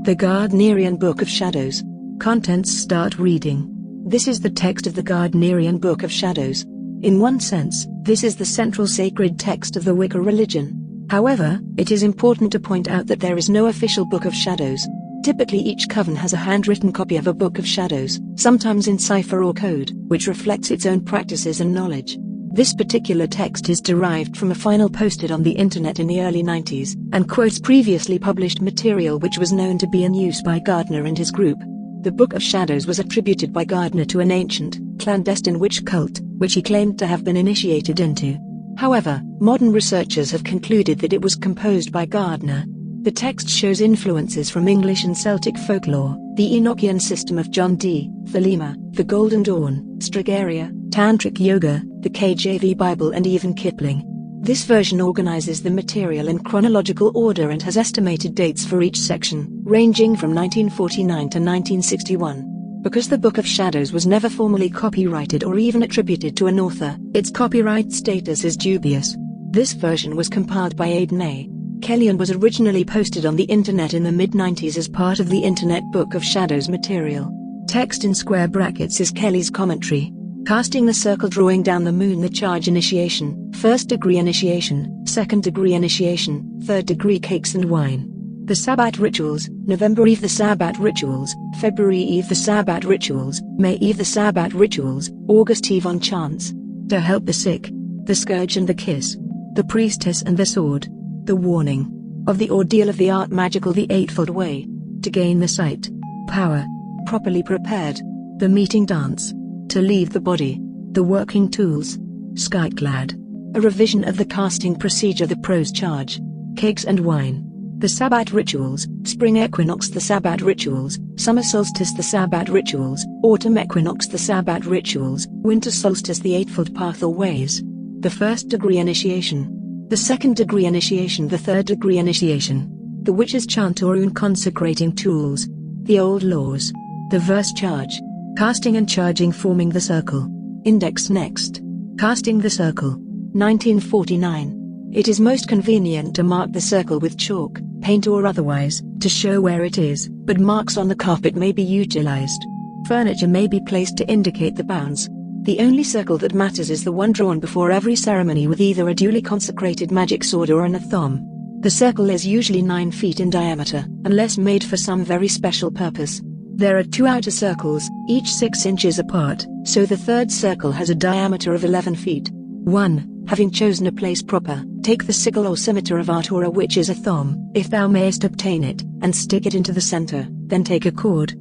The Gardnerian Book of Shadows. Contents. Start reading. This is the text of the Gardnerian Book of Shadows. In one sense, this is the central sacred text of the Wicca religion. However, it is important to point out that there is no official Book of Shadows. Typically each coven has a handwritten copy of a Book of Shadows, sometimes in cipher or code, which reflects its own practices and knowledge. This particular text is derived from a file posted on the internet in the early 90s, and quotes previously published material which was known to be in use by Gardner and his group. The Book of Shadows was attributed by Gardner to an ancient, clandestine witch cult, which he claimed to have been initiated into. However, modern researchers have concluded that it was composed by Gardner. The text shows influences from English and Celtic folklore, the Enochian system of John D. Thelema, the Golden Dawn, Stragaria, Tantric Yoga, the KJV Bible and even Kipling. This version organizes the material in chronological order and has estimated dates for each section, ranging from 1949 to 1961. Because the Book of Shadows was never formally copyrighted or even attributed to an author, its copyright status is dubious. This version was compiled by Aidan A. Kelly and was originally posted on the internet in the mid-90s as part of the Internet Book of Shadows material. Text in square brackets is Kelly's commentary. Casting the circle, drawing down the moon, the charge initiation, first degree initiation, second degree initiation, third degree, cakes and wine. The Sabbat Rituals, November Eve, the Sabbat Rituals, February Eve, the Sabbat Rituals, May Eve, the Sabbat Rituals, August Eve on chants. To help the sick. The Scourge and the Kiss. The Priestess and the Sword. The Warning. Of the Ordeal of the Art Magical, the Eightfold Way. To gain the sight. Power. Properly prepared. The Meeting Dance. To leave the body. The Working Tools. Skyclad. A revision of the casting procedure, the prose charge. Cakes and wine. The Sabbat Rituals, Spring Equinox, the Sabbat Rituals, Summer Solstice, the Sabbat Rituals, Autumn Equinox, the Sabbat Rituals, Winter Solstice, the Eightfold Pathways. The First Degree Initiation. The Second Degree Initiation, the Third Degree Initiation. The Witch's Chant or Consecrating Tools. The Old Laws. The Verse Charge. Casting and charging, forming the circle. Index next. Casting the circle. 1949. It is most convenient to mark the circle with chalk, paint or otherwise, to show where it is, but marks on the carpet may be utilized. Furniture may be placed to indicate the bounds. The only circle that matters is the one drawn before every ceremony with either a duly consecrated magic sword or an athom. The circle is usually 9 feet in diameter, unless made for some very special purpose. There are 2 outer circles, each 6 inches apart, so the third circle has a diameter of 11 feet. 1. Having chosen a place proper, take the sickle or scimitar of art or a witch's athom, if thou mayest obtain it, and stick it into the center. Then take a cord,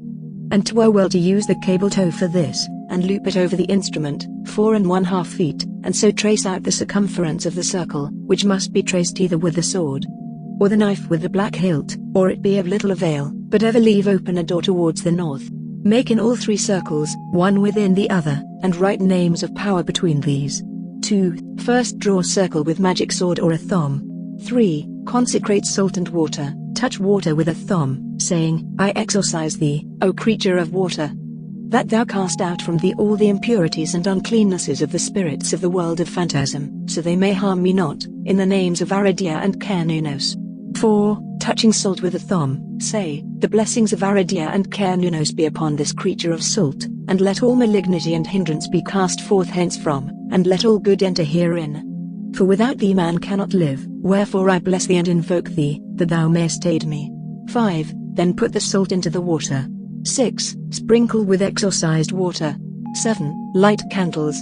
and 'twere well to use the cable tow for this, and loop it over the instrument, 4 1/2 feet, and so trace out the circumference of the circle, which must be traced either with the sword, or the knife with the black hilt, or it be of little avail, but ever leave open a door towards the north. Make in all 3 circles, one within the other, and write names of power between these. 2. First draw circle with magic sword or a thumb. 3. Consecrate salt and water, touch water with a thumb, saying, I exorcise thee, O creature of water, that thou cast out from thee all the impurities and uncleannesses of the spirits of the world of phantasm, so they may harm me not, in the names of Aradia and Kernunos. 4. Touching salt with a thumb, say, the blessings of Aradia and Kernunos be upon this creature of salt, and let all malignity and hindrance be cast forth hence from, and let all good enter herein. For without thee man cannot live, wherefore I bless thee and invoke thee, that thou mayest aid me. 5. Then put the salt into the water. 6. Sprinkle with exorcised water. 7. Light candles.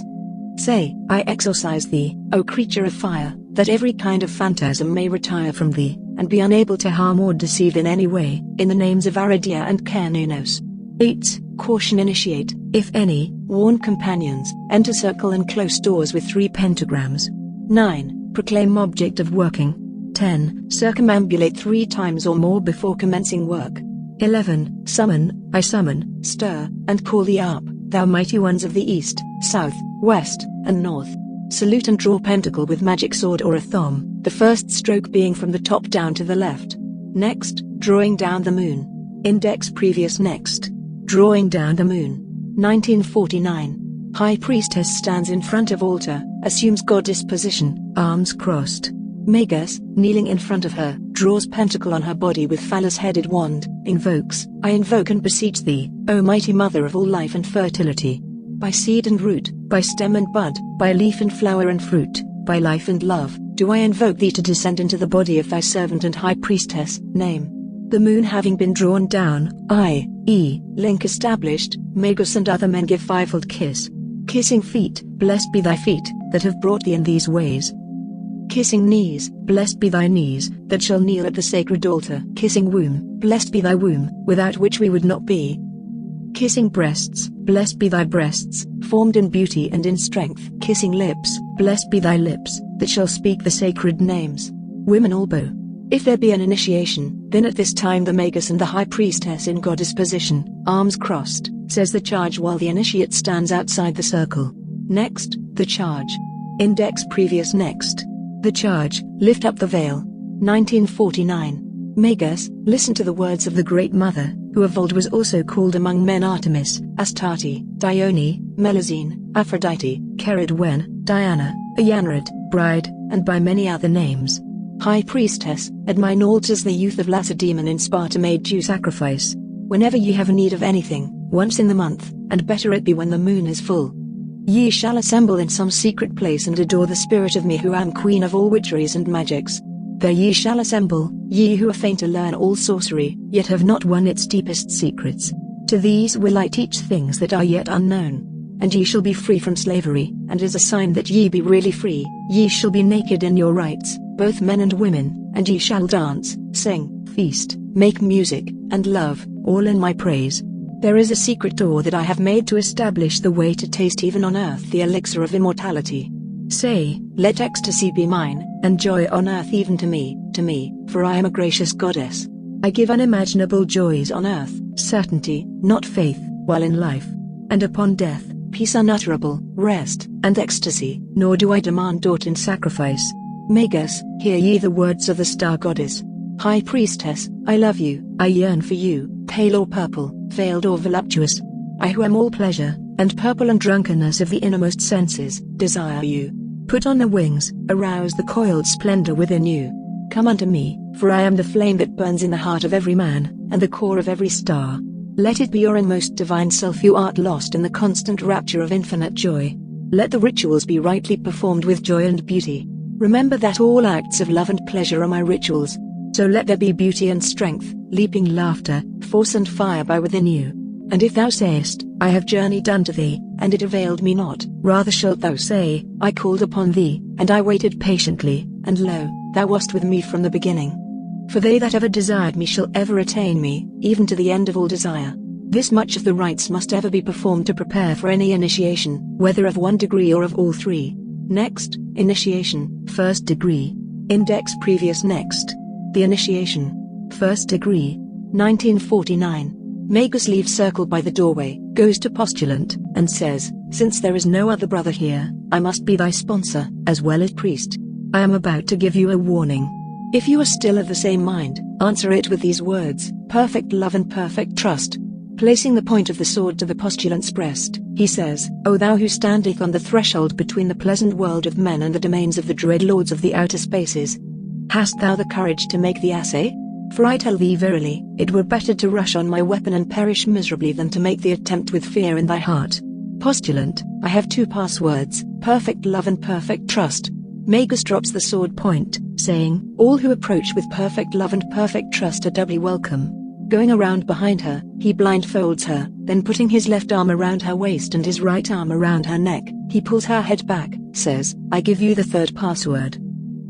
Say, I exorcise thee, O creature of fire, that every kind of phantasm may retire from thee, and be unable to harm or deceive in any way, in the names of Aradia and Kernunos. 8. Caution, initiate, if any, warn companions, enter circle and close doors with 3 pentagrams. 9. Proclaim object of working. 10. Circumambulate 3 times or more before commencing work. 11. Summon, I summon, stir, and call thee up, thou mighty ones of the east, south, west, and north. Salute and draw pentacle with magic sword or a thumb, the first stroke being from the top down to the left. Next, drawing down the moon. Index previous next. Drawing down the moon. 1949. High Priestess stands in front of altar, assumes goddess position, arms crossed. Magick, kneeling in front of her, draws pentacle on her body with phallus-headed wand, invokes, I invoke and beseech thee, O mighty mother of all life and fertility. By seed and root, by stem and bud, by leaf and flower and fruit, by life and love, do I invoke thee to descend into the body of thy servant and high priestess. Name. The moon having been drawn down, link established, Magick and other men give fivefold kiss. Kissing feet, blessed be thy feet, that have brought thee in these ways. Kissing knees, blessed be thy knees, that shall kneel at the sacred altar. Kissing womb, blessed be thy womb, without which we would not be. Kissing breasts, blessed be thy breasts, formed in beauty and in strength. Kissing lips, blessed be thy lips, that shall speak the sacred names. Women elbow. If there be an initiation, then at this time the Magick and the High Priestess in goddess position, arms crossed, says the charge while the initiate stands outside the circle. Next, the charge. Index previous next. The charge, lift up the veil. 1949. Magick, listen to the words of the Great Mother, who of old was also called among men Artemis, Astarte, Dione, Melusine, Aphrodite, Keridwen, Diana, Ayanred, Bride, and by many other names. High Priestess, at mine altars the youth of Lacedaemon in Sparta made due sacrifice. Whenever ye have need of anything, once in the month, and better it be when the moon is full, ye shall assemble in some secret place and adore the spirit of me who am queen of all witcheries and magics. There ye shall assemble, ye who are fain to learn all sorcery, yet have not won its deepest secrets. To these will I teach things that are yet unknown. And ye shall be free from slavery, and as a sign that ye be really free, ye shall be naked in your rights, both men and women, and ye shall dance, sing, feast, make music, and love, all in my praise. There is a secret door that I have made to establish the way to taste even on earth the elixir of immortality. Say, let ecstasy be mine, and joy on earth even to me, for I am a gracious goddess. I give unimaginable joys on earth, certainty, not faith, while in life. And upon death, peace unutterable, rest, and ecstasy, nor do I demand aught in sacrifice. Magick, hear ye the words of the star goddess. High Priestess, I love you, I yearn for you, pale or purple, veiled or voluptuous. I who am all pleasure, and purple and drunkenness of the innermost senses, desire you. Put on the wings, arouse the coiled splendor within you. Come unto me, for I am the flame that burns in the heart of every man, and the core of every star. Let it be your inmost divine self you art lost in the constant rapture of infinite joy. Let the rituals be rightly performed with joy and beauty. Remember that all acts of love and pleasure are my rituals. So let there be beauty and strength, leaping laughter, force and fire by within you. And if thou sayest, I have journeyed unto thee, and it availed me not, rather shalt thou say, I called upon thee, and I waited patiently, and lo, thou wast with me from the beginning. For they that ever desired me shall ever attain me, even to the end of all desire. This much of the rites must ever be performed to prepare for any initiation, whether of one degree or of all three. Next, initiation, first degree. Index previous next. The initiation. First degree. 1949. Magick leaves circle by the doorway, goes to postulant, and says, since there is no other brother here, I must be thy sponsor, as well as priest. I am about to give you a warning. If you are still of the same mind, answer it with these words, perfect love and perfect trust. Placing the point of the sword to the postulant's breast, he says, O thou who standeth on the threshold between the pleasant world of men and the domains of the dread lords of the outer spaces, hast thou the courage to make the assay? For I tell thee verily, it were better to rush on my weapon and perish miserably than to make the attempt with fear in thy heart. Postulant, I have two passwords, perfect love and perfect trust. Magick drops the sword point, saying, all who approach with perfect love and perfect trust are doubly welcome. Going around behind her, he blindfolds her, then putting his left arm around her waist and his right arm around her neck, he pulls her head back, says, I give you the third password.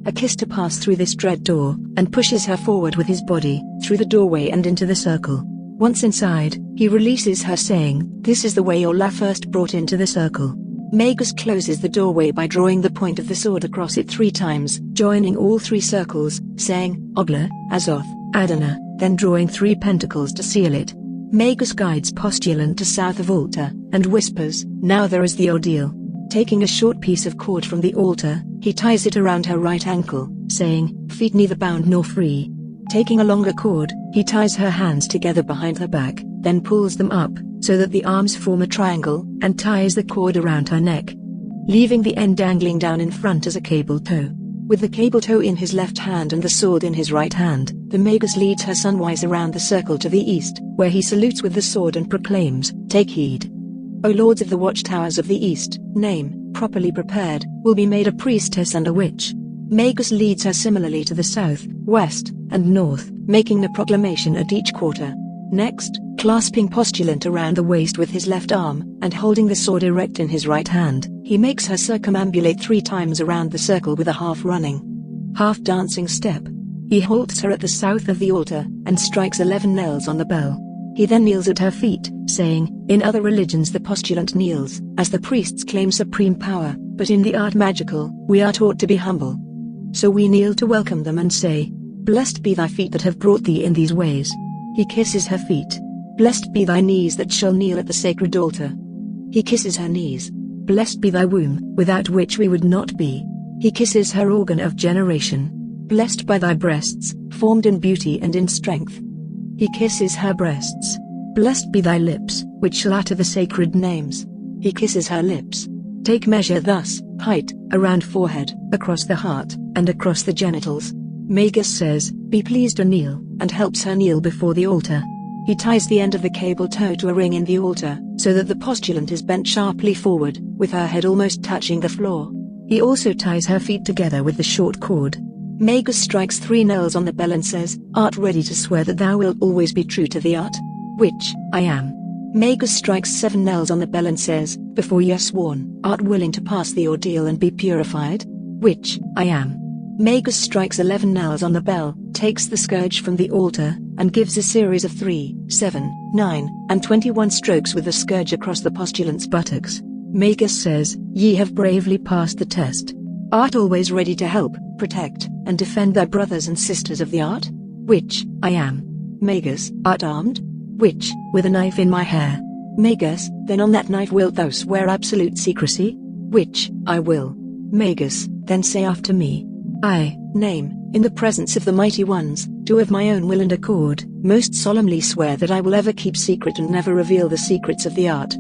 A kiss to pass through this dread door, and pushes her forward with his body, through the doorway and into the circle. Once inside, he releases her saying, this is the way you're first brought into the circle. Magick closes the doorway by drawing the point of the sword across it 3 times, joining all 3 circles, saying, Ogla, Azoth, Adana, then drawing 3 pentacles to seal it. Magick guides postulant to south of altar, and whispers, now there is the ordeal. Taking a short piece of cord from the altar, he ties it around her right ankle, saying, feet neither bound nor free. Taking a longer cord, he ties her hands together behind her back, then pulls them up, so that the arms form a triangle, and ties the cord around her neck, leaving the end dangling down in front as a cable tow. With the cable tow in his left hand and the sword in his right hand, the Magus leads her sunwise around the circle to the east, where he salutes with the sword and proclaims, "Take heed. O lords of the watchtowers of the east, name, properly prepared, will be made a priestess and a witch." Magus leads her similarly to the south, west, and north, making the proclamation at each quarter. Next, clasping postulant around the waist with his left arm, and holding the sword erect in his right hand, he makes her circumambulate 3 times around the circle with a half-running, half-dancing step. He halts her at the south of the altar, and strikes 11 knells on the bell. He then kneels at her feet, saying, "In other religions the postulant kneels, as the priests claim supreme power, but in the art magical, we are taught to be humble. So we kneel to welcome them and say, 'Blessed be thy feet that have brought thee in these ways.'" He kisses her feet. "Blessed be thy knees that shall kneel at the sacred altar." He kisses her knees. "Blessed be thy womb, without which we would not be." He kisses her organ of generation. "Blessed by thy breasts, formed in beauty and in strength." He kisses her breasts. "Blessed be thy lips, which shall utter the sacred names." He kisses her lips. "Take measure thus, height, around forehead, across the heart, and across the genitals." Magus says, "Be pleased to kneel," and helps her kneel before the altar. He ties the end of the cable tow to a ring in the altar, so that the postulant is bent sharply forward, with her head almost touching the floor. He also ties her feet together with the short cord. Magus strikes 3 knells on the bell and says, "Art ready to swear that thou wilt always be true to the art?" "Which, I am." Magus strikes 7 knells on the bell and says, "Before ye are sworn, art willing to pass the ordeal and be purified?" "Which, I am." Magus strikes 11 knells on the bell, takes the scourge from the altar, and gives a series of 3, 7, 9, and 21 strokes with the scourge across the postulant's buttocks. Magus says, "Ye have bravely passed the test. Art always ready to help, protect, and defend thy brothers and sisters of the art?" "Which, I am." Magus, "Art armed?" "Which, with a knife in my hair." Magus, "Then on that knife wilt thou swear absolute secrecy?" "Which, I will." Magus, "Then say after me. I, name, in the presence of the mighty ones, do of my own will and accord, most solemnly swear that I will ever keep secret and never reveal the secrets of the art,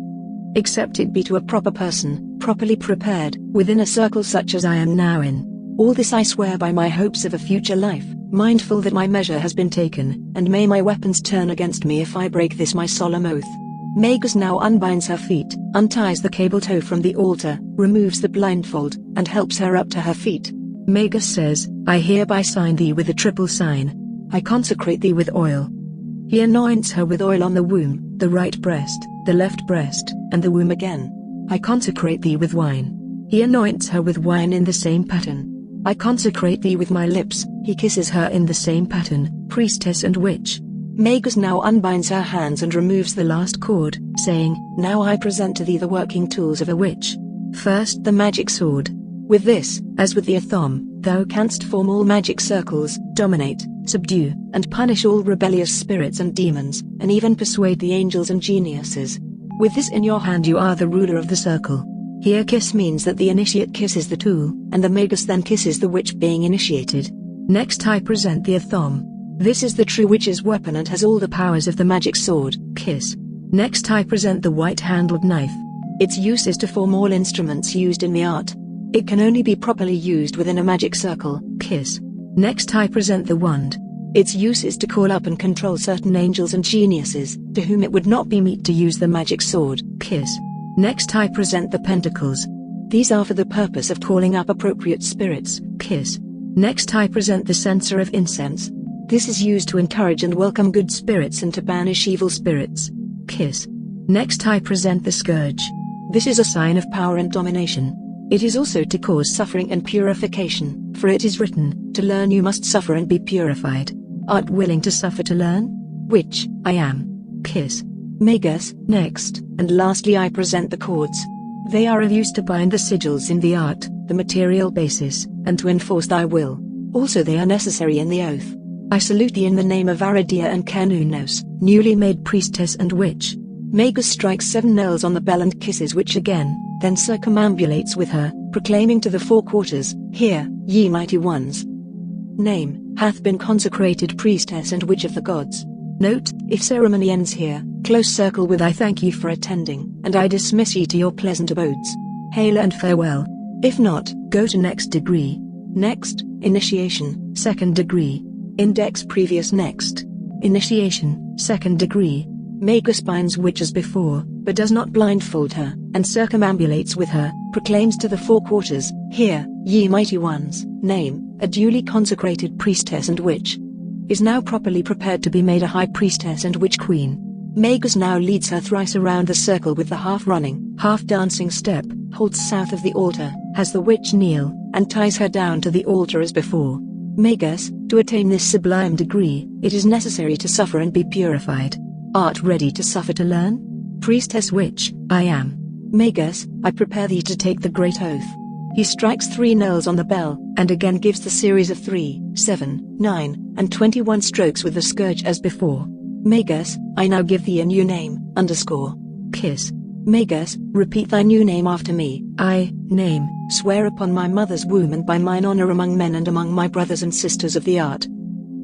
except it be to a proper person, properly prepared, within a circle such as I am now in. All this I swear by my hopes of a future life, mindful that my measure has been taken, and may my weapons turn against me if I break this my solemn oath." Magus now unbinds her feet, unties the cable tow from the altar, removes the blindfold, and helps her up to her feet. Magus says, "I hereby sign thee with the triple sign. I consecrate thee with oil." He anoints her with oil on the womb, the right breast, the left breast, and the womb again. "I consecrate thee with wine." He anoints her with wine in the same pattern. "I consecrate thee with my lips." He kisses her in the same pattern, priestess and witch. Magus now unbinds her hands and removes the last cord, saying, "Now I present to thee the working tools of a witch. First the magic sword. With this, as with the athom, thou canst form all magic circles, dominate, subdue, and punish all rebellious spirits and demons, and even persuade the angels and geniuses. With this in your hand you are the ruler of the circle." Here kiss means that the initiate kisses the tool, and the magus then kisses the witch being initiated. Next I present the athom. This is the true witch's weapon and has all the powers of the magic sword, kiss. Next I present the white-handled knife. Its use is to form all instruments used in the art. It can only be properly used within a magic circle, kiss. Next I present the wand. Its use is to call up and control certain angels and geniuses, to whom it would not be meet to use the magic sword, kiss. Next I present the pentacles. These are for the purpose of calling up appropriate spirits, kiss. Next I present the censer of incense. This is used to encourage and welcome good spirits and to banish evil spirits, kiss. Next I present the scourge. This is a sign of power and domination. It is also to cause suffering and purification, for it is written, "To learn you must suffer and be purified." Art willing to suffer to learn? Which, I am. Kiss. Magus. Next, and lastly I present the cords. They are of use to bind the sigils in the art, the material basis, and to enforce thy will. Also they are necessary in the oath. I salute thee in the name of Aradia and Kenunos, newly made priestess and witch. Magus strikes 7 knells on the bell and kisses witch again, then circumambulates with her, proclaiming to the 4 quarters, "Hear, ye mighty ones. Name, hath been consecrated priestess and witch of the gods." Note, if ceremony ends here, close circle with "I thank ye for attending, and I dismiss ye to your pleasant abodes. Hail and farewell." If not, go to next degree. Next, initiation, 2nd degree. Index previous next. Initiation, 2nd degree. Magus binds witch as before, but does not blindfold her, and circumambulates with her, proclaims to the four quarters, "Hear, ye mighty ones." Name, a duly consecrated priestess and witch. Is now properly prepared to be made a high priestess and witch queen. Magus now leads her thrice around the circle with the half-running, half-dancing step, halts south of the altar, has the witch kneel, and ties her down to the altar as before. Magus, to attain this sublime degree, it is necessary to suffer and be purified. Art ready to suffer to learn? Priestess witch, I am. Magus, I prepare thee to take the great oath. He strikes 3 knells on the bell, and again gives the series of 3, 7, 9, and 21 strokes with the scourge as before. Magus, I now give thee a new name, Kiss. Magus, repeat thy new name after me. I, name, swear upon my mother's womb and by mine honor among men and among my brothers and sisters of the art,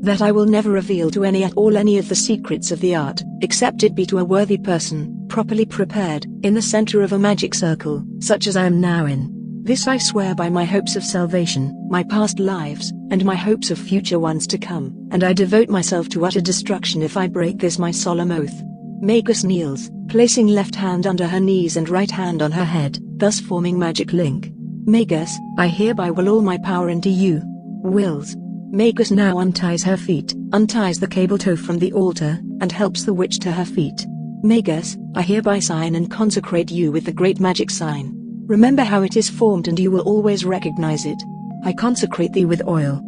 that I will never reveal to any at all any of the secrets of the art, except it be to a worthy person, properly prepared, in the center of a magic circle, such as I am now in. This I swear by my hopes of salvation, my past lives, and my hopes of future ones to come, and I devote myself to utter destruction if I break this my solemn oath. Magus kneels, placing left hand under her knees and right hand on her head, thus forming magic link. Magus, I hereby will all my power into you. Wills. Magus now unties her feet, unties the cable tow from the altar, and helps the witch to her feet. Magus, I hereby sign and consecrate you with the great magic sign. Remember how it is formed and you will always recognize it. I consecrate thee with oil.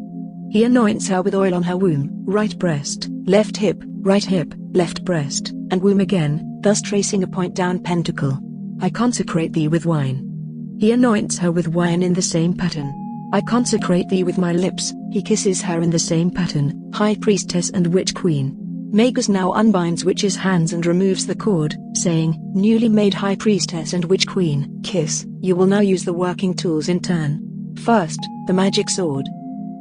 He anoints her with oil on her womb, right breast, left hip, left breast, and womb again, thus tracing a point down pentacle. I consecrate thee with wine. He anoints her with wine in the same pattern. I consecrate thee with my lips. He kisses her in the same pattern, high priestess and witch queen. Magus now unbinds witch's hands and removes the cord, saying, newly made high priestess and witch queen, kiss. You will now use the working tools in turn. First, the magic sword.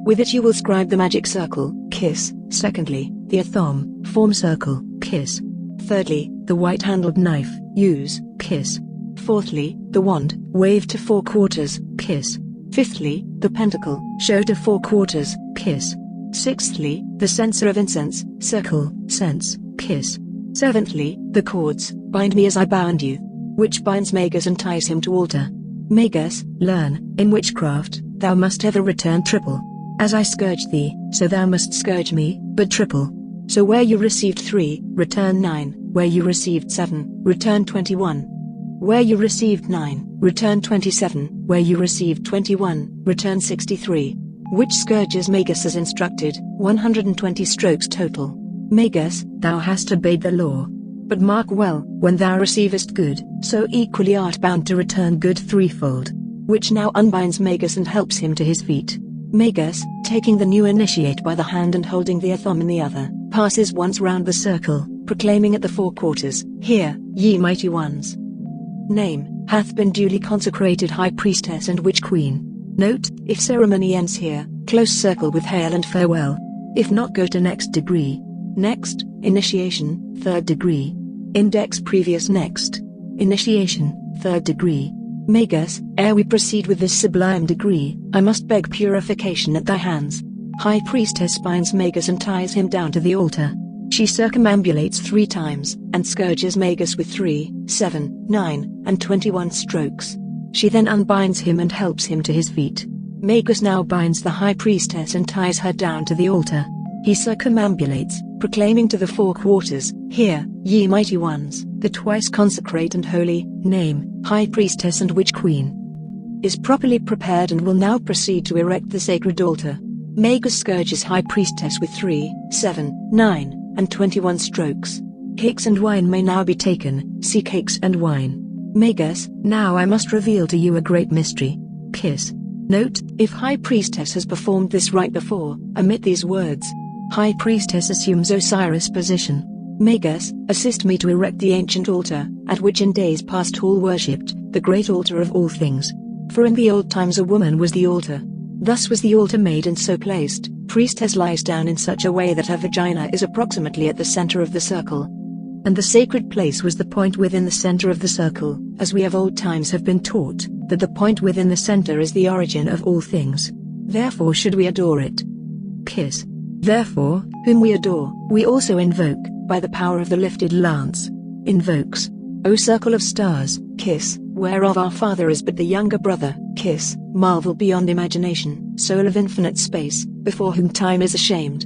With it you will scribe the magic circle, kiss. Secondly, the athom, form circle, kiss. Thirdly, the white-handled knife, use, kiss. Fourthly, the wand, wave to 4 quarters, kiss. Fifthly, the pentacle, show to 4 quarters, kiss. Sixthly, the censer of incense, circle, sense, kiss. Seventhly, the cords, bind me as I bound you, which binds Magus and ties him to altar. Magus, learn, in witchcraft, thou must ever return triple. As I scourged thee, so thou must scourge me, but triple. So where you received 3, return 9, where you received 7, return 21. Where you received 9, return 27, where you received 21, return 63. Which scourges Magus as instructed, 120 strokes total. Magus, thou hast obeyed the law. But mark well, when thou receivest good, so equally art bound to return good threefold. Which now unbinds Magus and helps him to his feet. Magus, taking the new initiate by the hand and holding the athom in the other, passes once round the circle, proclaiming at the 4 quarters, Hear, ye mighty ones. Name, hath been duly consecrated high priestess and witch queen. Note, if ceremony ends here, close circle with hail and farewell. If not, go to next degree. Next, initiation, 3rd degree. Index previous next. Initiation, 3rd degree. Magus, ere we proceed with this sublime degree, I must beg purification at thy hands. High priestess binds Magus and ties him down to the altar. She circumambulates 3 times, and scourges Magus with 3, 7, 9, and 21 strokes. She then unbinds him and helps him to his feet. Magus now binds the high priestess and ties her down to the altar. He circumambulates, proclaiming to the 4 quarters, Hear, ye mighty ones, the twice consecrate and holy, name, high priestess and witch queen. Is properly prepared and will now proceed to erect the sacred altar. Magus scourges high priestess with 3, 7, 9, and 21 strokes. Cakes and wine may now be taken, see cakes and wine. Magus, now I must reveal to you a great mystery. Kiss. Note, if high priestess has performed this rite before, omit these words. High priestess assumes Osiris position. Magus, assist me to erect the ancient altar, at which in days past all worshipped, the great altar of all things. For in the old times a woman was the altar. Thus was the altar made and so placed. Priestess lies down in such a way that her vagina is approximately at the center of the circle. And the sacred place was the point within the center of the circle, as we of old times have been taught, that the point within the center is the origin of all things. therefore should we adore it. Kiss. Therefore, whom we adore, we also invoke, by the power of the lifted lance. Invokes. O circle of stars, kiss, whereof our father is but the younger brother, kiss, marvel beyond imagination, soul of infinite space, before whom time is ashamed.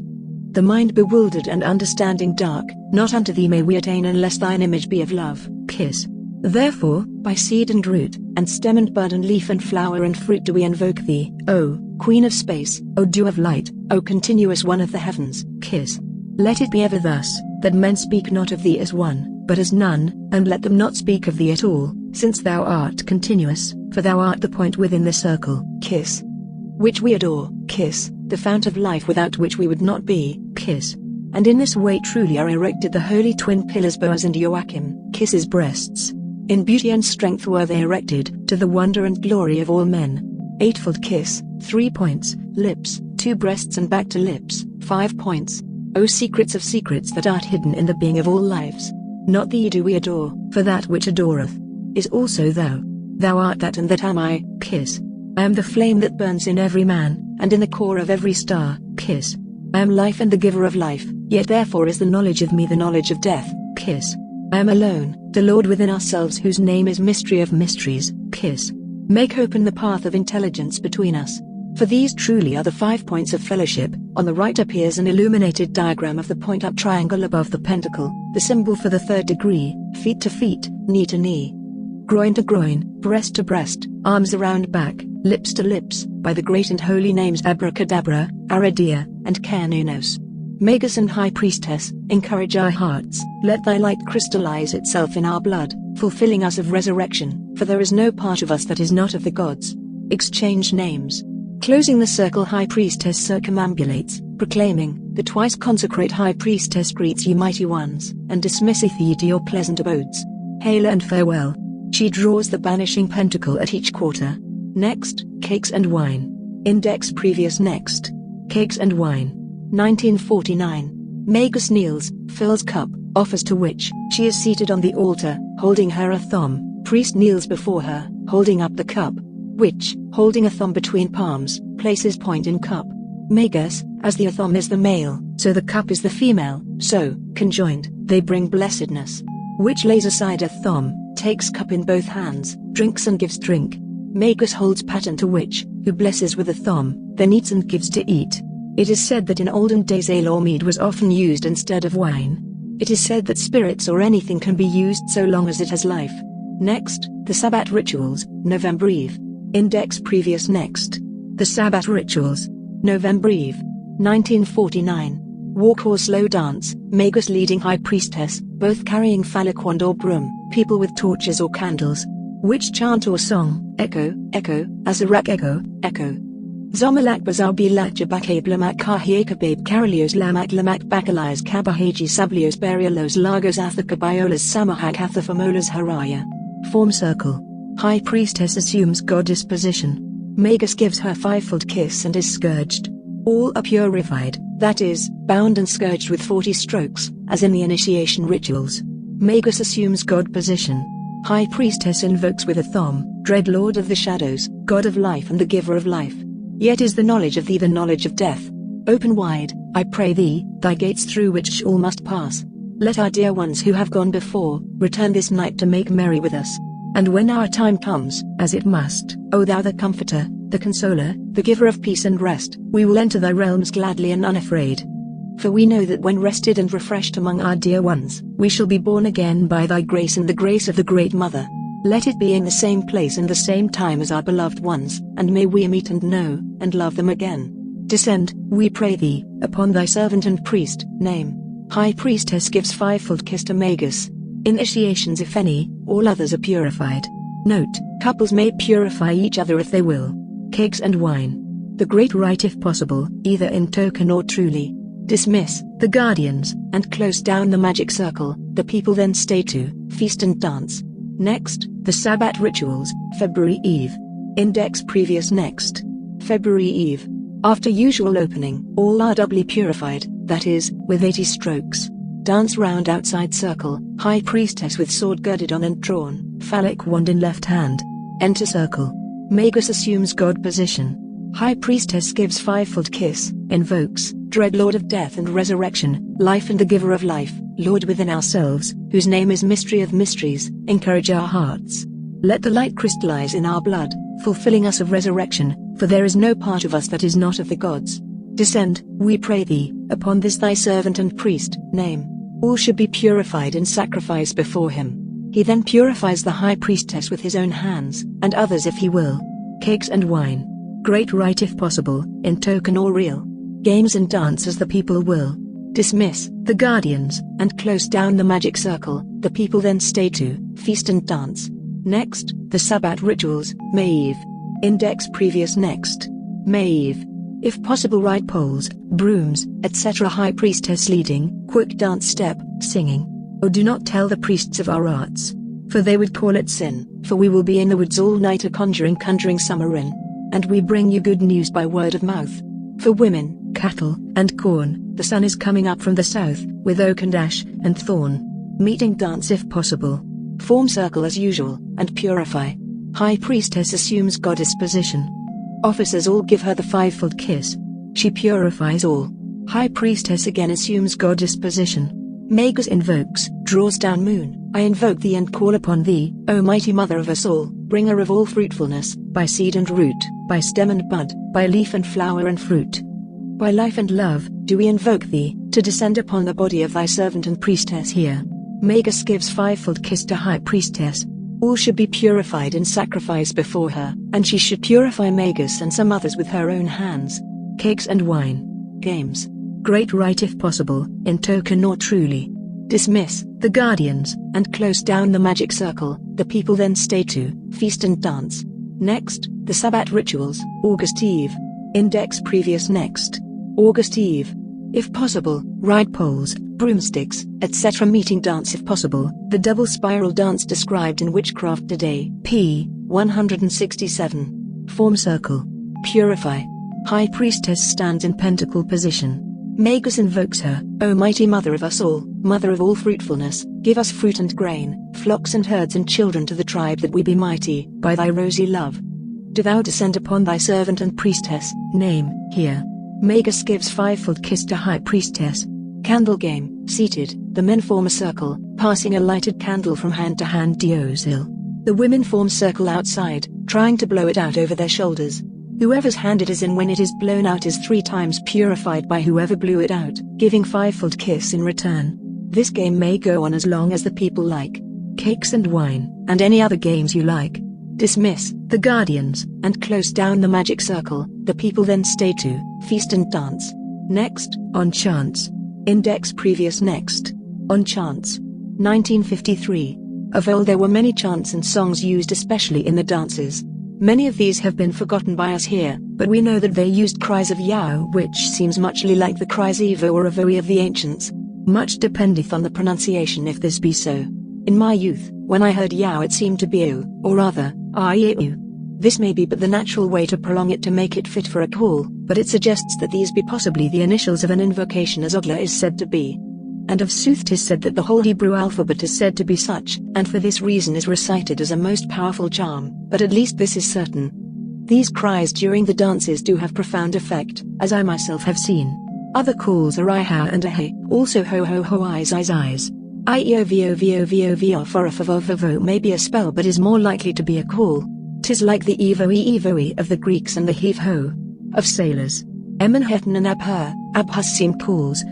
The mind bewildered and understanding dark, not unto thee may we attain unless thine image be of love, kiss. Therefore, by seed and root, and stem and bud and leaf and flower and fruit do we invoke thee, O Queen of space, O dew of light, O continuous one of the heavens, kiss. Let it be ever thus, that men speak not of thee as one, but as none, and let them not speak of thee at all, since thou art continuous, for thou art the point within the circle, kiss. Which we adore, kiss, the fount of life without which we would not be, kiss. And in this way truly are erected the holy twin pillars Boaz and Joachim, kisses breasts. In beauty and strength were they erected, to the wonder and glory of all men. Eightfold kiss, 3 points, lips, 2 breasts and back to lips, 5 points. O secrets of secrets that art hidden in the being of all lives. Not thee do we adore, for that which adoreth is also thou. Thou art that and that am I, kiss. I am the flame that burns in every man, and in the core of every star, kiss. I am life and the giver of life, yet therefore is the knowledge of me the knowledge of death, kiss. I am alone, the Lord within ourselves whose name is mystery of mysteries, kiss. Make open the path of intelligence between us. For these truly are the 5 points of fellowship. On the right appears an illuminated diagram of the point-up triangle above the pentacle, the symbol for the 3rd degree, feet to feet, knee to knee, groin to groin, breast to breast, arms around back, lips to lips, by the great and holy names Abracadabra, Aradia, and Kernunos. Magus and High Priestess, encourage our hearts, let thy light crystallize itself in our blood, fulfilling us of resurrection, for there is no part of us that is not of the gods. Exchange names. Closing the circle, High Priestess circumambulates, proclaiming, the twice consecrate High Priestess greets ye mighty ones, and dismisseth ye to your pleasant abodes. Hail and farewell. She draws the banishing pentacle at each quarter. Next, cakes and wine. Index previous next. Cakes and wine. 1949. Magus kneels, fills cup, offers to which, she is seated on the altar, holding her a thumb. Priest kneels before her, holding up the cup, which, holding a thumb between palms, places point in cup. Magus, as the thumb is the male, so the cup is the female, so, conjoined, they bring blessedness. Which lays aside a thumb, takes cup in both hands, drinks and gives drink. Magus holds pattern to which, who blesses with a thumb, then eats and gives to eat. It is said that in olden days ale or mead was often used instead of wine. It is said that spirits or anything can be used so long as it has life. Next, the Sabbat Rituals, November Eve. Index previous next. The Sabbat Rituals. November Eve. 1949. Walk or slow dance, Magus leading High Priestess, both carrying phallic wand or broom, people with torches or candles. Which chant or song, echo, echo, azarak echo, echo. Zomalak bazar bilat jabak blamak kahiakababe karalios lamak lamak bakalayas kabahaji sablios berialos lagos athakabayolas samahak athafamolas haraya. Form circle. High Priestess assumes goddess position. Magus gives her 5-fold kiss and is scourged. All are purified, that is, bound and scourged with 40 strokes, as in the initiation rituals. Magus assumes god position. High Priestess invokes with a thumb, dread Lord of the shadows, God of life and the giver of life. Yet is the knowledge of thee the knowledge of death. Open wide, I pray thee, thy gates through which all must pass. Let our dear ones who have gone before, return this night to make merry with us. And when our time comes, as it must, O thou the Comforter, the Consoler, the Giver of peace and rest, we will enter thy realms gladly and unafraid. For we know that when rested and refreshed among our dear ones, we shall be born again by thy grace and the grace of the Great Mother. Let it be in the same place and the same time as our beloved ones, and may we meet and know, and love them again. Descend, we pray thee, upon thy servant and priest, name. High Priestess gives 5-fold kiss to Magus. Initiations if any, all others are purified. Note, couples may purify each other if they will. Cakes and wine. The great rite if possible, either in token or truly. Dismiss the guardians, and close down the magic circle. The people then stay to feast and dance. Next, the Sabbat Rituals, February Eve. Index previous next. February Eve. After usual opening, all are doubly purified, that is, with 80 strokes. Dance round outside circle, High Priestess with sword girded on and drawn, phallic wand in left hand. Enter circle. Magus assumes god position. High Priestess gives fivefold kiss, invokes, dread Lord of death and resurrection, life and the giver of life, Lord within ourselves, whose name is mystery of mysteries, encourage our hearts. Let the light crystallize in our blood, fulfilling us of resurrection, for there is no part of us that is not of the gods. Descend, we pray thee, upon this thy servant and priest, name. All should be purified in sacrifice before him. He then purifies the High Priestess with his own hands, and others if he will. Cakes and wine. Great rite if possible, in token or real. Games and dance as the people will. Dismiss the guardians, and close down the magic circle. The people then stay to feast and dance. Next, the Sabbat Rituals, Maeve. Index previous next. Maeve. If possible ride poles, brooms, etc. High Priestess leading, quick dance step, singing. Oh, do not tell the priests of our arts, for they would call it sin, for we will be in the woods all night conjuring summer in. And we bring you good news by word of mouth. For women, cattle, and corn, the sun is coming up from the south, with oak and ash, and thorn. Meeting dance if possible. Form circle as usual, and purify. High Priestess assumes goddess position. Officers all give her the fivefold kiss. She purifies all. High Priestess again assumes goddess position. Magus invokes, draws down moon. I invoke thee and call upon thee, O mighty mother of us all, bringer of all fruitfulness, by seed and root, by stem and bud, by leaf and flower and fruit. By life and love, do we invoke thee, to descend upon the body of thy servant and priestess here. Magus gives fivefold kiss to High Priestess. All should be purified in sacrifice before her, and she should purify Magus and some others with her own hands. Cakes and wine. Games. Great rite if possible, in token or truly. Dismiss the guardians, and close down the magic circle. The people then stay to feast and dance. Next, the Sabbat Rituals, August Eve. Index previous next. August Eve. If possible, ride poles, broomsticks, etc. Meeting dance if possible, the double spiral dance described in Witchcraft Today, p. 167. Form circle. Purify. High Priestess stands in pentacle position. Magus invokes her, O mighty mother of us all, mother of all fruitfulness, give us fruit and grain, flocks and herds and children to the tribe that we be mighty, by thy rosy love. Do thou descend upon thy servant and priestess, name, here. Magus gives fivefold kiss to High Priestess. Candle game, seated, the men form a circle, passing a lighted candle from hand to hand Diosil. The women form circle outside, trying to blow it out over their shoulders. Whoever's hand it is in when it is blown out is 3 times purified by whoever blew it out, giving fivefold kiss in return. This game may go on as long as the people like. Cakes and wine, and any other games you like. Dismiss the guardians, and close down the magic circle. The people then stay to feast and dance. Next, on chants. Index previous next. On chants. 1953. Of old there were many chants and songs used especially in the dances. Many of these have been forgotten by us here, but we know that they used cries of Yao, which seems muchly like the cries Evo or Evoe of the ancients. Much dependeth on the pronunciation if this be so. In my youth, when I heard Yao it seemed to be U, or rather, Ieu. This may be but the natural way to prolong it to make it fit for a call, but it suggests that these be possibly the initials of an invocation as Ogla is said to be. And of sooth 'tis said that the whole Hebrew alphabet is said to be such, and for this reason is recited as a most powerful charm, but at least this is certain. These cries during the dances do have profound effect, as I myself have seen. Other calls are I-ha and a-hey, also ho-ho-ho eyes. I-e-o-v-o-v-o-v-o-v-o for may be a spell but is more likely to be a call. 'Tis like the evoe of the Greeks and the heave-ho of sailors. Emenhetan and abhus seem calls,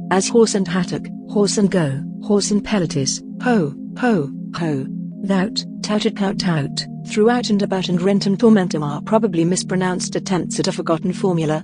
as horse and hattock, horse and go, horse and pelletis, ho, ho, ho. Thou-t, touted, tout, throughout and about and rentum tormentum are probably mispronounced attempts at a forgotten formula,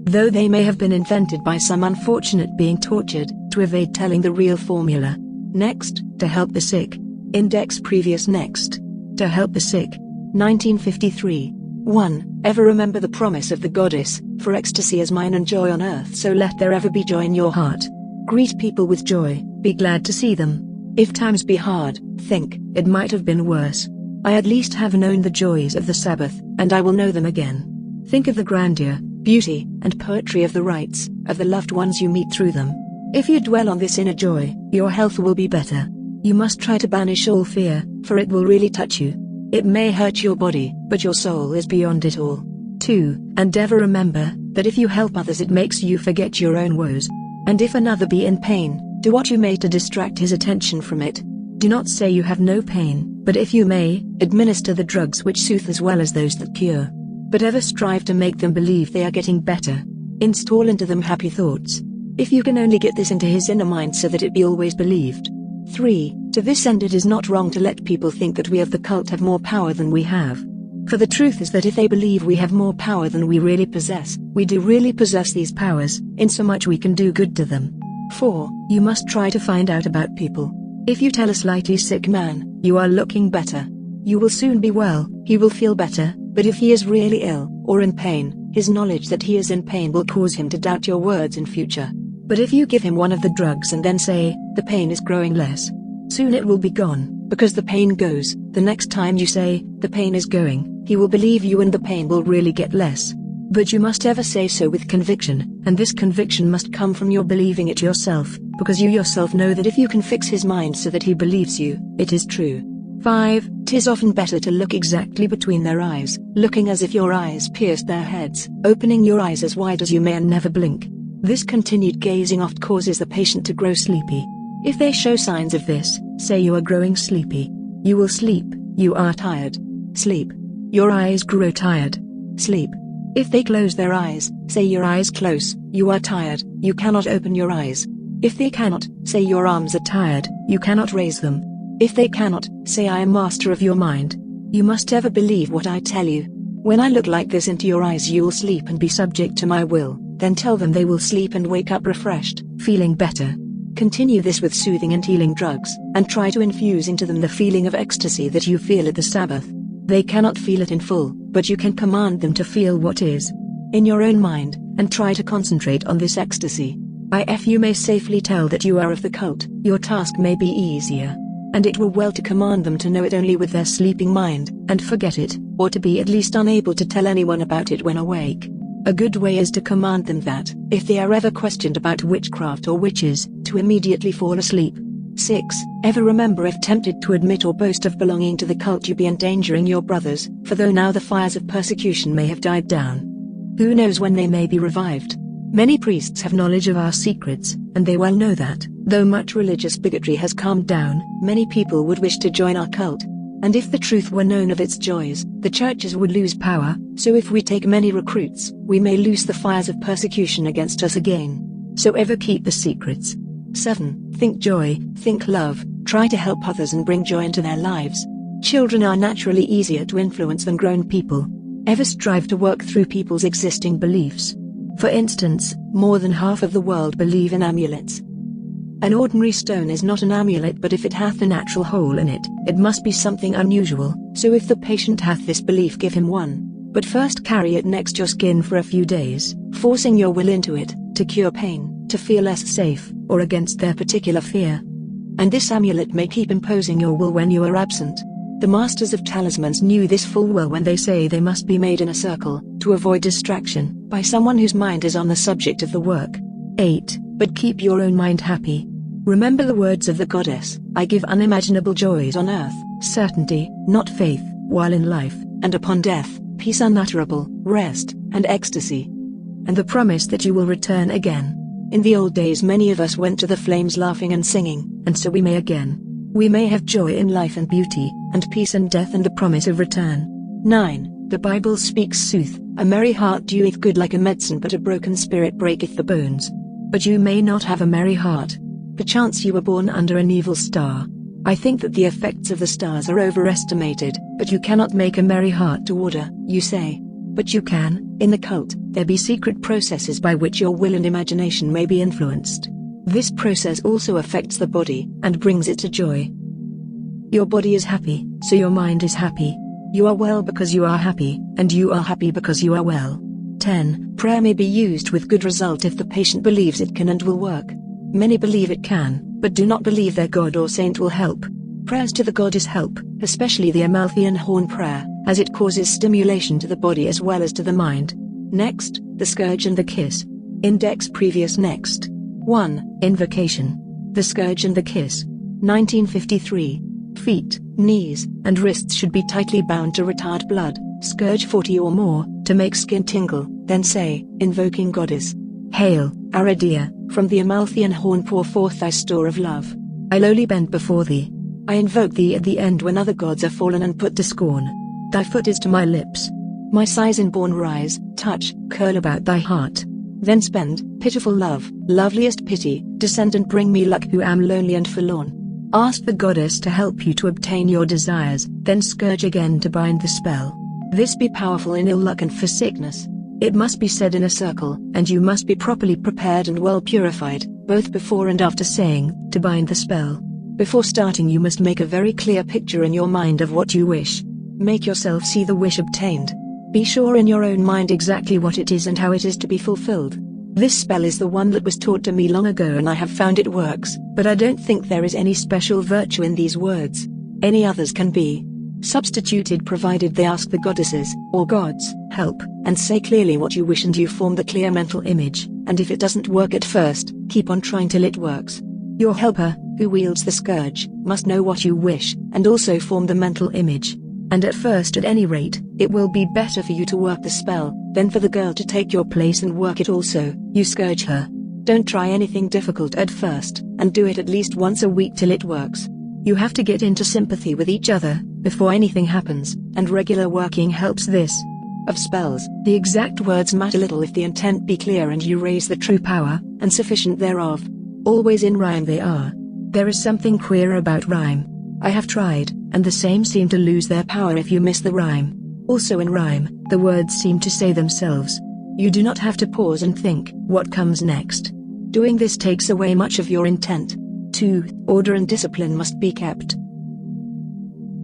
though they may have been invented by some unfortunate being tortured to evade telling the real formula. Next, to help the sick. Index previous next. To help the sick. 1953. 1. Ever remember the promise of the goddess, for ecstasy is mine and joy on earth, so let there ever be joy in your heart. Greet people with joy, be glad to see them. If times be hard, think, it might have been worse. I at least have known the joys of the Sabbath, and I will know them again. Think of the grandeur, beauty, and poetry of the rites, of the loved ones you meet through them. If you dwell on this inner joy, your health will be better. You must try to banish all fear, for it will really touch you. It may hurt your body, but your soul is beyond it all. 2. And ever remember, that if you help others it makes you forget your own woes. And if another be in pain, do what you may to distract his attention from it. Do not say you have no pain, but if you may, administer the drugs which soothe as well as those that cure. But ever strive to make them believe they are getting better. Install into them happy thoughts. If you can only get this into his inner mind so that it be always believed. 3. To this end it is not wrong to let people think that we of the cult have more power than we have. For the truth is that if they believe we have more power than we really possess, we do really possess these powers, insomuch we can do good to them. 4. You must try to find out about people. If you tell a slightly sick man, you are looking better, you will soon be well, he will feel better, but if he is really ill, or in pain, his knowledge that he is in pain will cause him to doubt your words in future. But if you give him one of the drugs and then say, the pain is growing less, soon it will be gone, because the pain goes. The next time you say, the pain is going, he will believe you and the pain will really get less. But you must ever say so with conviction, and this conviction must come from your believing it yourself, because you yourself know that if you can fix his mind so that he believes you, it is true. 5. 'Tis often better to look exactly between their eyes, looking as if your eyes pierced their heads, opening your eyes as wide as you may and never blink. This continued gazing oft causes the patient to grow sleepy. If they show signs of this, say you are growing sleepy. You will sleep, you are tired. Sleep. Your eyes grow tired. Sleep. If they close their eyes, say your eyes close, you are tired, you cannot open your eyes. If they cannot, say your arms are tired, you cannot raise them. If they cannot, say I am master of your mind. You must ever believe what I tell you. When I look like this into your eyes you will sleep and be subject to my will, then tell them they will sleep and wake up refreshed, feeling better. Continue this with soothing and healing drugs, and try to infuse into them the feeling of ecstasy that you feel at the Sabbath. They cannot feel it in full, but you can command them to feel what is in your own mind, and try to concentrate on this ecstasy. If you may safely tell that you are of the cult, your task may be easier. And it were well to command them to know it only with their sleeping mind, and forget it, or to be at least unable to tell anyone about it when awake. A good way is to command them that, if they are ever questioned about witchcraft or witches, to immediately fall asleep. 6. Ever remember, if tempted to admit or boast of belonging to the cult you be endangering your brothers, for though now the fires of persecution may have died down, who knows when they may be revived. Many priests have knowledge of our secrets, and they well know that, though much religious bigotry has calmed down, many people would wish to join our cult. And if the truth were known of its joys, the churches would lose power, so if we take many recruits, we may loose the fires of persecution against us again. So ever keep the secrets. 7. Think joy, think love, try to help others and bring joy into their lives. Children are naturally easier to influence than grown people. Ever strive to work through people's existing beliefs. For instance, more than half of the world believe in amulets. An ordinary stone is not an amulet, but if it hath a natural hole in it, it must be something unusual, so if the patient hath this belief give him one. But first carry it next your skin for a few days, forcing your will into it, to cure pain, to feel less safe, or against their particular fear. And this amulet may keep imposing your will when you are absent. The masters of talismans knew this full well when they say they must be made in a circle, to avoid distraction, by someone whose mind is on the subject of the work. 8. But keep your own mind happy. Remember the words of the goddess, I give unimaginable joys on earth, certainty, not faith, while in life, and upon death, peace unutterable, rest, and ecstasy. And the promise that you will return again. In the old days many of us went to the flames laughing and singing, and so we may again. We may have joy in life and beauty, and peace and death and the promise of return. 9. The Bible speaks sooth, a merry heart doeth good like a medicine, but a broken spirit breaketh the bones. But you may not have a merry heart. Perchance you were born under an evil star. I think that the effects of the stars are overestimated, but you cannot make a merry heart to order, you say. But you can. In the cult, there be secret processes by which your will and imagination may be influenced. This process also affects the body, and brings it to joy. Your body is happy, so your mind is happy. You are well because you are happy, and you are happy because you are well. 10. Prayer may be used with good result if the patient believes it can and will work. Many believe it can, but do not believe their god or saint will help. Prayers to the goddess help, especially the Amalthean horn prayer, as it causes stimulation to the body as well as to the mind. Next, the scourge and the kiss. Index previous next. 1. Invocation. The scourge and the kiss. 1953. Feet, knees, and wrists should be tightly bound to retard blood. Scourge 40 or more, to make skin tingle, then say, invoking Goddess. Hail, Aradia, from the Amalthean horn pour forth thy store of love. I lowly bend before thee. I invoke thee at the end when other gods are fallen and put to scorn. Thy foot is to my lips. My sighs inborn rise, touch, curl about thy heart. Then spend, pitiful love, loveliest pity, descend and bring me luck who am lonely and forlorn. Ask the goddess to help you to obtain your desires, then scourge again to bind the spell. This be powerful in ill luck and for sickness. It must be said in a circle, and you must be properly prepared and well purified, both before and after saying, to bind the spell. Before starting you must make a very clear picture in your mind of what you wish. Make yourself see the wish obtained. Be sure in your own mind exactly what it is and how it is to be fulfilled. This spell is the one that was taught to me long ago and I have found it works, but I don't think there is any special virtue in these words. Any others can be substituted provided they ask the goddesses, or gods, help, and say clearly what you wish and you form the clear mental image, and if it doesn't work at first, keep on trying till it works. Your helper, who wields the scourge, must know what you wish, and also form the mental image. And at first at any rate, it will be better for you to work the spell, than for the girl to take your place and work it also. You scourge her. Don't try anything difficult at first, and do it at least once a week till it works. You have to get into sympathy with each other, before anything happens, and regular working helps this. Of spells, the exact words matter little if the intent be clear and you raise the true power, and sufficient thereof. Always in rhyme they are. There is something queer about rhyme. I have tried, and the same seem to lose their power if you miss the rhyme. Also in rhyme, the words seem to say themselves. You do not have to pause and think, what comes next? Doing this takes away much of your intent. 2. Order and discipline must be kept.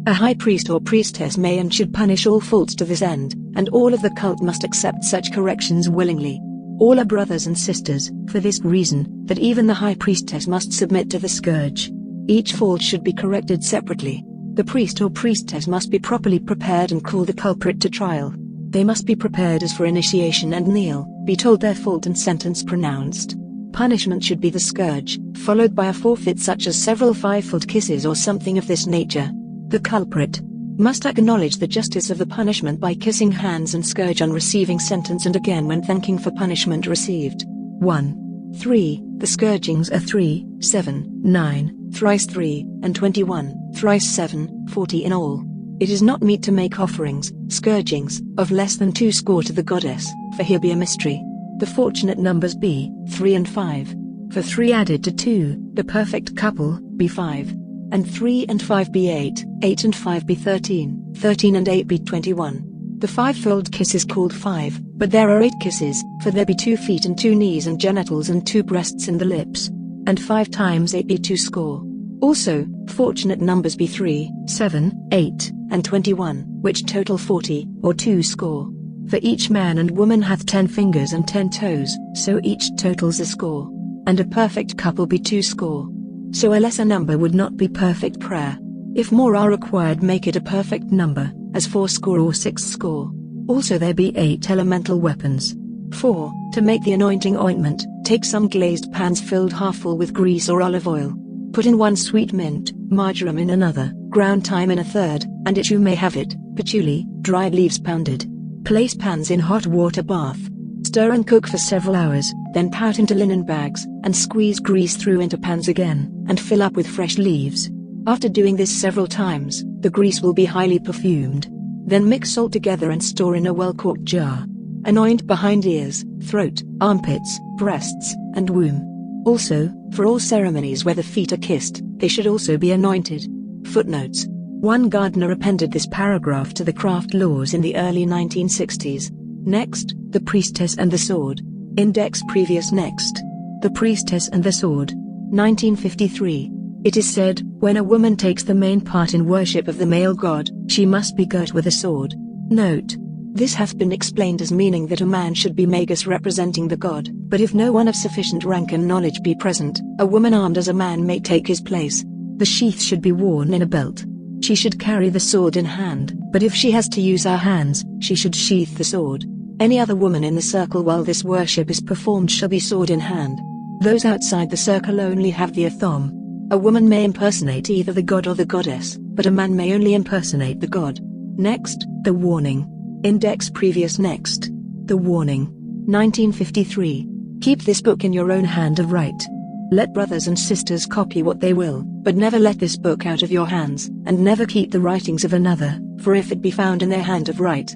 A high priest or priestess may and should punish all faults to this end, and all of the cult must accept such corrections willingly. All are brothers and sisters, for this reason, that even the high priestess must submit to the scourge. Each fault should be corrected separately. The priest or priestess must be properly prepared and call the culprit to trial. They must be prepared as for initiation and kneel, be told their fault and sentence pronounced. Punishment should be the scourge, followed by a forfeit such as several fivefold kisses or something of this nature. The culprit must acknowledge the justice of the punishment by kissing hands and scourge on receiving sentence and again when thanking for punishment received. 1. 3. The scourgings are 3, 7, 9, thrice 3, and 21, thrice 7, 40 in all. It is not meet to make offerings, scourgings, of less than 2 score to the goddess, for here be a mystery. The fortunate numbers be 3 and 5. For 3 added to 2, the perfect couple, be 5. And 3 and 5 be 8, 8 and 5 be 13, 13 and 8 be 21. The fivefold kiss is called 5, but there are 8 kisses, for there be 2 feet and 2 knees and genitals and 2 breasts and the lips. And 5 times 8 be 2 score. Also, fortunate numbers be 3, 7, 8, and 21, which total 40, or 2 score. For each man and woman hath 10 fingers and 10 toes, so each totals a score. And a perfect couple be 2 score. So a lesser number would not be perfect prayer. If more are required, make it a perfect number, as 4 score or 6 score. Also there be 8 elemental weapons. 4. To make the anointing ointment, take some glazed pans filled half full with grease or olive oil. Put in 1 sweet mint, marjoram in another, ground thyme in a third, and it you may have it, patchouli, dried leaves pounded. Place pans in hot water bath. Stir and cook for several hours, then pout into linen bags, and squeeze grease through into pans again, and fill up with fresh leaves. After doing this several times, the grease will be highly perfumed. Then mix all together and store in a well-corked jar. Anoint behind ears, throat, armpits, breasts, and womb. Also, for all ceremonies where the feet are kissed, they should also be anointed. Footnotes. One Gardner appended this paragraph to the craft laws in the early 1960s. Next, the priestess and the sword. Index previous next. The priestess and the sword. 1953. It is said, when a woman takes the main part in worship of the male god, she must be girt with a sword. Note. This hath been explained as meaning that a man should be magus representing the god, but if no one of sufficient rank and knowledge be present, a woman armed as a man may take his place. The sheath should be worn in a belt. She should carry the sword in hand, but if she has to use her hands, she should sheath the sword. Any other woman in the circle while this worship is performed shall be sword in hand. Those outside the circle only have the athom. A woman may impersonate either the god or the goddess, but a man may only impersonate the god. Next, the warning. Index previous next. The warning. 1953. Keep this book in your own hand of right. Let brothers and sisters copy what they will, but never let this book out of your hands, and never keep the writings of another, for if it be found in their hand of right,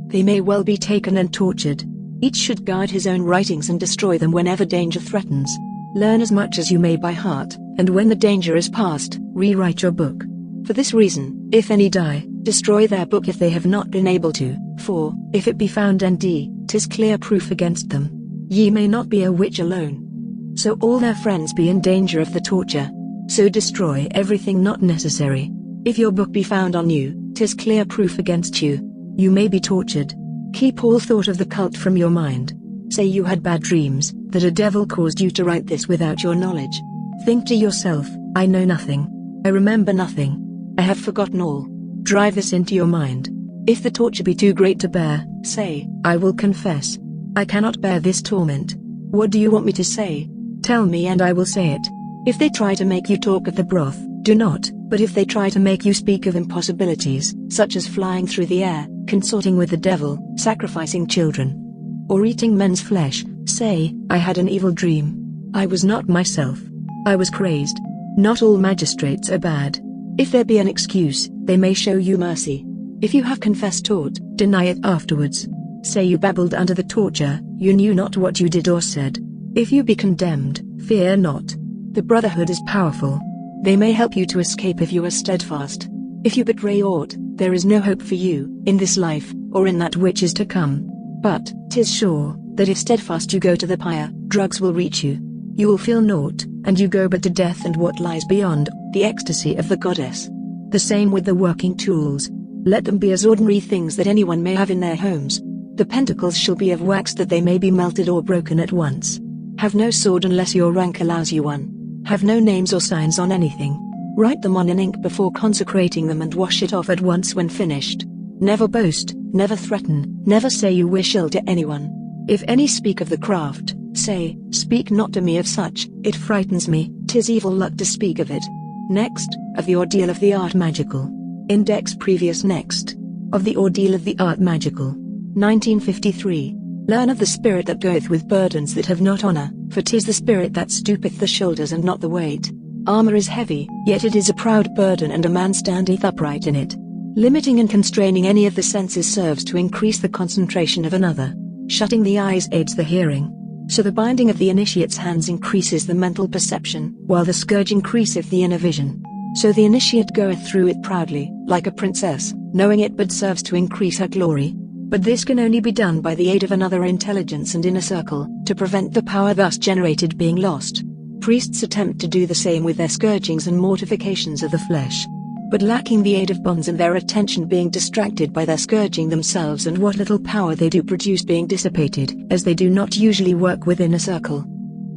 they may well be taken and tortured. Each should guard his own writings and destroy them whenever danger threatens. Learn as much as you may by heart, and when the danger is past, rewrite your book. For this reason, if any die, destroy their book if they have not been able to, for, if it be found ND, 'tis clear proof against them. Ye may not be a witch alone. So all their friends be in danger of the torture. So destroy everything not necessary. If your book be found on you, 'tis clear proof against you. You may be tortured. Keep all thought of the cult from your mind. Say you had bad dreams, that a devil caused you to write this without your knowledge. Think to yourself, I know nothing. I remember nothing. I have forgotten all. Drive this into your mind. If the torture be too great to bear, say, I will confess. I cannot bear this torment. What do you want me to say? Tell me and I will say it. If they try to make you talk of the broth, do not, but if they try to make you speak of impossibilities, such as flying through the air, consorting with the devil, sacrificing children, or eating men's flesh, say, I had an evil dream. I was not myself. I was crazed. Not all magistrates are bad. If there be an excuse, they may show you mercy. If you have confessed aught, deny it afterwards. Say you babbled under the torture, you knew not what you did or said. If you be condemned, fear not. The Brotherhood is powerful. They may help you to escape if you are steadfast. If you betray aught, there is no hope for you, in this life, or in that which is to come. But, 'tis sure, that if steadfast you go to the pyre, drugs will reach you. You will feel naught, and you go but to death and what lies beyond, the ecstasy of the goddess. The same with the working tools. Let them be as ordinary things that anyone may have in their homes. The pentacles shall be of wax that they may be melted or broken at once. Have no sword unless your rank allows you one. Have no names or signs on anything. Write them on in ink before consecrating them and wash it off at once when finished. Never boast, never threaten, never say you wish ill to anyone. If any speak of the craft, say, speak not to me of such, it frightens me, 'tis evil luck to speak of it. Next, of the ordeal of the art magical. Index previous next. Of the ordeal of the art magical. 1953. Learn of the spirit that goeth with burdens that have not honor, for 'tis the spirit that stoopeth the shoulders and not the weight. Armor is heavy, yet it is a proud burden and a man standeth upright in it. Limiting and constraining any of the senses serves to increase the concentration of another. Shutting the eyes aids the hearing. So the binding of the initiate's hands increases the mental perception, while the scourge increaseth the inner vision. So the initiate goeth through it proudly, like a princess, knowing it but serves to increase her glory. But this can only be done by the aid of another intelligence and inner circle, to prevent the power thus generated being lost. Priests attempt to do the same with their scourgings and mortifications of the flesh. But lacking the aid of bonds and their attention being distracted by their scourging themselves and what little power they do produce being dissipated, as they do not usually work within a circle.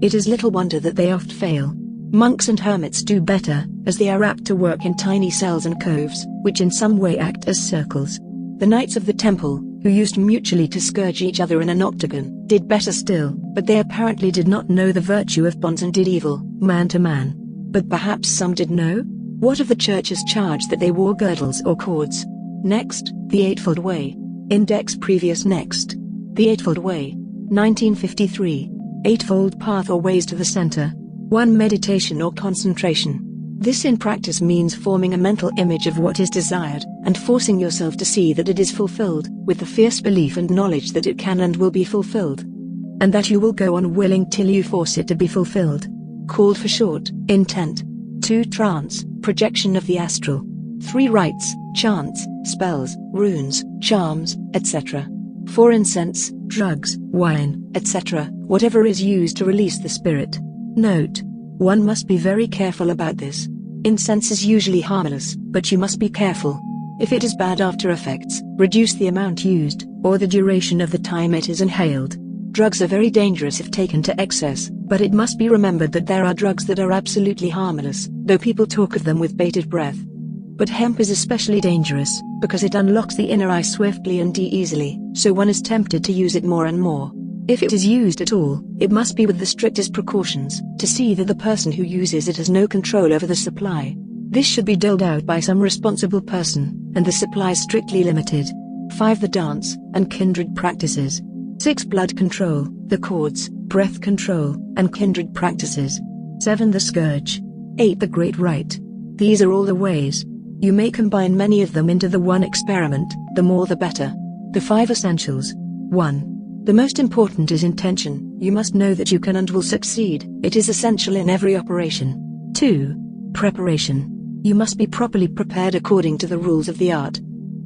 It is little wonder that they oft fail. Monks and hermits do better, as they are apt to work in tiny cells and coves, which in some way act as circles. The knights of the temple, who used mutually to scourge each other in an octagon, did better still, but they apparently did not know the virtue of bonds and did evil, man to man. But perhaps some did know? What of the Church's charge that they wore girdles or cords? Next, the Eightfold Way. Index previous next. The Eightfold Way. 1953. Eightfold Path or Ways to the Center. 1. Meditation or concentration. This in practice means forming a mental image of what is desired, and forcing yourself to see that it is fulfilled, with the fierce belief and knowledge that it can and will be fulfilled. And that you will go on willing till you force it to be fulfilled. Called for short, intent. 2. Trance, projection of the astral. 3. Rites, chants, spells, runes, charms, etc. 4. Incense, drugs, wine, etc., whatever is used to release the spirit. Note: one must be very careful about this. Incense is usually harmless, but you must be careful. If it has bad after effects, reduce the amount used, or the duration of the time it is inhaled. Drugs are very dangerous if taken to excess, but it must be remembered that there are drugs that are absolutely harmless, though people talk of them with bated breath. But hemp is especially dangerous, because it unlocks the inner eye swiftly and easily, so one is tempted to use it more and more. If it is used at all, it must be with the strictest precautions, to see that the person who uses it has no control over the supply. This should be doled out by some responsible person, and the supply strictly limited. 5. The dance and kindred practices. 6. Blood control, the cords, breath control, and kindred practices. 7. The scourge. 8. The great rite. These are all the ways. You may combine many of them into the one experiment, the more the better. The 5 essentials. 1. The most important is intention. You must know that you can and will succeed. It is essential in every operation. 2. Preparation. You must be properly prepared according to the rules of the art.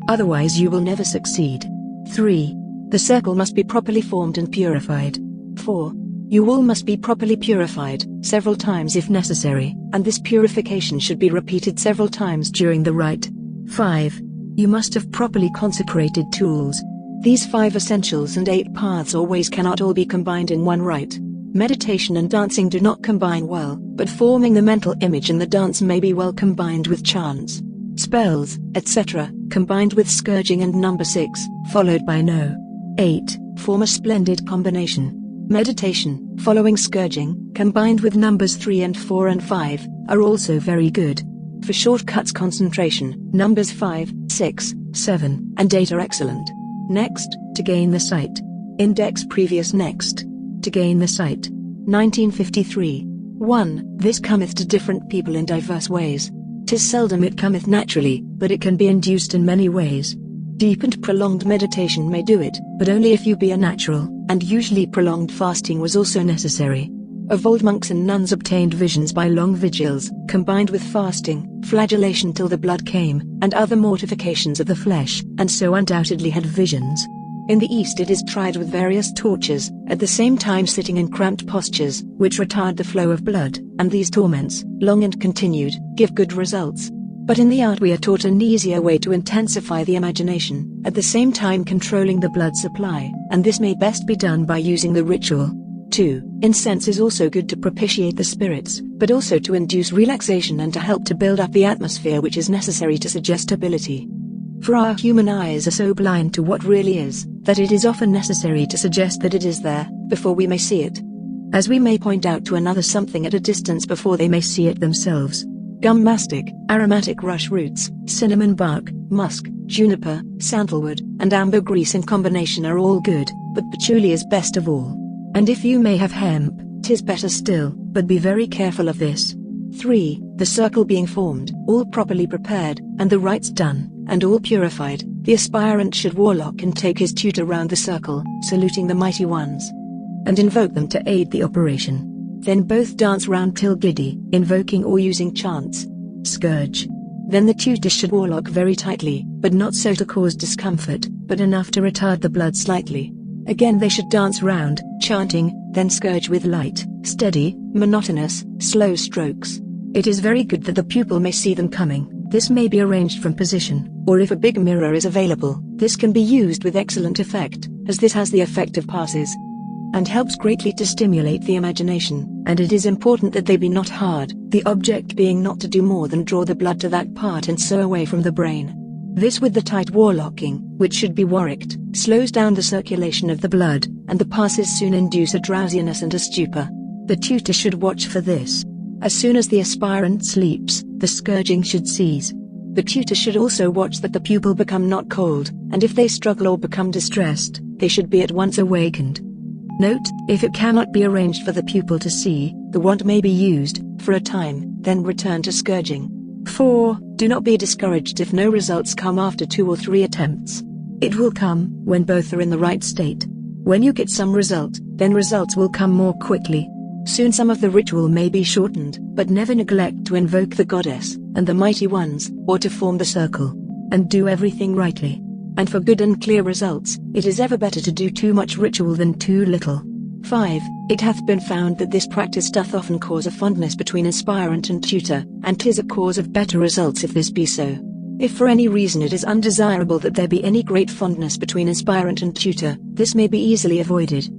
Otherwise you will never succeed. 3. The circle must be properly formed and purified. 4. You all must be properly purified, several times if necessary, and this purification should be repeated several times during the rite. 5. You must have properly consecrated tools. These 5 essentials and 8 paths or ways cannot all be combined in one rite. Meditation and dancing do not combine well, but forming the mental image in the dance may be well combined with chants, spells, etc., combined with scourging and number 6, followed by no. 8, form a splendid combination. Meditation, following scourging, combined with numbers 3 and 4 and 5, are also very good. For shortcuts concentration, numbers 5, 6, 7, and 8 are excellent. Next, to gain the sight. Index previous next. To gain the sight. 1953. 1. This cometh to different people in diverse ways. 'Tis seldom it cometh naturally, but it can be induced in many ways. Deep and prolonged meditation may do it, but only if you be a natural, and usually prolonged fasting was also necessary. Of old monks and nuns obtained visions by long vigils, combined with fasting, flagellation till the blood came, and other mortifications of the flesh, and so undoubtedly had visions. In the East it is tried with various tortures, at the same time sitting in cramped postures, which retard the flow of blood, and these torments, long and continued, give good results. But in the art we are taught an easier way to intensify the imagination, at the same time controlling the blood supply, and this may best be done by using the ritual. 2. Incense is also good to propitiate the spirits, but also to induce relaxation and to help to build up the atmosphere which is necessary to suggestibility. For our human eyes are so blind to what really is, that it is often necessary to suggest that it is there, before we may see it. As we may point out to another something at a distance before they may see it themselves. Gum mastic, aromatic rush roots, cinnamon bark, musk, juniper, sandalwood, and ambergris in combination are all good, but patchouli is best of all. And if you may have hemp, 'tis better still, but be very careful of this. 3. The circle being formed, all properly prepared, and the rites done, and all purified, the aspirant should warlock and take his tutor round the circle, saluting the mighty ones, and invoke them to aid the operation. Then both dance round till giddy, invoking or using chants. Scourge. Then the tutor should warlock very tightly, but not so to cause discomfort, but enough to retard the blood slightly. Again they should dance round, chanting, then scourge with light, steady, monotonous, slow strokes. It is very good that the pupil may see them coming. This may be arranged from position, or if a big mirror is available, this can be used with excellent effect, as this has the effect of passes, and helps greatly to stimulate the imagination, and it is important that they be not hard, the object being not to do more than draw the blood to that part and so away from the brain. This with the tight warlocking, which should be warwicked, slows down the circulation of the blood, and the passes soon induce a drowsiness and a stupor. The tutor should watch for this. As soon as the aspirant sleeps, the scourging should cease. The tutor should also watch that the pupil become not cold, and if they struggle or become distressed, they should be at once awakened. Note, if it cannot be arranged for the pupil to see, the wand may be used, for a time, then return to scourging. 4. Do not be discouraged if no results come after 2 or 3 attempts. It will come, when both are in the right state. When you get some result, then results will come more quickly. Soon some of the ritual may be shortened, but never neglect to invoke the goddess, and the mighty ones, or to form the circle. And do everything rightly. And for good and clear results, it is ever better to do too much ritual than too little. 5. It hath been found that this practice doth often cause a fondness between aspirant and tutor, and 'tis a cause of better results if this be so. If for any reason it is undesirable that there be any great fondness between aspirant and tutor, this may be easily avoided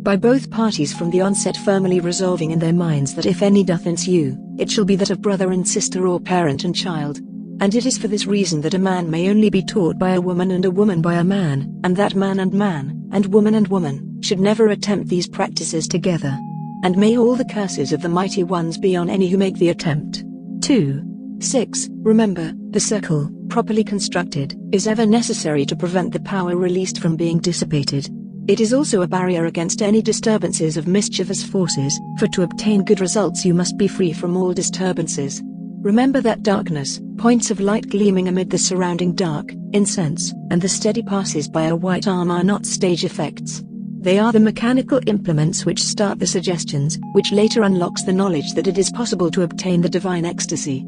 by both parties from the onset firmly resolving in their minds that if any doth ensue, it shall be that of brother and sister or parent and child. And it is for this reason that a man may only be taught by a woman and a woman by a man, and that man, and woman, should never attempt these practices together. And may all the curses of the mighty ones be on any who make the attempt. 2. 6. Remember, the circle, properly constructed, is ever necessary to prevent the power released from being dissipated. It is also a barrier against any disturbances of mischievous forces, for to obtain good results you must be free from all disturbances. Remember that darkness, points of light gleaming amid the surrounding dark, incense, and the steady passes by a white arm are not stage effects. They are the mechanical implements which start the suggestions, which later unlocks the knowledge that it is possible to obtain the divine ecstasy,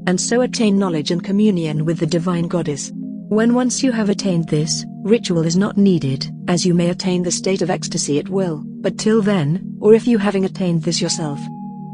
and so attain knowledge and communion with the divine goddess. When once you have attained this, ritual is not needed, as you may attain the state of ecstasy at will, but till then, or if you having attained this yourself,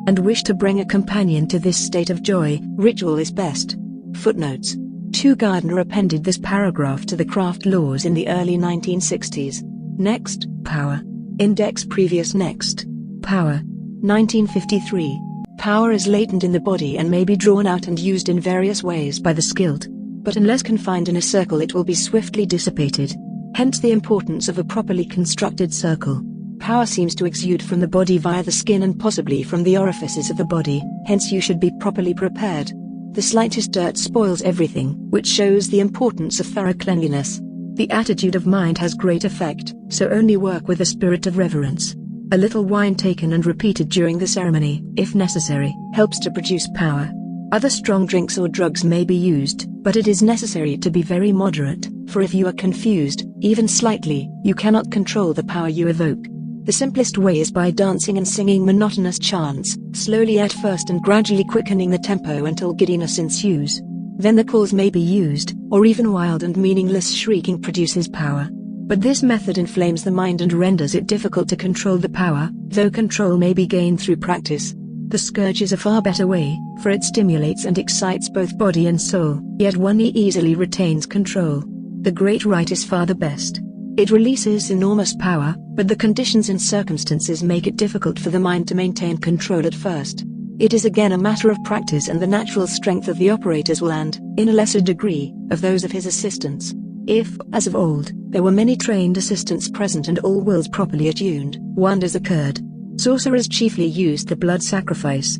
and wish to bring a companion to this state of joy, ritual is best. Footnotes 2. Gardner appended this paragraph to the craft laws in the early 1960s. Next, power. Index previous next. Power. 1953. Power is latent in the body and may be drawn out and used in various ways by the skilled, but unless confined in a circle it will be swiftly dissipated. Hence the importance of a properly constructed circle. Power seems to exude from the body via the skin and possibly from the orifices of the body, hence you should be properly prepared. The slightest dirt spoils everything, which shows the importance of thorough cleanliness. The attitude of mind has great effect, so only work with a spirit of reverence. A little wine taken and repeated during the ceremony, if necessary, helps to produce power. Other strong drinks or drugs may be used, but it is necessary to be very moderate, for if you are confused, even slightly, you cannot control the power you evoke. The simplest way is by dancing and singing monotonous chants, slowly at first and gradually quickening the tempo until giddiness ensues. Then the calls may be used, or even wild and meaningless shrieking produces power. But this method inflames the mind and renders it difficult to control the power, though control may be gained through practice. The scourge is a far better way, for it stimulates and excites both body and soul, yet one easily retains control. The great rite is far the best. It releases enormous power, but the conditions and circumstances make it difficult for the mind to maintain control at first. It is again a matter of practice and the natural strength of the operator's will and, in a lesser degree, of those of his assistants. If, as of old, there were many trained assistants present and all wills properly attuned, wonders occurred. Sorcerers chiefly used the blood sacrifice.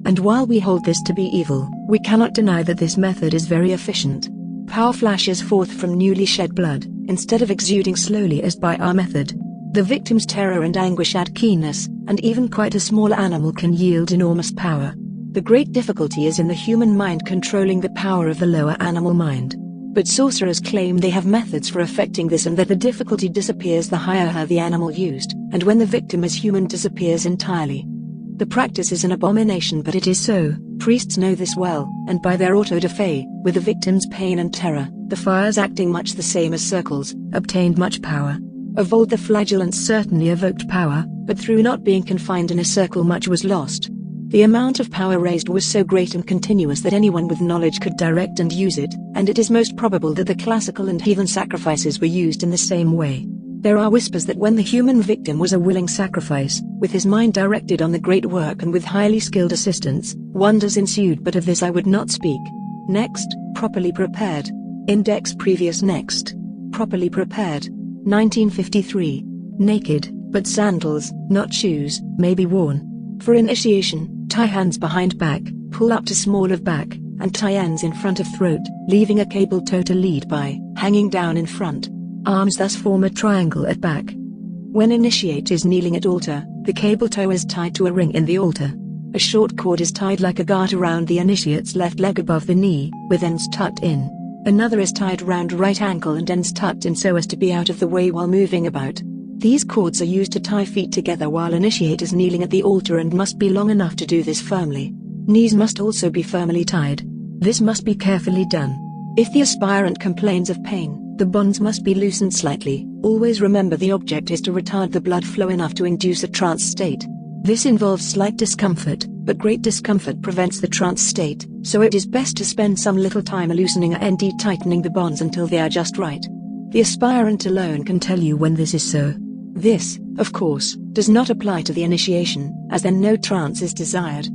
And while we hold this to be evil, we cannot deny that this method is very efficient. Power flashes forth from newly shed blood, instead of exuding slowly as by our method. The victim's terror and anguish add keenness, and even quite a small animal can yield enormous power. The great difficulty is in the human mind controlling the power of the lower animal mind. But sorcerers claim they have methods for effecting this and that the difficulty disappears the higher the animal used, and when the victim is human disappears entirely. The practice is an abomination, but it is so. Priests know this well, and by their auto-da-fe, with the victim's pain and terror, the fires acting much the same as circles, obtained much power. Of old the flagellants certainly evoked power, but through not being confined in a circle much was lost. The amount of power raised was so great and continuous that anyone with knowledge could direct and use it, and it is most probable that the classical and heathen sacrifices were used in the same way. There are whispers that when the human victim was a willing sacrifice, with his mind directed on the great work and with highly skilled assistants, wonders ensued, but of this I would not speak. Next, properly prepared. Index previous next. Properly prepared. 1953. Naked, but sandals, not shoes, may be worn. For initiation, tie hands behind back, pull up to small of back, and tie ends in front of throat, leaving a cable toe to lead by, hanging down in front. Arms thus form a triangle at back. When initiate is kneeling at altar, the cable toe is tied to a ring in the altar. A short cord is tied like a garter around the initiate's left leg above the knee, with ends tucked in. Another is tied round right ankle and ends tucked in so as to be out of the way while moving about. These cords are used to tie feet together while initiate is kneeling at the altar and must be long enough to do this firmly. Knees must also be firmly tied. This must be carefully done. If the aspirant complains of pain, the bonds must be loosened slightly. Always remember the object is to retard the blood flow enough to induce a trance state. This involves slight discomfort, but great discomfort prevents the trance state, so it is best to spend some little time loosening and tightening the bonds until they are just right. The aspirant alone can tell you when this is so. This, of course, does not apply to the initiation, as then no trance is desired.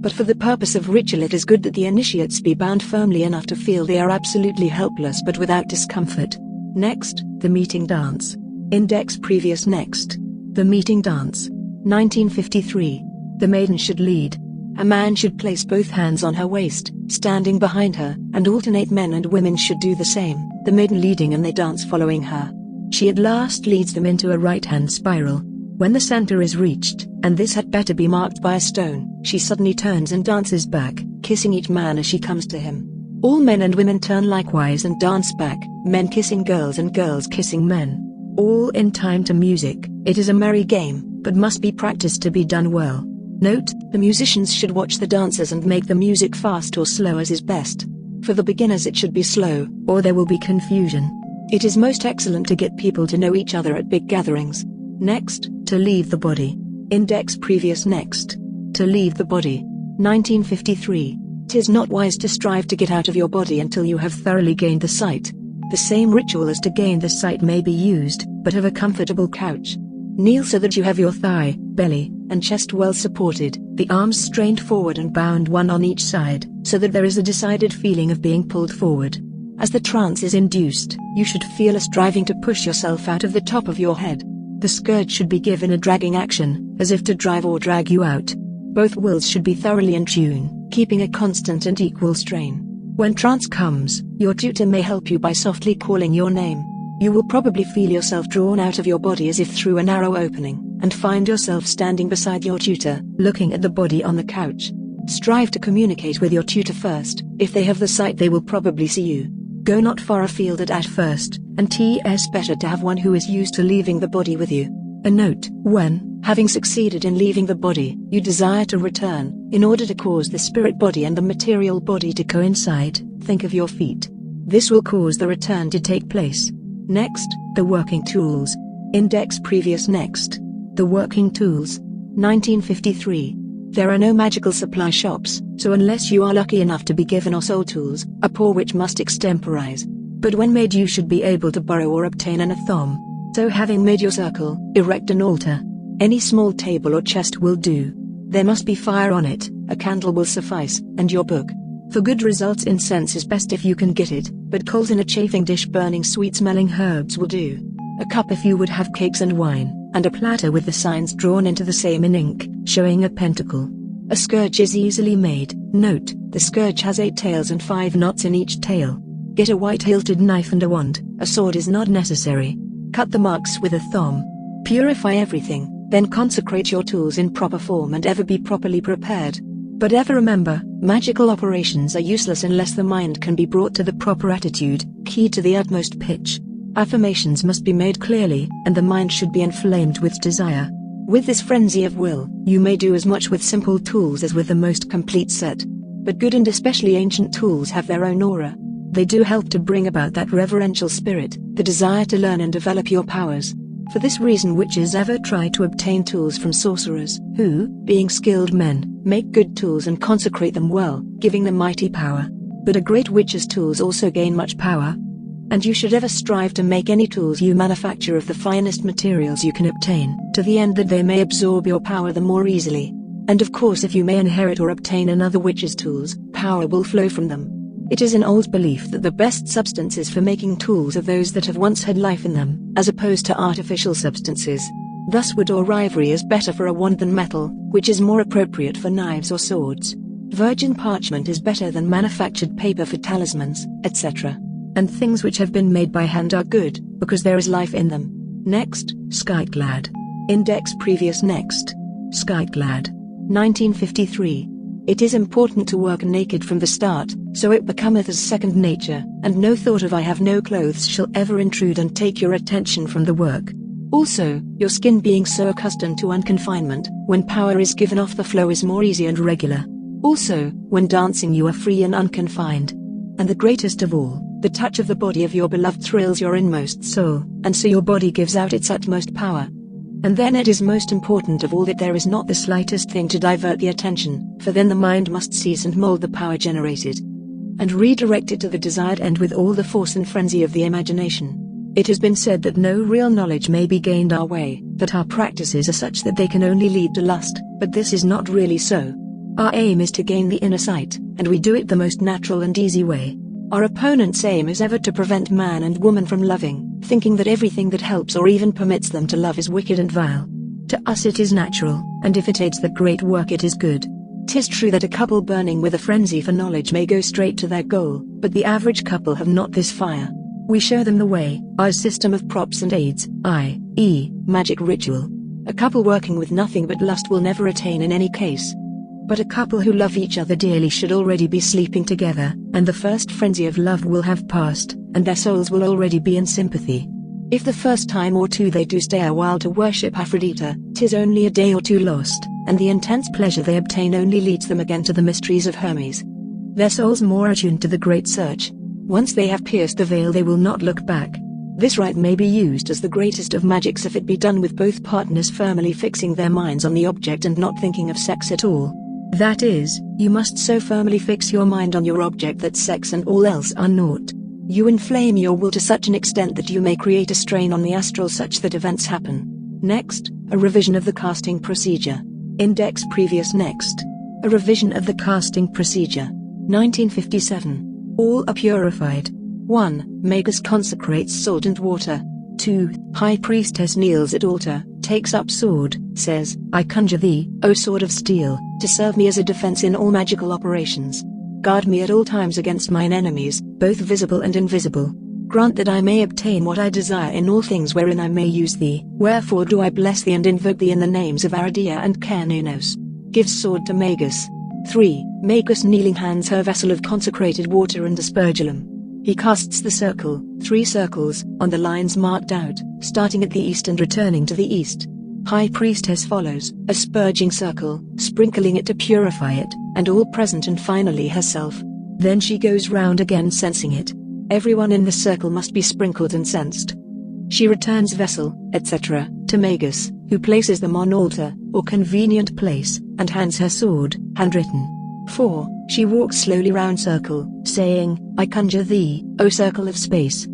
But for the purpose of ritual it is good that the initiates be bound firmly enough to feel they are absolutely helpless but without discomfort. Next, the meeting dance. Index previous next. The meeting dance. 1953. The maiden should lead. A man should place both hands on her waist, standing behind her, and alternate men and women should do the same, the maiden leading and they dance following her. She at last leads them into a right-hand spiral. When the center is reached, and this had better be marked by a stone, she suddenly turns and dances back, kissing each man as she comes to him. All men and women turn likewise and dance back, men kissing girls and girls kissing men. All in time to music. It is a merry game, but must be practiced to be done well. Note, the musicians should watch the dancers and make the music fast or slow as is best. For the beginners it should be slow, or there will be confusion. It is most excellent to get people to know each other at big gatherings. Next, to leave the body. Index previous next. To leave the body. 1953. 'Tis not wise to strive to get out of your body until you have thoroughly gained the sight. The same ritual as to gain the sight may be used, but of a comfortable couch. Kneel so that you have your thigh, belly, and chest well supported, the arms strained forward and bound one on each side, so that there is a decided feeling of being pulled forward. As the trance is induced, you should feel a striving to push yourself out of the top of your head. The scourge should be given a dragging action, as if to drive or drag you out. Both wills should be thoroughly in tune, keeping a constant and equal strain. When trance comes, your tutor may help you by softly calling your name. You will probably feel yourself drawn out of your body as if through a narrow opening, and find yourself standing beside your tutor, looking at the body on the couch. Strive to communicate with your tutor first. If they have the sight they will probably see you. Go not far afield at first, and 'tis better to have one who is used to leaving the body with you. A note: when, having succeeded in leaving the body, you desire to return, in order to cause the spirit body and the material body to coincide, think of your feet. This will cause the return to take place. Next, the working tools. Index previous next. The working tools. 1953. There are no magical supply shops, so unless you are lucky enough to be given or sold tools, a poor witch must extemporize. But when made you should be able to borrow or obtain an athom. So having made your circle, erect an altar. Any small table or chest will do. There must be fire on it, a candle will suffice, and your book. For good results incense is best if you can get it, but coals in a chafing dish burning sweet-smelling herbs will do. A cup if you would have cakes and wine, and a platter with the signs drawn into the same in ink, showing a pentacle. A scourge is easily made. Note, the scourge has 8 tails and 5 knots in each tail. Get a white-hilted knife and a wand. A sword is not necessary. Cut the marks with a thumb. Purify everything, then consecrate your tools in proper form and ever be properly prepared. But ever remember, magical operations are useless unless the mind can be brought to the proper attitude, keyed to the utmost pitch. Affirmations must be made clearly, and the mind should be inflamed with desire. With this frenzy of will, you may do as much with simple tools as with the most complete set. But good and especially ancient tools have their own aura. They do help to bring about that reverential spirit, the desire to learn and develop your powers. For this reason witches ever try to obtain tools from sorcerers, who, being skilled men, make good tools and consecrate them well, giving them mighty power. But a great witch's tools also gain much power. And you should ever strive to make any tools you manufacture of the finest materials you can obtain, to the end that they may absorb your power the more easily. And of course if you may inherit or obtain another witch's tools, power will flow from them. It is an old belief that the best substances for making tools are those that have once had life in them, as opposed to artificial substances. Thus wood or ivory is better for a wand than metal, which is more appropriate for knives or swords. Virgin parchment is better than manufactured paper for talismans, etc. And things which have been made by hand are good, because there is life in them. Next, skyclad. Index previous next. Skyclad. 1953. It is important to work naked from the start, so it becometh as second nature, and no thought of I have no clothes shall ever intrude and take your attention from the work. Also, your skin being so accustomed to unconfinement, when power is given off the flow is more easy and regular. Also, when dancing you are free and unconfined. And the greatest of all, the touch of the body of your beloved thrills your inmost soul, and so your body gives out its utmost power. And then it is most important of all that there is not the slightest thing to divert the attention, for then the mind must seize and mold the power generated, and redirect it to the desired end with all the force and frenzy of the imagination. It has been said that no real knowledge may be gained our way, that our practices are such that they can only lead to lust, but this is not really so. Our aim is to gain the inner sight, and we do it the most natural and easy way. Our opponent's aim is ever to prevent man and woman from loving, thinking that everything that helps or even permits them to love is wicked and vile. To us it is natural, and if it aids the great work it is good. 'Tis true that a couple burning with a frenzy for knowledge may go straight to their goal, but the average couple have not this fire. We show them the way, our system of props and aids, i.e., magic ritual. A couple working with nothing but lust will never attain in any case. But a couple who love each other dearly should already be sleeping together, and the first frenzy of love will have passed, and their souls will already be in sympathy. If the first time or two they do stay a while to worship Aphrodite, 'tis only a day or two lost, and the intense pleasure they obtain only leads them again to the mysteries of Hermes. Their souls more attuned to the great search. Once they have pierced the veil they will not look back. This rite may be used as the greatest of magics if it be done with both partners firmly fixing their minds on the object and not thinking of sex at all. That is, you must so firmly fix your mind on your object that sex and all else are naught. You inflame your will to such an extent that you may create a strain on the astral such that events happen. Next, a revision of the casting procedure. Index previous next. A revision of the casting procedure. 1957. All are purified. 1. Magick consecrates salt and water. 2. High Priestess kneels at altar, takes up sword, says, I conjure thee, O sword of steel, to serve me as a defense in all magical operations. Guard me at all times against mine enemies, both visible and invisible. Grant that I may obtain what I desire in all things wherein I may use thee. Wherefore do I bless thee and invoke thee in the names of Aradia and Kernunos. Gives sword to Magick. 3. Magick kneeling hands her vessel of consecrated water and aspergillum. He casts the circle, 3 circles, on the lines marked out, starting at the east and returning to the east. High Priestess follows, asperging circle, sprinkling it to purify it, and all present and finally herself. Then she goes round again censing it. Everyone in the circle must be sprinkled and censed. She returns vessel, etc., to Magick, who places them on altar, or convenient place, and hands her sword, handwritten. 4. She walks slowly round circle, saying, I conjure thee, O circle of space,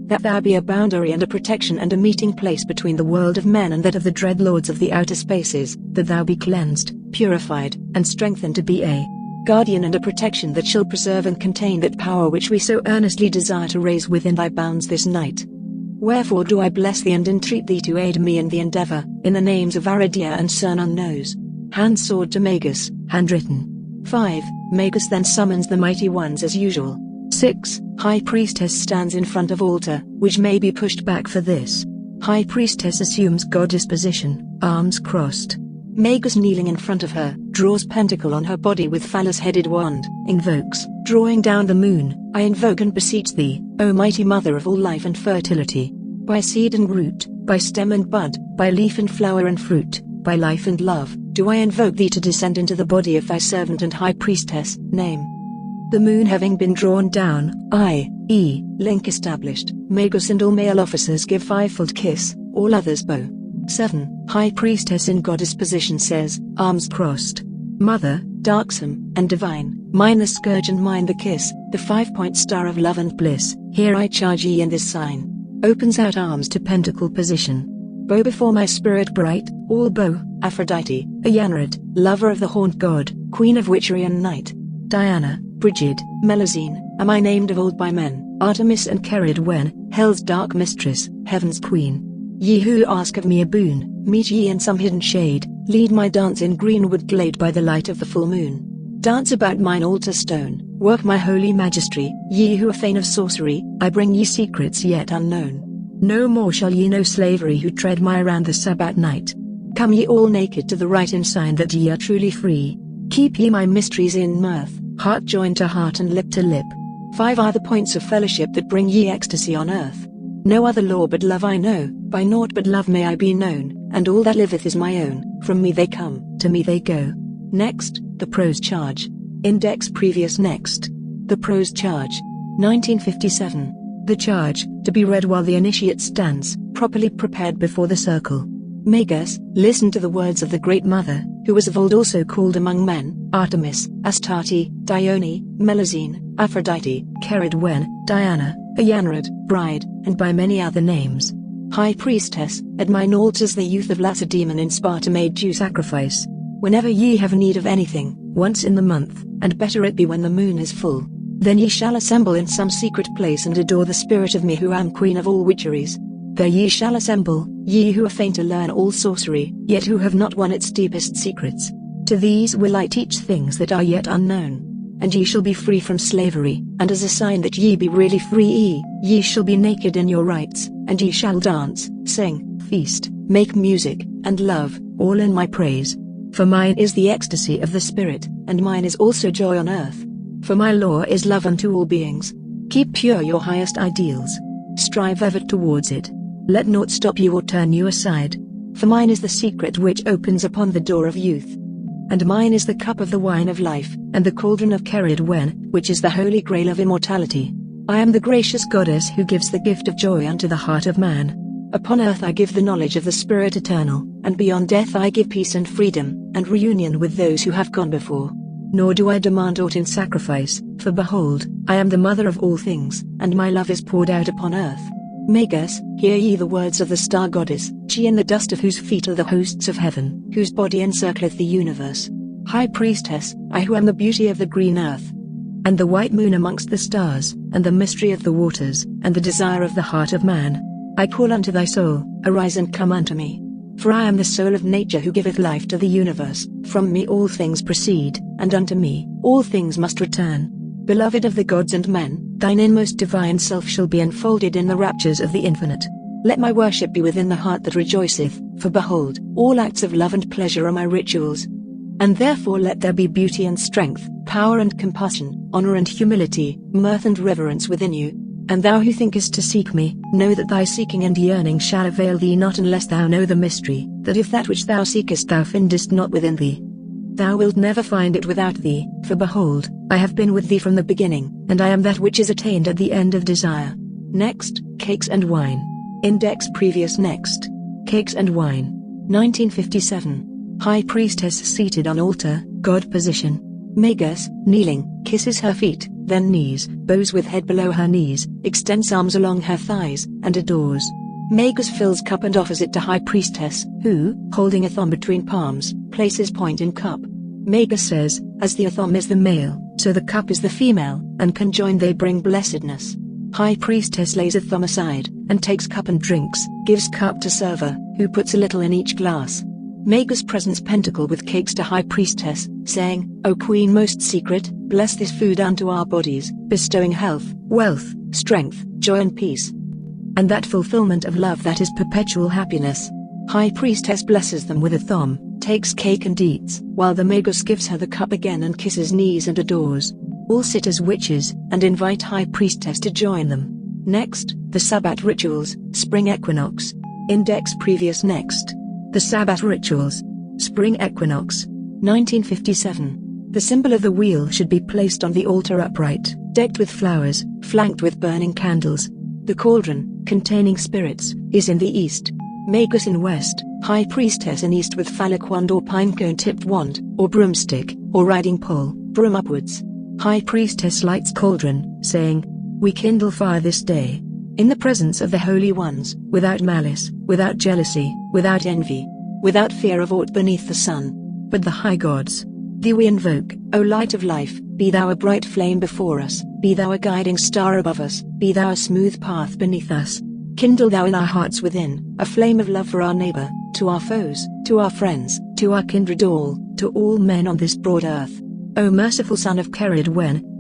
that thou be a boundary and a protection and a meeting place between the world of men and that of the dread lords of the outer spaces, that thou be cleansed, purified, and strengthened to be a guardian and a protection that shall preserve and contain that power which we so earnestly desire to raise within thy bounds this night. Wherefore do I bless thee and entreat thee to aid me in the endeavor, in the names of Aradia and Cernunnos. Hand sword to Magick, handwritten. 5. Magick then summons the mighty ones as usual. 6. High Priestess stands in front of altar, which may be pushed back for this. High Priestess assumes goddess position, arms crossed. Magick kneeling in front of her, draws pentacle on her body with phallus-headed wand, invokes, drawing down the moon, I invoke and beseech thee, O mighty mother of all life and fertility. By seed and root, by stem and bud, by leaf and flower and fruit, by life and love, do I invoke thee to descend into the body of thy servant and high priestess. Name. The moon having been drawn down, i.e., link established, Magick and all male officers give 5-fold kiss, all others bow. 7. High Priestess in goddess position says, arms crossed. Mother, darksome, and divine, mine the scourge and mine the kiss, the 5-point star of love and bliss, here I charge ye in this sign. Opens out arms to pentacle position. Bow before my spirit bright, all bow, Aphrodite, Ayanrid, lover of the haunt god, queen of witchery and night. Diana, Brigid, Melusine, am I named of old by men, Artemis and Keridwen, hell's dark mistress, heaven's queen. Ye who ask of me a boon, meet ye in some hidden shade, lead my dance in greenwood glade by the light of the full moon. Dance about mine altar stone, work my holy magistry, ye who are fain of sorcery, I bring ye secrets yet unknown. No more shall ye know slavery who tread my round the Sabbat night. Come ye all naked to the rite in sign that ye are truly free. Keep ye my mysteries in mirth, heart joined to heart and lip to lip. 5 are the points of fellowship that bring ye ecstasy on earth. No other law but love I know, by naught but love may I be known, and all that liveth is my own, from me they come, to me they go. Next, the prose charge. Index previous next. The prose charge. 1957. The charge, to be read while the initiate stands, properly prepared before the circle. Magick, listen to the words of the Great Mother, who was of old also called among men, Artemis, Astarte, Dione, Melusine, Aphrodite, Keridwen, Diana, Ayanrid, Bride, and by many other names. High Priestess, at mine altars the youth of Lacedaemon in Sparta made due sacrifice. Whenever ye have need of anything, once in the month, and better it be when the moon is full, then ye shall assemble in some secret place and adore the spirit of me who am queen of all witcheries. There ye shall assemble, ye who are fain to learn all sorcery, yet who have not won its deepest secrets. To these will I teach things that are yet unknown. And ye shall be free from slavery, and as a sign that ye be really free, ye shall be naked in your rights, and ye shall dance, sing, feast, make music, and love, all in my praise. For mine is the ecstasy of the Spirit, and mine is also joy on earth. For my law is love unto all beings. Keep pure your highest ideals. Strive ever towards it. Let naught stop you or turn you aside. For mine is the secret which opens upon the door of youth. And mine is the cup of the wine of life, and the cauldron of Kindred, which is the holy grail of immortality. I am the gracious goddess who gives the gift of joy unto the heart of man. Upon earth I give the knowledge of the Spirit eternal, and beyond death I give peace and freedom, and reunion with those who have gone before. Nor do I demand aught in sacrifice, for behold, I am the mother of all things, and my love is poured out upon earth. Wicca'S, hear ye the words of the star goddess, she in the dust of whose feet are the hosts of heaven, whose body encircleth the universe. High Priestess, I who am the beauty of the green earth, and the white moon amongst the stars, and the mystery of the waters, and the desire of the heart of man. I call unto thy soul, arise and come unto me. For I am the soul of nature who giveth life to the universe, from me all things proceed, and unto me all things must return. Beloved of the gods and men, thine inmost divine self shall be enfolded in the raptures of the infinite. Let my worship be within the heart that rejoiceth, for behold, all acts of love and pleasure are my rituals. And therefore let there be beauty and strength, power and compassion, honor and humility, mirth and reverence within you. And thou who thinkest to seek me, know that thy seeking and yearning shall avail thee not unless thou know the mystery, that if that which thou seekest thou findest not within thee, thou wilt never find it without thee. For behold, I have been with thee from the beginning, and I am that which is attained at the end of desire. Next, cakes and wine. Index previous next. Cakes and wine. 1957. High Priestess seated on altar, God position. Wicca'S, kneeling, kisses her feet, then knees, bows with head below her knees, extends arms along her thighs, and adores. Wicca'S fills cup and offers it to High Priestess, who, holding a thumb between palms, places point in cup. Wicca'S says, as the thumb is the male, so the cup is the female, and conjoined they bring blessedness. High Priestess lays a thumb aside, and takes cup and drinks, gives cup to server, who puts a little in each glass. Wicca'S presents pentacle with cakes to High Priestess, saying, O Queen most secret, bless this food unto our bodies, bestowing health, wealth, strength, joy and peace, and that fulfillment of love that is perpetual happiness. High Priestess blesses them with a thumb, takes cake and eats, while the Wicca'S gives her the cup again and kisses knees and adores. All sit as witches, and invite High Priestess to join them. Next, the Sabbat Rituals, Spring Equinox. Index previous next. The Sabbat Rituals. Spring Equinox. 1957. The symbol of the wheel should be placed on the altar upright, decked with flowers, flanked with burning candles. The cauldron, containing spirits, is in the east. Wicca'S in west, High Priestess in east with phallic wand or pinecone-tipped wand, or broomstick, or riding pole, broom upwards. High Priestess lights cauldron, saying, We kindle fire this day, in the presence of the holy ones, without malice, without jealousy, without envy, without fear of aught beneath the sun, but the high gods. Thee we invoke, O light of life, be thou a bright flame before us, be thou a guiding star above us, be thou a smooth path beneath us. Kindle thou in our hearts within, a flame of love for our neighbor, to our foes, to our friends, to our kindred to all men on this broad earth. O merciful Son of Kindred,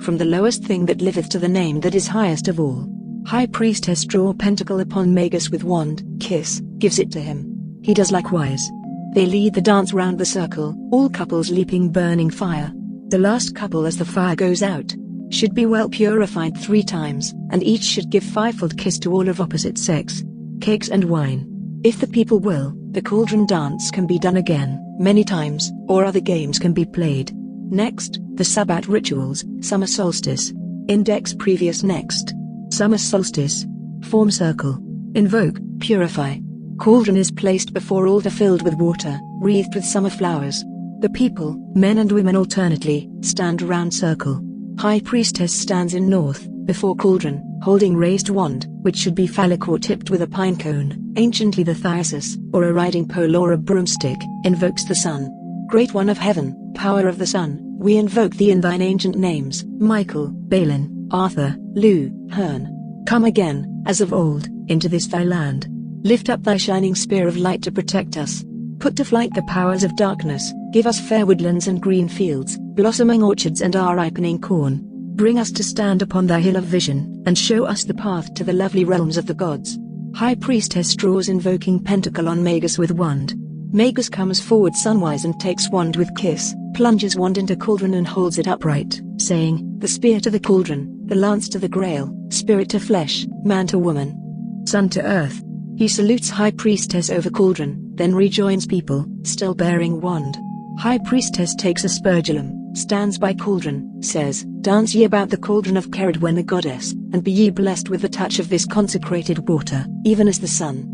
from the lowest thing that liveth to the name that is highest of all. High Priestess draw pentacle upon Wicca'S with wand, kiss, gives it to him. He does likewise. They lead the dance round the circle, all couples leaping burning fire. The last couple as the fire goes out, should be well purified 3 times, and each should give 5-fold kiss to all of opposite sex. Cakes and wine. If the people will, the cauldron dance can be done again, many times, or other games can be played. Next, the Sabbat Rituals, Summer Solstice. Index previous next. Summer Solstice. Form circle. Invoke, purify. Cauldron is placed before altar filled with water, wreathed with summer flowers. The people, men and women alternately, stand around circle. High Priestess stands in north, before cauldron, holding raised wand, which should be phallic or tipped with a pine cone, anciently the thyasus, or a riding pole or a broomstick, invokes the sun. Great One of Heaven, power of the sun, we invoke thee in thine ancient names, Michael, Balin, Arthur, Lu, Hern. Come again, as of old, into this thy land. Lift up thy shining spear of light to protect us. Put to flight the powers of darkness, give us fair woodlands and green fields, blossoming orchards and our ripening corn. Bring us to stand upon thy hill of vision, and show us the path to the lovely realms of the gods. High Priestess draws invoking pentacle on Magus with wand. Magus comes forward sunwise and takes wand with kiss, plunges wand into cauldron and holds it upright, saying, the spear to the cauldron, the lance to the grail, spirit to flesh, man to woman, sun to earth. He salutes High Priestess over cauldron, then rejoins people, still bearing wand. High Priestess takes aspergillum, stands by cauldron, says, dance ye about the cauldron of Kindred the goddess, and be ye blessed with the touch of this consecrated water, even as the sun.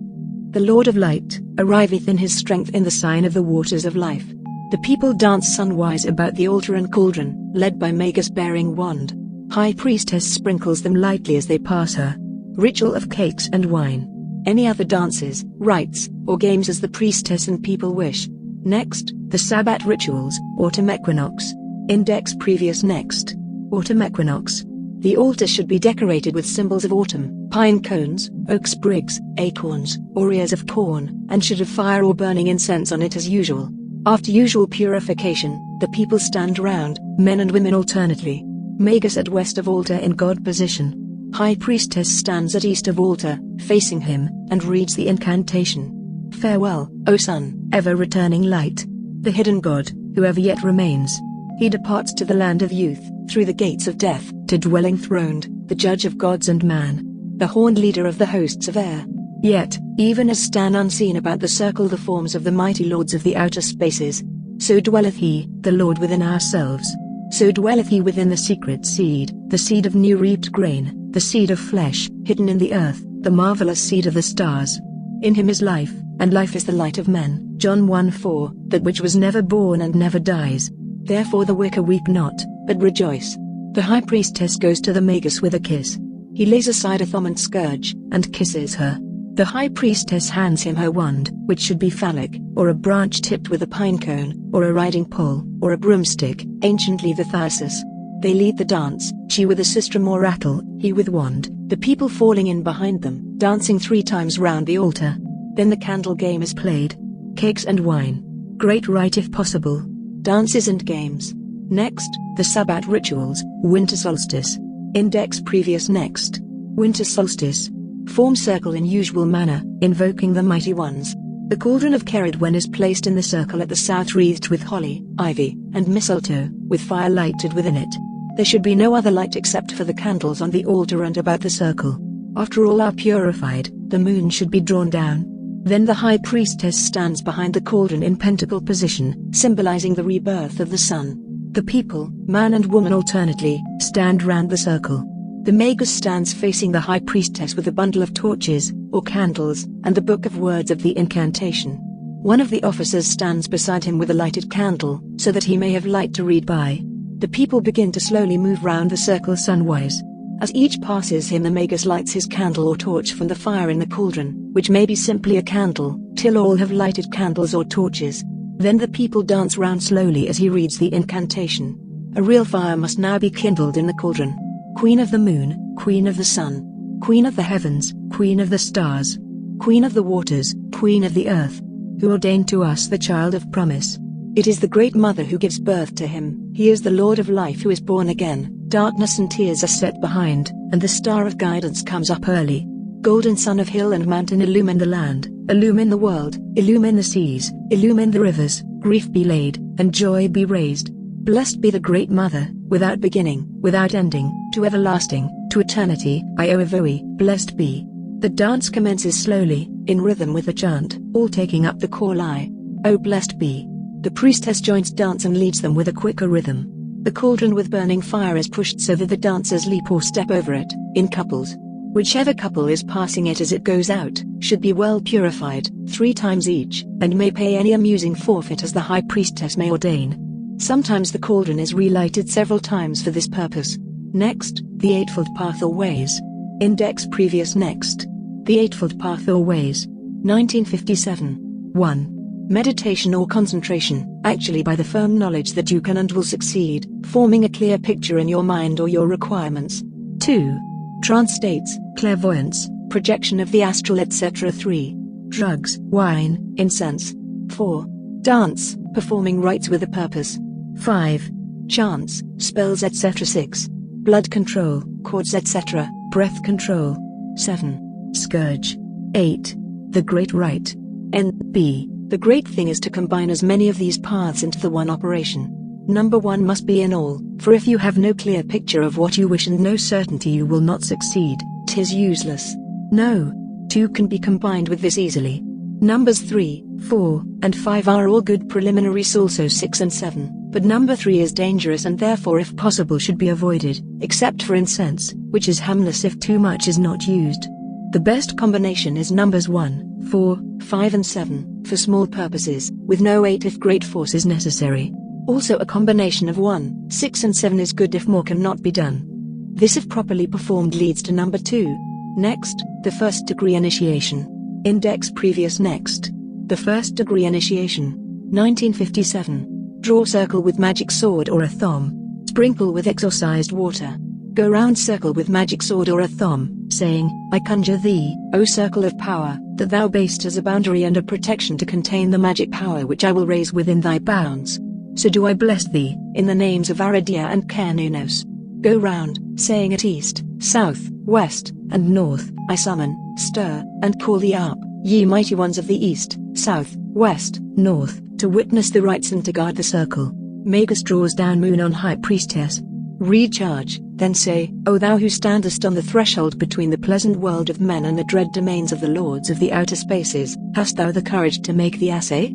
The Lord of Light, arriveth in his strength in the sign of the waters of life. The people dance sunwise about the altar and cauldron, led by Magus bearing wand. High Priestess sprinkles them lightly as they pass her. Ritual of cakes and wine. Any other dances, rites, or games as the priestess and people wish. Next, the Sabbat Rituals, Autumn Equinox. Index previous next. Autumn Equinox. The altar should be decorated with symbols of autumn, pine cones, oak sprigs, acorns, or ears of corn, and should have fire or burning incense on it as usual. After usual purification, the people stand round, men and women alternately. Magus at west of altar in God position. High Priestess stands at east of altar, facing him, and reads the incantation. Farewell, O sun, ever-returning light. The hidden God, whoever yet remains. He departs to the land of youth, through the gates of death, to dwell enthroned, the judge of gods and man. The horned leader of the hosts of air. Yet, even as stand unseen about the circle the forms of the mighty lords of the outer spaces, so dwelleth he, the Lord within ourselves. So dwelleth he within the secret seed, the seed of new reaped grain, the seed of flesh, hidden in the earth, the marvelous seed of the stars. In him is life, and life is the light of men. John 1:4, that which was never born and never dies. Therefore the Wicca weep not, but rejoice. The High Priestess goes to the Magus with a kiss. He lays aside a thumb and scourge, and kisses her. The High Priestess hands him her wand, which should be phallic, or a branch tipped with a pine cone, or a riding pole, or a broomstick, anciently the thyrsus. They lead the dance, she with a sistrum or rattle, he with wand, the people falling in behind them, dancing 3 times round the altar. Then the candle game is played. Cakes and wine. Great rite if possible. Dances and games. Next, the Sabbat Rituals, Winter Solstice. Index previous next. Winter Solstice. Form circle in usual manner, invoking the mighty ones. The Cauldron of Kindred is placed in the circle at the south wreathed with holly, ivy, and mistletoe, with fire lighted within it. There should be no other light except for the candles on the altar and about the circle. After all are purified, the moon should be drawn down. Then the High Priestess stands behind the cauldron in pentacle position, symbolizing the rebirth of the sun. The people, man and woman alternately, stand round the circle. The Magus stands facing the High Priestess with a bundle of torches, or candles, and the book of words of the incantation. One of the officers stands beside him with a lighted candle, so that he may have light to read by. The people begin to slowly move round the circle sunwise. As each passes him, the Magus lights his candle or torch from the fire in the cauldron, which may be simply a candle, till all have lighted candles or torches. Then the people dance round slowly as he reads the incantation. A real fire must now be kindled in the cauldron. Queen of the moon, Queen of the sun, Queen of the heavens, Queen of the stars, Queen of the waters, Queen of the earth, who ordained to us the child of promise. It is the great mother who gives birth to him. He is the Lord of life who is born again. Darkness and tears are set behind, and the star of guidance comes up early. Golden sun of hill and mountain, illumine the land, illumine the world, illumine the seas, illumine the rivers. Grief be laid, and joy be raised. Blessed be the great mother, without beginning, without ending, to everlasting, to eternity. Iovoi, blessed be. The dance commences slowly, in rhythm with the chant, all taking up the call I. Oh, blessed be. The priestess joins dance and leads them with a quicker rhythm. The cauldron with burning fire is pushed so that the dancers leap or step over it, in couples. Whichever couple is passing it as it goes out, should be well purified, 3 times each, and may pay any amusing forfeit as the High Priestess may ordain. Sometimes the cauldron is relighted several times for this purpose. Next, the Eightfold Pathways. Index previous next. The Eightfold Pathways. 1957. 1. Meditation or concentration, actually by the firm knowledge that you can and will succeed, forming a clear picture in your mind or your requirements. 2. Trance states, clairvoyance, projection of the astral etc. 3. Drugs, wine, incense. 4. Dance, performing rites with a purpose. 5. Chants, spells etc. 6. Blood control, cords etc., breath control. 7. Scourge. 8. The Great Rite. N.B. The great thing is to combine as many of these paths into the one operation. Number 1 must be in all, for if you have no clear picture of what you wish and no certainty you will not succeed, 'tis useless. No. 2 can be combined with this easily. Numbers 3, 4, and 5 are all good preliminaries, also 6 and 7, but number 3 is dangerous and therefore if possible should be avoided, except for incense, which is harmless if too much is not used. The best combination is numbers 1, 4, 5 and 7, for small purposes, with no 8 if great force is necessary. Also a combination of 1, 6 and 7 is good if more cannot be done. This if properly performed leads to number 2. Next, the first degree initiation. Index previous next. The first degree initiation. 1957. Draw circle with magic sword or a thumb. Sprinkle with exorcised water. Go round circle with magic sword or a thumb, saying, I conjure thee, O circle of power, that thou based as a boundary and a protection to contain the magic power which I will raise within thy bounds. So do I bless thee, in the names of Aradia and Kernunos. Go round, saying at east, south, west, and north, I summon, stir, and call thee up, ye mighty ones of the east, south, west, north, to witness the rites and to guard the circle. Magus draws down moon on High Priestess. Recharge, then say, O thou who standest on the threshold between the pleasant world of men and the dread domains of the lords of the outer spaces, hast thou the courage to make the assay?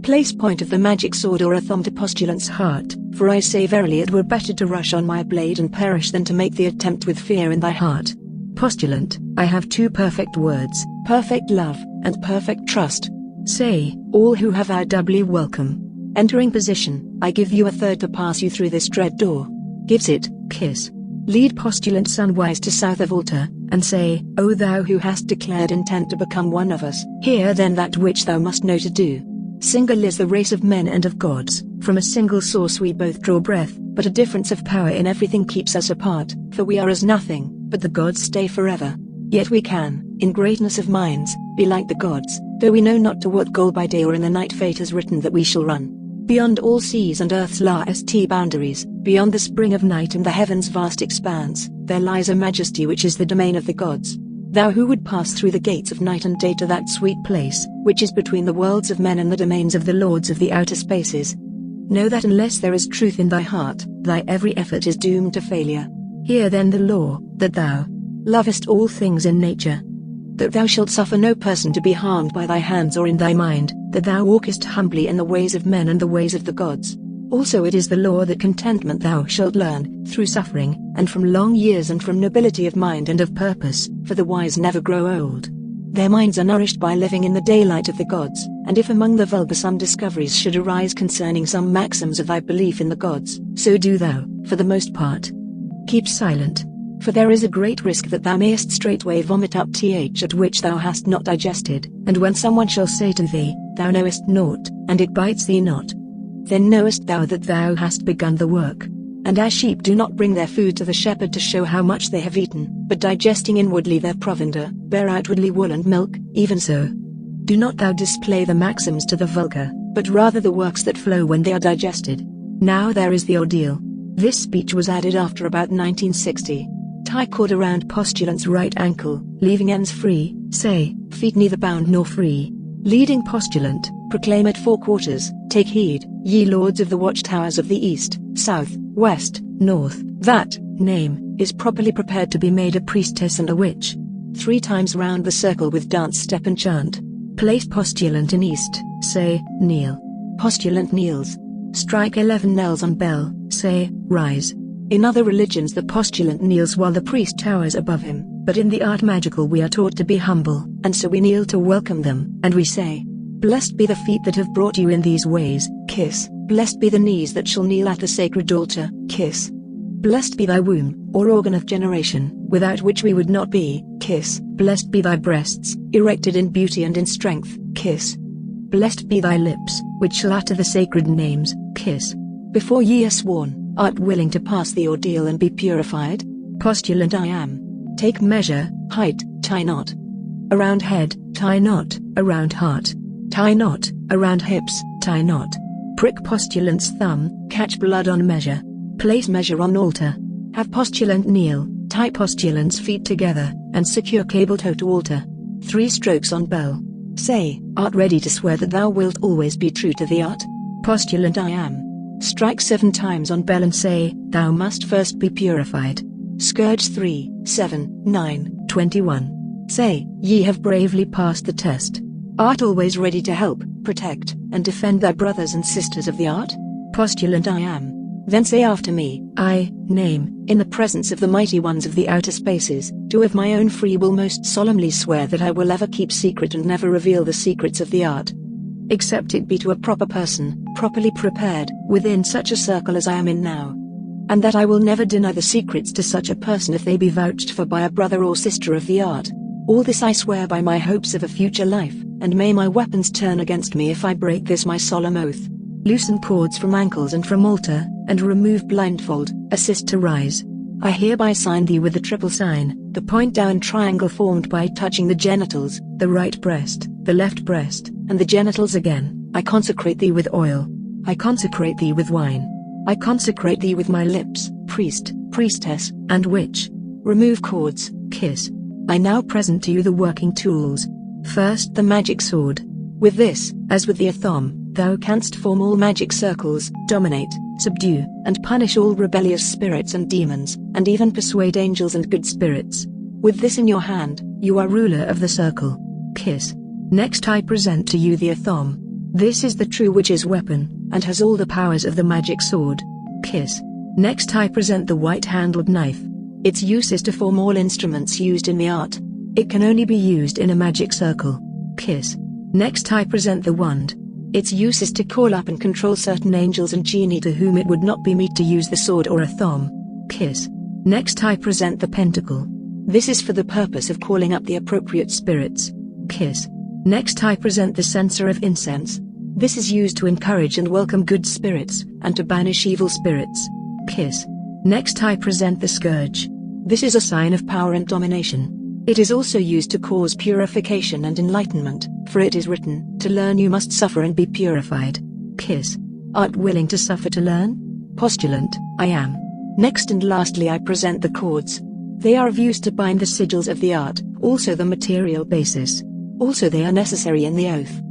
Place point of the magic sword or a thumb to postulant's heart, for I say verily it were better to rush on my blade and perish than to make the attempt with fear in thy heart. Postulant, I have 2 perfect words, perfect love, and perfect trust. Say, all who have are doubly welcome. Entering position, I give you a third to pass you through this dread door. Gives it, kiss. Lead postulant sunwise to south of altar, and say, O thou who hast declared intent to become one of us, hear then that which thou must know to do. Single is the race of men and of gods, from a single source we both draw breath, but a difference of power in everything keeps us apart, for we are as nothing, but the gods stay forever. Yet we can, in greatness of minds, be like the gods, though we know not to what goal by day or in the night fate has written that we shall run. Beyond all seas and earth's last boundaries, beyond the spring of night and the heaven's vast expanse, there lies a majesty which is the domain of the gods. Thou who would pass through the gates of night and day to that sweet place, which is between the worlds of men and the domains of the lords of the outer spaces, know that unless there is truth in thy heart, thy every effort is doomed to failure. Hear then the law, that thou lovest all things in nature, that thou shalt suffer no person to be harmed by thy hands or in thy mind, that thou walkest humbly in the ways of men and the ways of the gods. Also it is the law that contentment thou shalt learn, through suffering, and from long years and from nobility of mind and of purpose, for the wise never grow old. Their minds are nourished by living in the daylight of the gods, and if among the vulgar some discoveries should arise concerning some maxims of thy belief in the gods, so do thou, for the most part, keep silent. For there is a great risk that thou mayest straightway vomit up at which thou hast not digested, and when someone shall say to thee, Thou knowest naught, and it bites thee not, then knowest thou that thou hast begun the work. And as sheep do not bring their food to the shepherd to show how much they have eaten, but digesting inwardly their provender, bear outwardly wool and milk, even so, do not thou display the maxims to the vulgar, but rather the works that flow when they are digested. Now there is the ordeal. This speech was added after about 1960. Tie cord around postulant's right ankle, leaving ends free, say, feet neither bound nor free. Leading postulant, proclaim at 4 quarters, take heed, ye lords of the watchtowers of the east, south, west, north, that name is properly prepared to be made a priestess and a witch. 3 times round the circle with dance step and chant. Place postulant in east, say, kneel. Postulant kneels. Strike 11 knells on bell, say, rise. In other religions the postulant kneels while the priest towers above him, but in the art magical we are taught to be humble, and so we kneel to welcome them, and we say, Blessed be the feet that have brought you in these ways, kiss. Blessed be the knees that shall kneel at the sacred altar, kiss. Blessed be thy womb, or organ of generation, without which we would not be, kiss. Blessed be thy breasts, erected in beauty and in strength, kiss. Blessed be thy lips, which shall utter the sacred names, kiss. Before ye are sworn, art willing to pass the ordeal and be purified? Postulant I am. Take measure, height, tie knot. Around head, tie knot, around heart. Tie knot, around hips, tie knot. Prick postulant's thumb, catch blood on measure. Place measure on altar. Have postulant kneel, tie postulant's feet together, and secure cable toe to altar. 3 strokes on bell. Say, art ready to swear that thou wilt always be true to the art? Postulant I am. Strike 7 times on bell and say, thou must first be purified. Scourge 3, 7, 9, 21. Say, ye have bravely passed the test. Art always ready to help, protect, and defend thy brothers and sisters of the art? Postulant I am. Then say after me, I, name, in the presence of the mighty ones of the outer spaces, do of my own free will most solemnly swear that I will ever keep secret and never reveal the secrets of the art. Except it be to a proper person, properly prepared, within such a circle as I am in now. And that I will never deny the secrets to such a person if they be vouched for by a brother or sister of the art. All this I swear by my hopes of a future life, and may my weapons turn against me if I break this my solemn oath. Loosen cords from ankles and from altar, and remove blindfold, assist to rise. I hereby sign thee with the triple sign, the point down triangle formed by touching the genitals, the right breast, the left breast, and the genitals again. I consecrate thee with oil. I consecrate thee with wine. I consecrate thee with my lips, priest, priestess, and witch. Remove cords, kiss. I now present to you the working tools. First the magic sword. With this, as with the athom, thou canst form all magic circles, dominate, subdue, and punish all rebellious spirits and demons, and even persuade angels and good spirits. With this in your hand, you are ruler of the circle. Kiss. Next I present to you the athom. This is the true witch's weapon, and has all the powers of the magic sword. Kiss. Next I present the white-handled knife. Its use is to form all instruments used in the art. It can only be used in a magic circle. Kiss. Next I present the wand. Its use is to call up and control certain angels and genii to whom it would not be meet to use the sword or a thumb. Kiss. Next I present the pentacle. This is for the purpose of calling up the appropriate spirits. Kiss. Next I present the censer of incense. This is used to encourage and welcome good spirits, and to banish evil spirits. Kiss. Next I present the scourge. This is a sign of power and domination. It is also used to cause purification and enlightenment, for it is written, to learn you must suffer and be purified. Kiss. Art willing to suffer to learn? Postulant, I am. Next and lastly I present the cords. They are of use to bind the sigils of the art, also the material basis. Also they are necessary in the oath.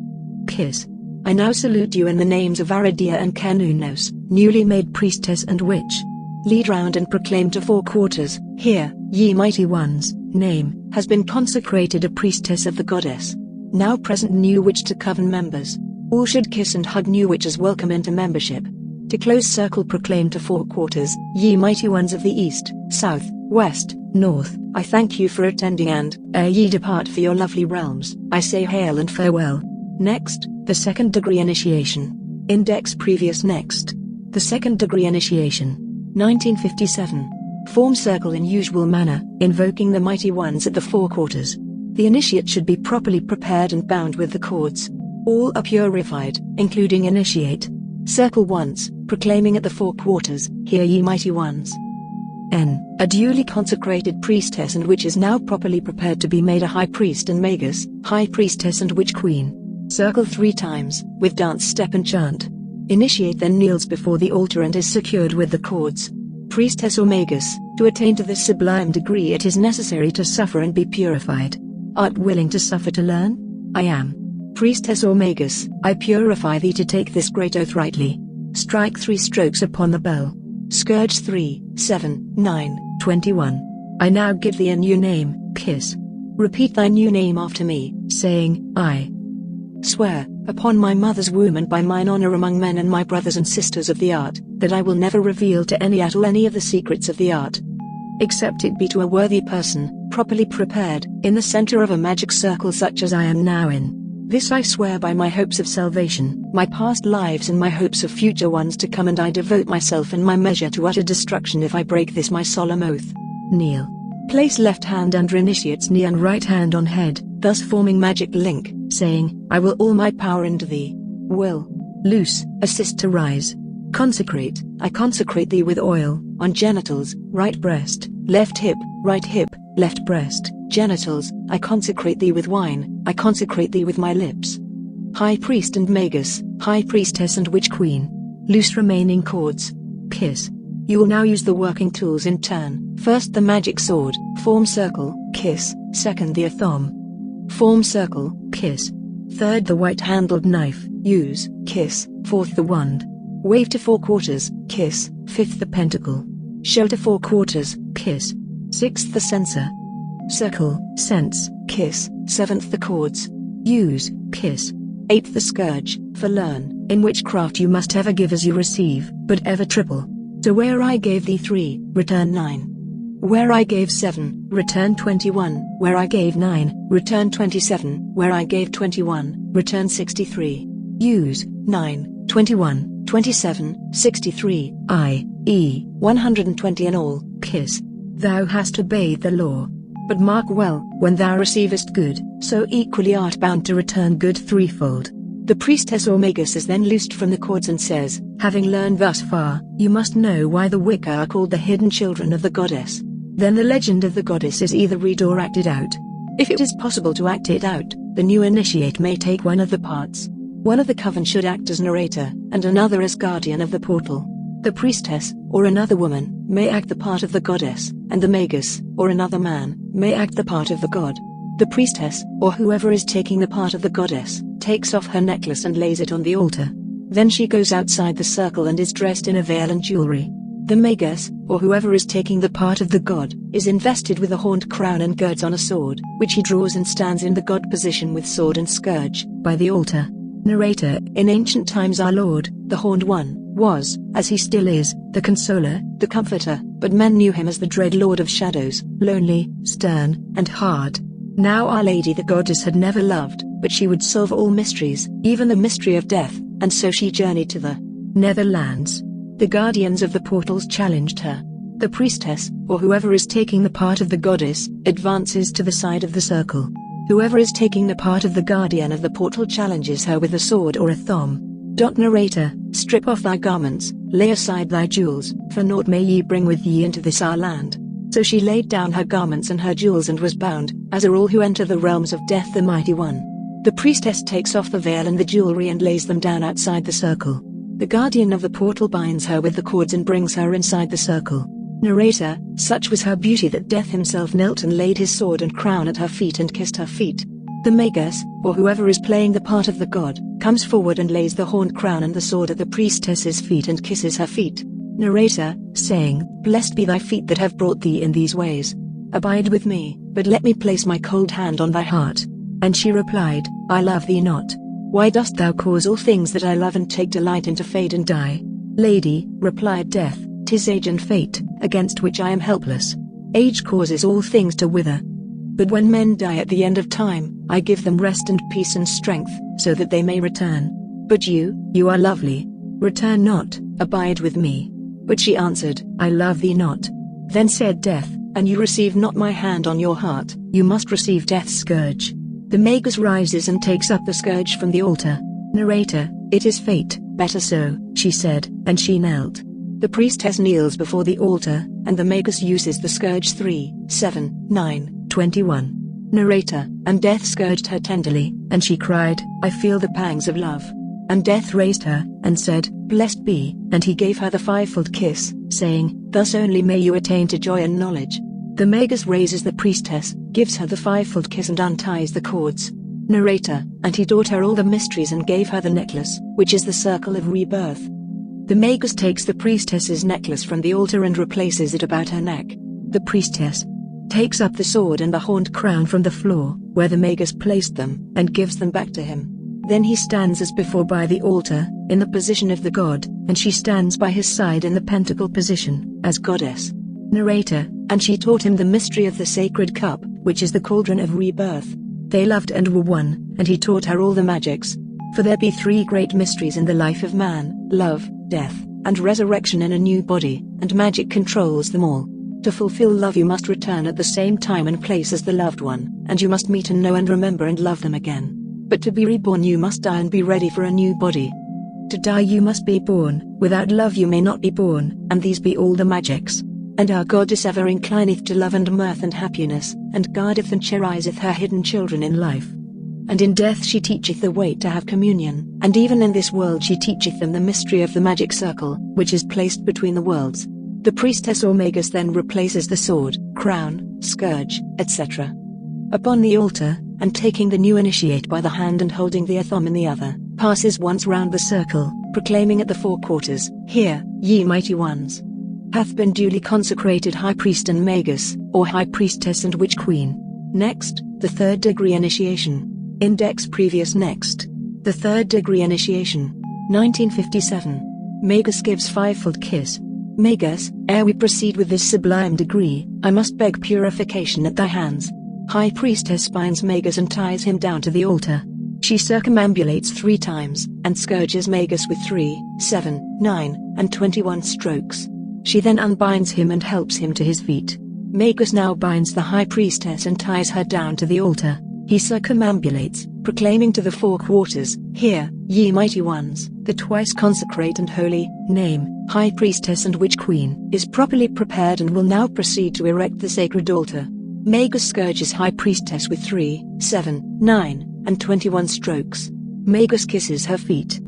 Kiss. I now salute you in the names of Aradia and Kanunos, newly made priestess and witch. Lead round and proclaim to 4 quarters, Hear, ye mighty ones, name, has been consecrated a priestess of the goddess. Now present new witch to coven members. All should kiss and hug new witch as welcome into membership. To close circle proclaim to 4 quarters, ye mighty ones of the east, south, west, north, I thank you for attending and, ere ye depart for your lovely realms, I say hail and farewell. Next, the 2nd degree initiation. Index previous next. The 2nd degree initiation. 1957. Form circle in usual manner, invoking the mighty ones at the 4 quarters. The initiate should be properly prepared and bound with the cords. All are purified, including initiate. Circle once, proclaiming at the 4 quarters, Hear ye mighty ones. N. A duly consecrated priestess and witch is now properly prepared to be made a high priest and magus, high priestess and witch queen. Circle 3 times, with dance step and chant. Initiate then kneels before the altar and is secured with the cords. Priestess or magus, to attain to this sublime degree it is necessary to suffer and be purified. Art willing to suffer to learn? I am. Priestess or magus, I purify thee to take this great oath rightly. Strike 3 strokes upon the bell. Scourge 3, 7, 9, 21. I now give thee a new name, Kiss. Repeat thy new name after me, saying, I swear, upon my mother's womb and by mine honor among men and my brothers and sisters of the art, that I will never reveal to any at all any of the secrets of the art. Except it be to a worthy person, properly prepared, in the center of a magic circle such as I am now in. This I swear by my hopes of salvation, my past lives and my hopes of future ones to come, and I devote myself in my measure to utter destruction if I break this my solemn oath. Kneel. Place left hand under initiate's knee and right hand on head, thus forming magic link, saying, I will all my power into thee. Will. Loose, assist to rise. Consecrate, I consecrate thee with oil, on genitals, right breast, left hip, left breast, genitals, I consecrate thee with wine, I consecrate thee with my lips. High Priest and Magus, High Priestess and Witch Queen. Loose remaining cords. Kiss. You will now use the working tools in turn. First the magic sword, form circle, kiss. Second the thumb. Form circle, kiss. Third the white-handled knife, use, kiss. Fourth the wand. Wave to 4 quarters, kiss. Fifth the pentacle. Show to 4 quarters, kiss. Sixth the censer. Circle, sense, kiss. Seventh the cords. Use, kiss. Eighth the scourge, for learn. In witchcraft you must ever give as you receive, but ever triple. So where I gave thee 3, return 9. Where I gave 7, return 21. Where I gave 9, return 27. Where I gave 21, return 63. Use, 9, 21, 27, 63, i.e., 120 in all, kiss. Thou hast obeyed the law. But mark well, when thou receivest good, so equally art bound to return good threefold. The priestess or magus is then loosed from the cords and says, having learned thus far, you must know why the Wicca are called the hidden children of the goddess. Then the legend of the goddess is either read or acted out. If it is possible to act it out, the new initiate may take one of the parts. One of the coven should act as narrator, and another as guardian of the portal. The priestess, or another woman, may act the part of the goddess, and the magus, or another man, may act the part of the god. The priestess, or whoever is taking the part of the goddess, takes off her necklace and lays it on the altar. Then she goes outside the circle and is dressed in a veil and jewelry. The magus, or whoever is taking the part of the god, is invested with a horned crown and girds on a sword, which he draws and stands in the god position with sword and scourge, by the altar. Narrator: in ancient times our Lord, the Horned One, was, as he still is, the consoler, the comforter, but men knew him as the dread Lord of Shadows, lonely, stern, and hard. Now Our Lady the Goddess had never loved, but she would solve all mysteries, even the mystery of death, and so she journeyed to the Netherlands. The guardians of the portals challenged her. The priestess, or whoever is taking the part of the goddess, advances to the side of the circle. Whoever is taking the part of the guardian of the portal challenges her with a sword or a thumb. Narrator: strip off thy garments, lay aside thy jewels, for naught may ye bring with ye into this our land. So she laid down her garments and her jewels and was bound, as are all who enter the realms of death the mighty one. The priestess takes off the veil and the jewelry and lays them down outside the circle. The guardian of the portal binds her with the cords and brings her inside the circle. Narrator: such was her beauty that Death himself knelt and laid his sword and crown at her feet and kissed her feet. The magus, or whoever is playing the part of the god, comes forward and lays the horned crown and the sword at the priestess's feet and kisses her feet. Narrator, saying, blessed be thy feet that have brought thee in these ways. Abide with me, but let me place my cold hand on thy heart. And she replied, I love thee not. Why dost thou cause all things that I love and take delight in to fade and die? Lady, replied Death, 'tis age and fate, against which I am helpless. Age causes all things to wither. But when men die at the end of time, I give them rest and peace and strength, so that they may return. But you are lovely. Return not, abide with me. But she answered, I love thee not. Then said Death, and you receive not my hand on your heart, you must receive Death's scourge. The magus rises and takes up the scourge from the altar. Narrator, it is fate, better so, she said, and she knelt. The priestess kneels before the altar, and the magus uses the scourge 3, 7, 9, 21. Narrator, and Death scourged her tenderly, and she cried, I feel the pangs of love. And Death raised her, and said, blessed be, and he gave her the fivefold kiss, saying, thus only may you attain to joy and knowledge. The magus raises the priestess, gives her the fivefold kiss and unties the cords. Narrator, and he taught her all the mysteries and gave her the necklace, which is the circle of rebirth. The magus takes the priestess's necklace from the altar and replaces it about her neck. The priestess takes up the sword and the horned crown from the floor, where the magus placed them, and gives them back to him. Then he stands as before by the altar, in the position of the god, and she stands by his side in the pentacle position, as goddess. Narrator, and she taught him the mystery of the sacred cup, which is the Cauldron of Rebirth. They loved and were one, and he taught her all the magics. For there be 3 great mysteries in the life of man: love, death, and resurrection in a new body, and magic controls them all. To fulfill love you must return at the same time and place as the loved one, and you must meet and know and remember and love them again. But to be reborn you must die and be ready for a new body. To die you must be born, without love you may not be born, and these be all the magics. And our goddess ever inclineth to love and mirth and happiness, and guardeth and cheriseth her hidden children in life. and in death she teacheth the way to have communion, and even in this world she teacheth them the mystery of the magic circle, which is placed between the worlds. The priestess or magus then replaces the sword, crown, scourge, etc. upon the altar, and taking the new initiate by the hand and holding the thumb in the other, passes once round the circle, proclaiming at the four quarters, "Hear, ye mighty ones! Hath been duly consecrated High Priest and Magus, or High Priestess and Witch Queen." Next, the third degree initiation. Index previous next. The third degree initiation. 1957. Magus gives fivefold kiss. Magus, ere we proceed with this sublime degree, I must beg purification at thy hands. High Priestess binds Magus and ties him down to the altar. She circumambulates 3 times, and scourges Magus with 3, 7, 9, and 21 strokes. She then unbinds him and helps him to his feet. Magus now binds the High Priestess and ties her down to the altar. He circumambulates, proclaiming to the four quarters, "Hear, ye mighty ones, the twice consecrate and holy name, High Priestess and Witch Queen, is properly prepared and will now proceed to erect the sacred altar." Magus scourges High Priestess with 3, 7, 9, and 21 strokes. Magus kisses her feet.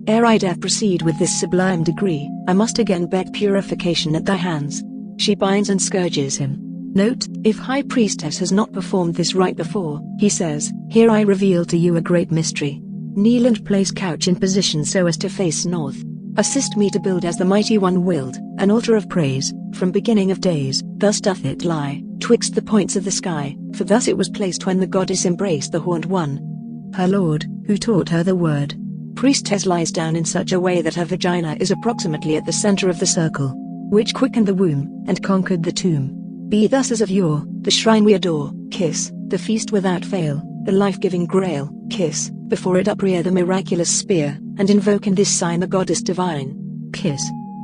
Ere I dare proceed with this sublime degree, I must again beg purification at thy hands. She binds and scourges him. Note, if High Priestess has not performed this rite before, he says, "Here I reveal to you a great mystery. Kneel and place couch in position so as to face north. Assist me to build as the Mighty One willed, an altar of praise, from beginning of days, thus doth it lie, twixt the points of the sky, for thus it was placed when the goddess embraced the horned one, her lord, who taught her the word." Priestess lies down in such a way that her vagina is approximately at the center of the circle, which quickened the womb, and conquered the tomb. Be thus as of yore, the shrine we adore, kiss, the feast without fail, the life-giving grail, kiss, before it uprear the miraculous spear, and invoke in this sign the goddess divine. Kiss.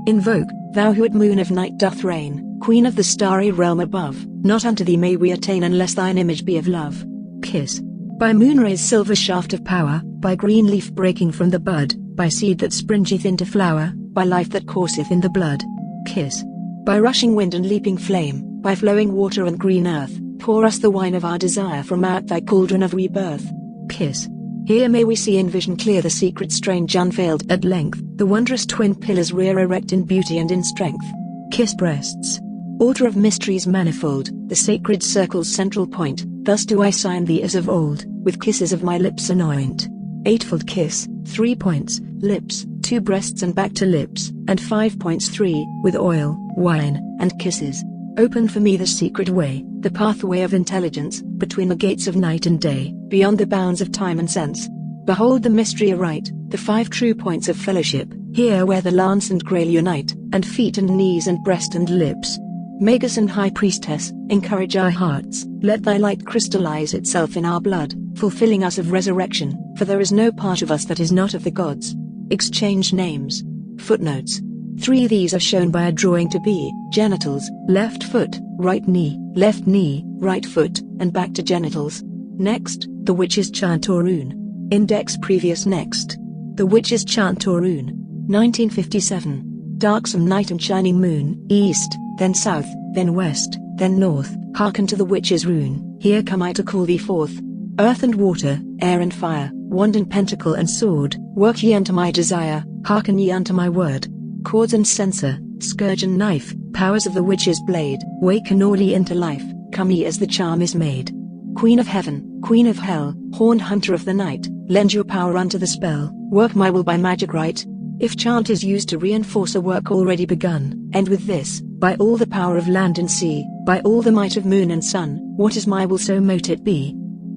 Invoke, thou who at moon of night doth reign, queen of the starry realm above, not unto thee may we attain unless thine image be of love. Kiss. By moonray's silver shaft of power, by green leaf breaking from the bud, by seed that springeth into flower, by life that courseth in the blood. Kiss. By rushing wind and leaping flame, by flowing water and green earth, pour us the wine of our desire from out thy cauldron of rebirth. Kiss. Here may we see in vision clear the secret strange unveiled at length, the wondrous twin pillars rear erect in beauty and in strength. Kiss breasts. Altar of mysteries manifold, the sacred circle's central point, thus do I sign thee as of old, with kisses of my lips anoint. Eightfold kiss, 3 points, lips, 2 breasts and back to lips, and 5 points 3, with oil, wine, and kisses. Open for me the secret way, the pathway of intelligence, between the gates of night and day, beyond the bounds of time and sense. Behold the mystery aright, the 5 true points of fellowship, here where the lance and grail unite, and feet and knees and breast and lips. Magus and High Priestess, encourage our hearts, let thy light crystallize itself in our blood, fulfilling us of resurrection, for there is no part of us that is not of the gods. Exchange names. Footnotes. 3 These are shown by a drawing to be: genitals, left foot, right knee, right foot, and back to genitals. Next, the Wicca'S chant or rune. Index previous next. The Wicca'S chant or rune. 1957. Darksome night and shining moon, east, then south, then west, then north, hearken to the Wicca'S rune, here come I to call thee forth. Earth and water, air and fire, wand and pentacle and sword, work ye unto my desire, hearken ye unto my word. Cords and censer, scourge and knife, powers of the Wicca'S blade, waken all ye into life, come ye as the charm is made. Queen of heaven, queen of hell, horned hunter of the night, lend your power unto the spell, work my will by magic right. If chant is used to reinforce a work already begun, end with this: by all the power of land and sea, by all the might of moon and sun, what is my will so mote it be.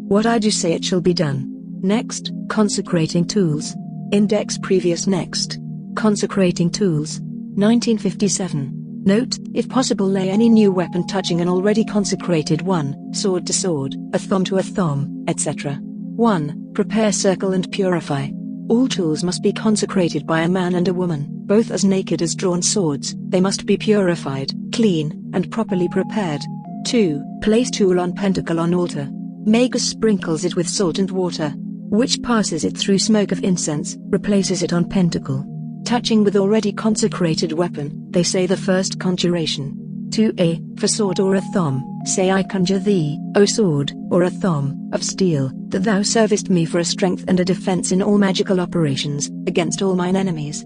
What I do say it shall be done. Next, consecrating tools. Index previous next. Consecrating tools. 1957. Note, if possible lay any new weapon touching an already consecrated one, sword to sword, a thumb to a thumb, etc. 1. Prepare circle and purify. All tools must be consecrated by a man and a woman, both as naked as drawn swords. They must be purified, clean, and properly prepared. 2. Place tool on pentacle on altar. Magus sprinkles it with salt and water, which passes it through smoke of incense, replaces it on pentacle. Touching with already consecrated weapon, they say the first conjuration. 2a, for sword or a thumb, say I conjure thee, O sword, or a thumb, of steel, that thou servest me for a strength and a defense in all magical operations, against all mine enemies,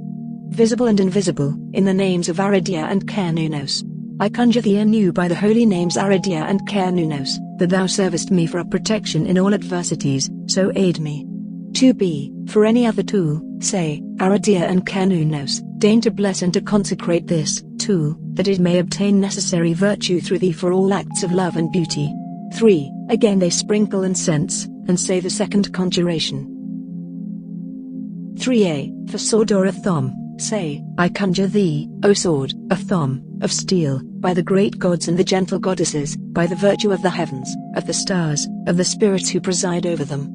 visible and invisible, in the names of Aradia and Kernunos. I conjure thee anew by the holy names Aradia and Kernunos, that thou servest me for a protection in all adversities, so aid me. 2b, for any other tool, say, Aradia and Kernunos, deign to bless and to consecrate this tool, that it may obtain necessary virtue through thee for all acts of love and beauty. 3. Again they sprinkle incense, and say the second conjuration. 3a, for sword or a thumb, say, I conjure thee, O sword, a thumb, of steel, by the great gods and the gentle goddesses, by the virtue of the heavens, of the stars, of the spirits who preside over them,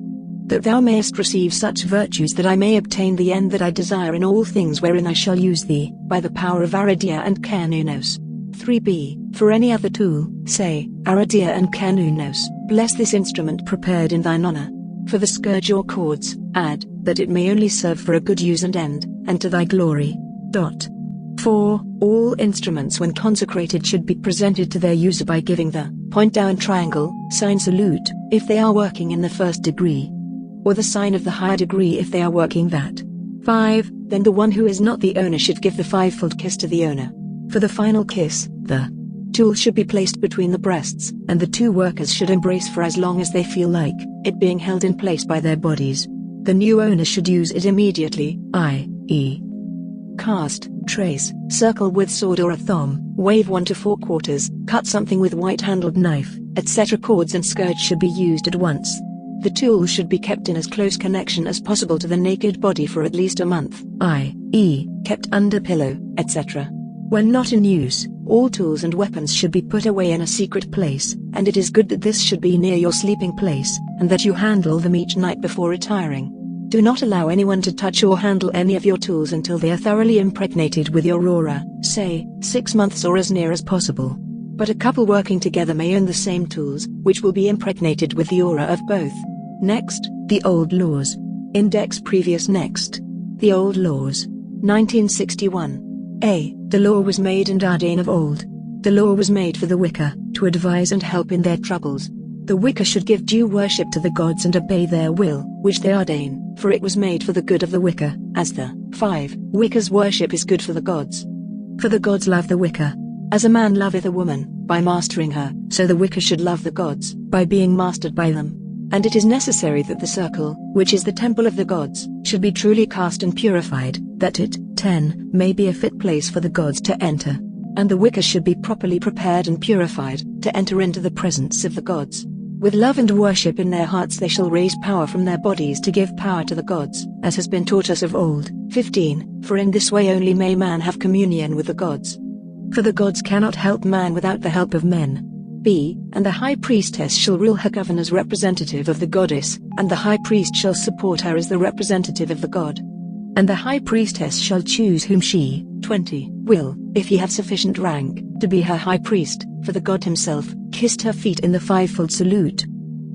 that thou mayest receive such virtues that I may obtain the end that I desire in all things wherein I shall use thee, by the power of Aradia and Kernunos. 3b, for any other tool, say, Aradia and Kernunos, bless this instrument prepared in thine honor. For the scourge or cords, add, that it may only serve for a good use and end, and to thy glory. 4. All instruments when consecrated should be presented to their user by giving the point down triangle sign salute, if they are working in the first degree, or the sign of the higher degree if they are working that. 5. Then the one who is not the owner should give the fivefold kiss to the owner. For the final kiss, the tool should be placed between the breasts, and the two workers should embrace for as long as they feel like it being held in place by their bodies. The new owner should use it immediately, i.e. cast, trace, circle with sword or a thumb, wave 1 to 4 quarters, cut something with white-handled knife, etc. Cords and scourge should be used at once. The tool should be kept in as close connection as possible to the naked body for at least a month, i.e., kept under pillow, etc. When not in use, all tools and weapons should be put away in a secret place, and it is good that this should be near your sleeping place, and that you handle them each night before retiring. Do not allow anyone to touch or handle any of your tools until they are thoroughly impregnated with your aura, say, 6 months or as near as possible. But a couple working together may own the same tools, which will be impregnated with the aura of both. Next, the old laws. Index previous next. The old laws. 1961. A. The law was made and ordained of old. The law was made for the Wicca, to advise and help in their troubles. The Wicca should give due worship to the gods and obey their will, which they ordain, for it was made for the good of the Wicca, as the 5. Wicca's worship is good for the gods. For the gods love the Wicca. As a man loveth a woman, by mastering her, so the Wicca should love the gods, by being mastered by them. And it is necessary that the circle, which is the temple of the gods, should be truly cast and purified, that it, 10, may be a fit place for the gods to enter. And the Wicca should be properly prepared and purified, to enter into the presence of the gods. With love and worship in their hearts they shall raise power from their bodies to give power to the gods, as has been taught us of old. 15. For in this way only may man have communion with the gods. For the gods cannot help man without the help of men. B. And the High Priestess shall rule her coven as representative of the goddess, and the High Priest shall support her as the representative of the god. And the High Priestess shall choose whom she, 20, will, if he have sufficient rank, to be her High Priest, for the god himself kissed her feet in the fivefold salute,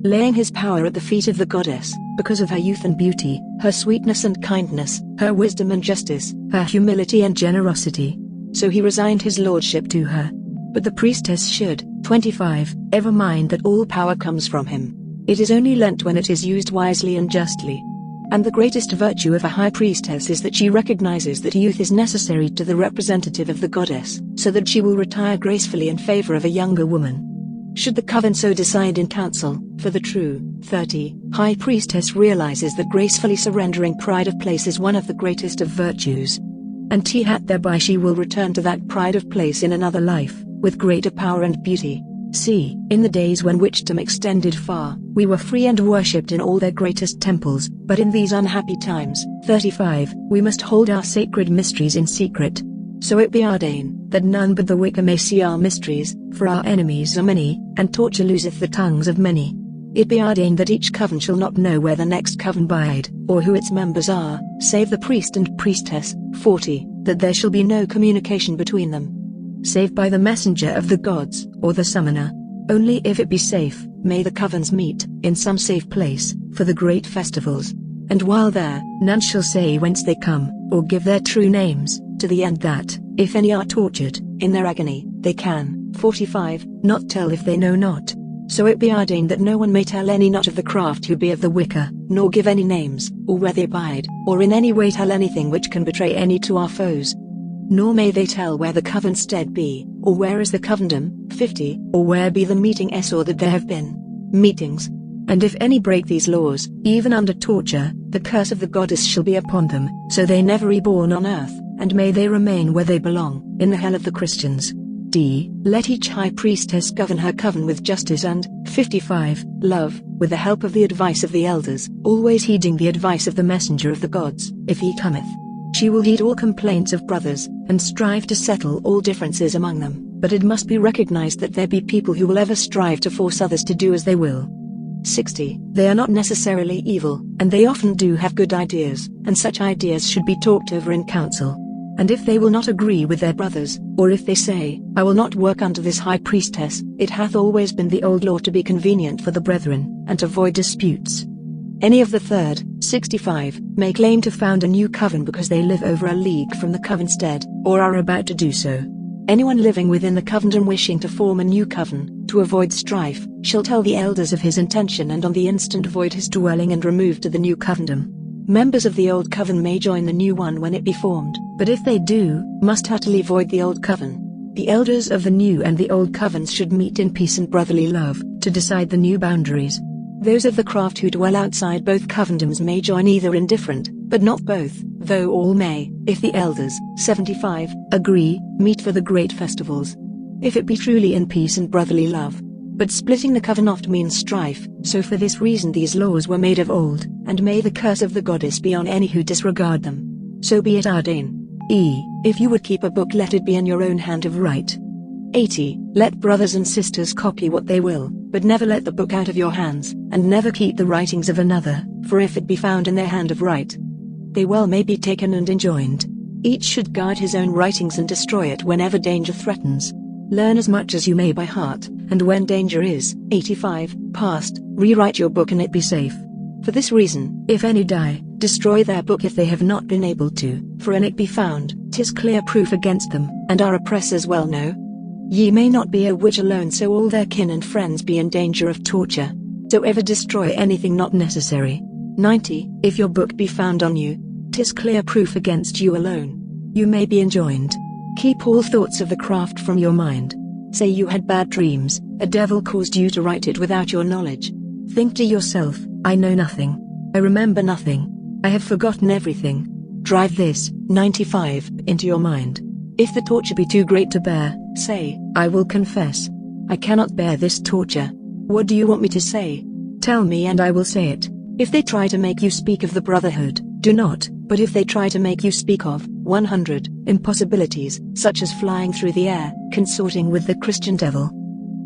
laying his power at the feet of the goddess, because of her youth and beauty, her sweetness and kindness, her wisdom and justice, her humility and generosity. So he resigned his lordship to her. But the priestess should, 25, ever mind that all power comes from him. It is only lent when it is used wisely and justly. And the greatest virtue of a high priestess is that she recognizes that youth is necessary to the representative of the goddess, so that she will retire gracefully in favor of a younger woman. Should the coven so decide in council, for the true, 30, high priestess realizes that gracefully surrendering pride of place is one of the greatest of virtues. And thereby she will return to that pride of place in another life, with greater power and beauty. See, in the days when witchdom extended far, we were free and worshipped in all their greatest temples, but in these unhappy times, 35, we must hold our sacred mysteries in secret. So it be ordained, that none but the Wicca may see our mysteries, for our enemies are many, and torture loseth the tongues of many. It be ordained that each coven shall not know where the next coven bide, or who its members are, save the priest and priestess. 40, that there shall be no communication between them, save by the messenger of the gods, or the summoner. Only if it be safe, may the covens meet, in some safe place, for the great festivals. And while there, none shall say whence they come, or give their true names, to the end that, if any are tortured, in their agony, they can, 45. Not tell if they know not. So it be ordained that no one may tell any not of the craft who be of the Wicca, nor give any names, or where they bide, or in any way tell anything which can betray any to our foes. Nor may they tell where the coven stead be, or where is the covendom, 50, or where be the meeting or that there have been meetings. And if any break these laws, even under torture, the curse of the goddess shall be upon them, so they never reborn on earth, and may they remain where they belong, in the hell of the Christians. D. Let each high priestess govern her coven with justice and, 55, love, with the help of the advice of the elders, always heeding the advice of the messenger of the gods, if he cometh. She will heed all complaints of brothers, and strive to settle all differences among them, but it must be recognized that there be people who will ever strive to force others to do as they will. 60. They are not necessarily evil, and they often do have good ideas, and such ideas should be talked over in council. And if they will not agree with their brothers, or if they say, I will not work unto this high priestess, it hath always been the old law to be convenient for the brethren, and to avoid disputes. Any of the third, 65, may claim to found a new coven because they live over a league from the coven stead, or are about to do so. Anyone living within the covendom wishing to form a new coven, to avoid strife, shall tell the elders of his intention and on the instant void his dwelling and remove to the new covendom. Members of the old coven may join the new one when it be formed, but if they do, must utterly void the old coven. The elders of the new and the old covens should meet in peace and brotherly love, to decide the new boundaries. Those of the craft who dwell outside both covendoms may join either in different, but not both, though all may, if the elders, 75, agree, meet for the great festivals. If it be truly in peace and brotherly love. But splitting the coven oft means strife, so for this reason these laws were made of old, and may the curse of the goddess be on any who disregard them. So be it ordained. E. If you would keep a book, let it be in your own hand of right. 80. Let brothers and sisters copy what they will, but never let the book out of your hands, and never keep the writings of another, for if it be found in their hand of right, they well may be taken and enjoined. Each should guard his own writings and destroy it whenever danger threatens. Learn as much as you may by heart, and when danger is, 85, past, rewrite your book and it be safe. For this reason, if any die, destroy their book if they have not been able to, for in it be found, 'tis clear proof against them, and our oppressors well know. Ye may not be a witch alone, so all their kin and friends be in danger of torture. So ever destroy anything not necessary. 90. If your book be found on you, 'tis clear proof against you alone. You may be enjoined. Keep all thoughts of the craft from your mind. Say you had bad dreams, a devil caused you to write it without your knowledge. Think to yourself, I know nothing. I remember nothing. I have forgotten everything. Drive this, 95, into your mind. If the torture be too great to bear, say, I will confess. I cannot bear this torture. What do you want me to say? Tell me and I will say it. If they try to make you speak of the brotherhood, do not, but if they try to make you speak of 100 impossibilities, such as flying through the air, consorting with the Christian devil,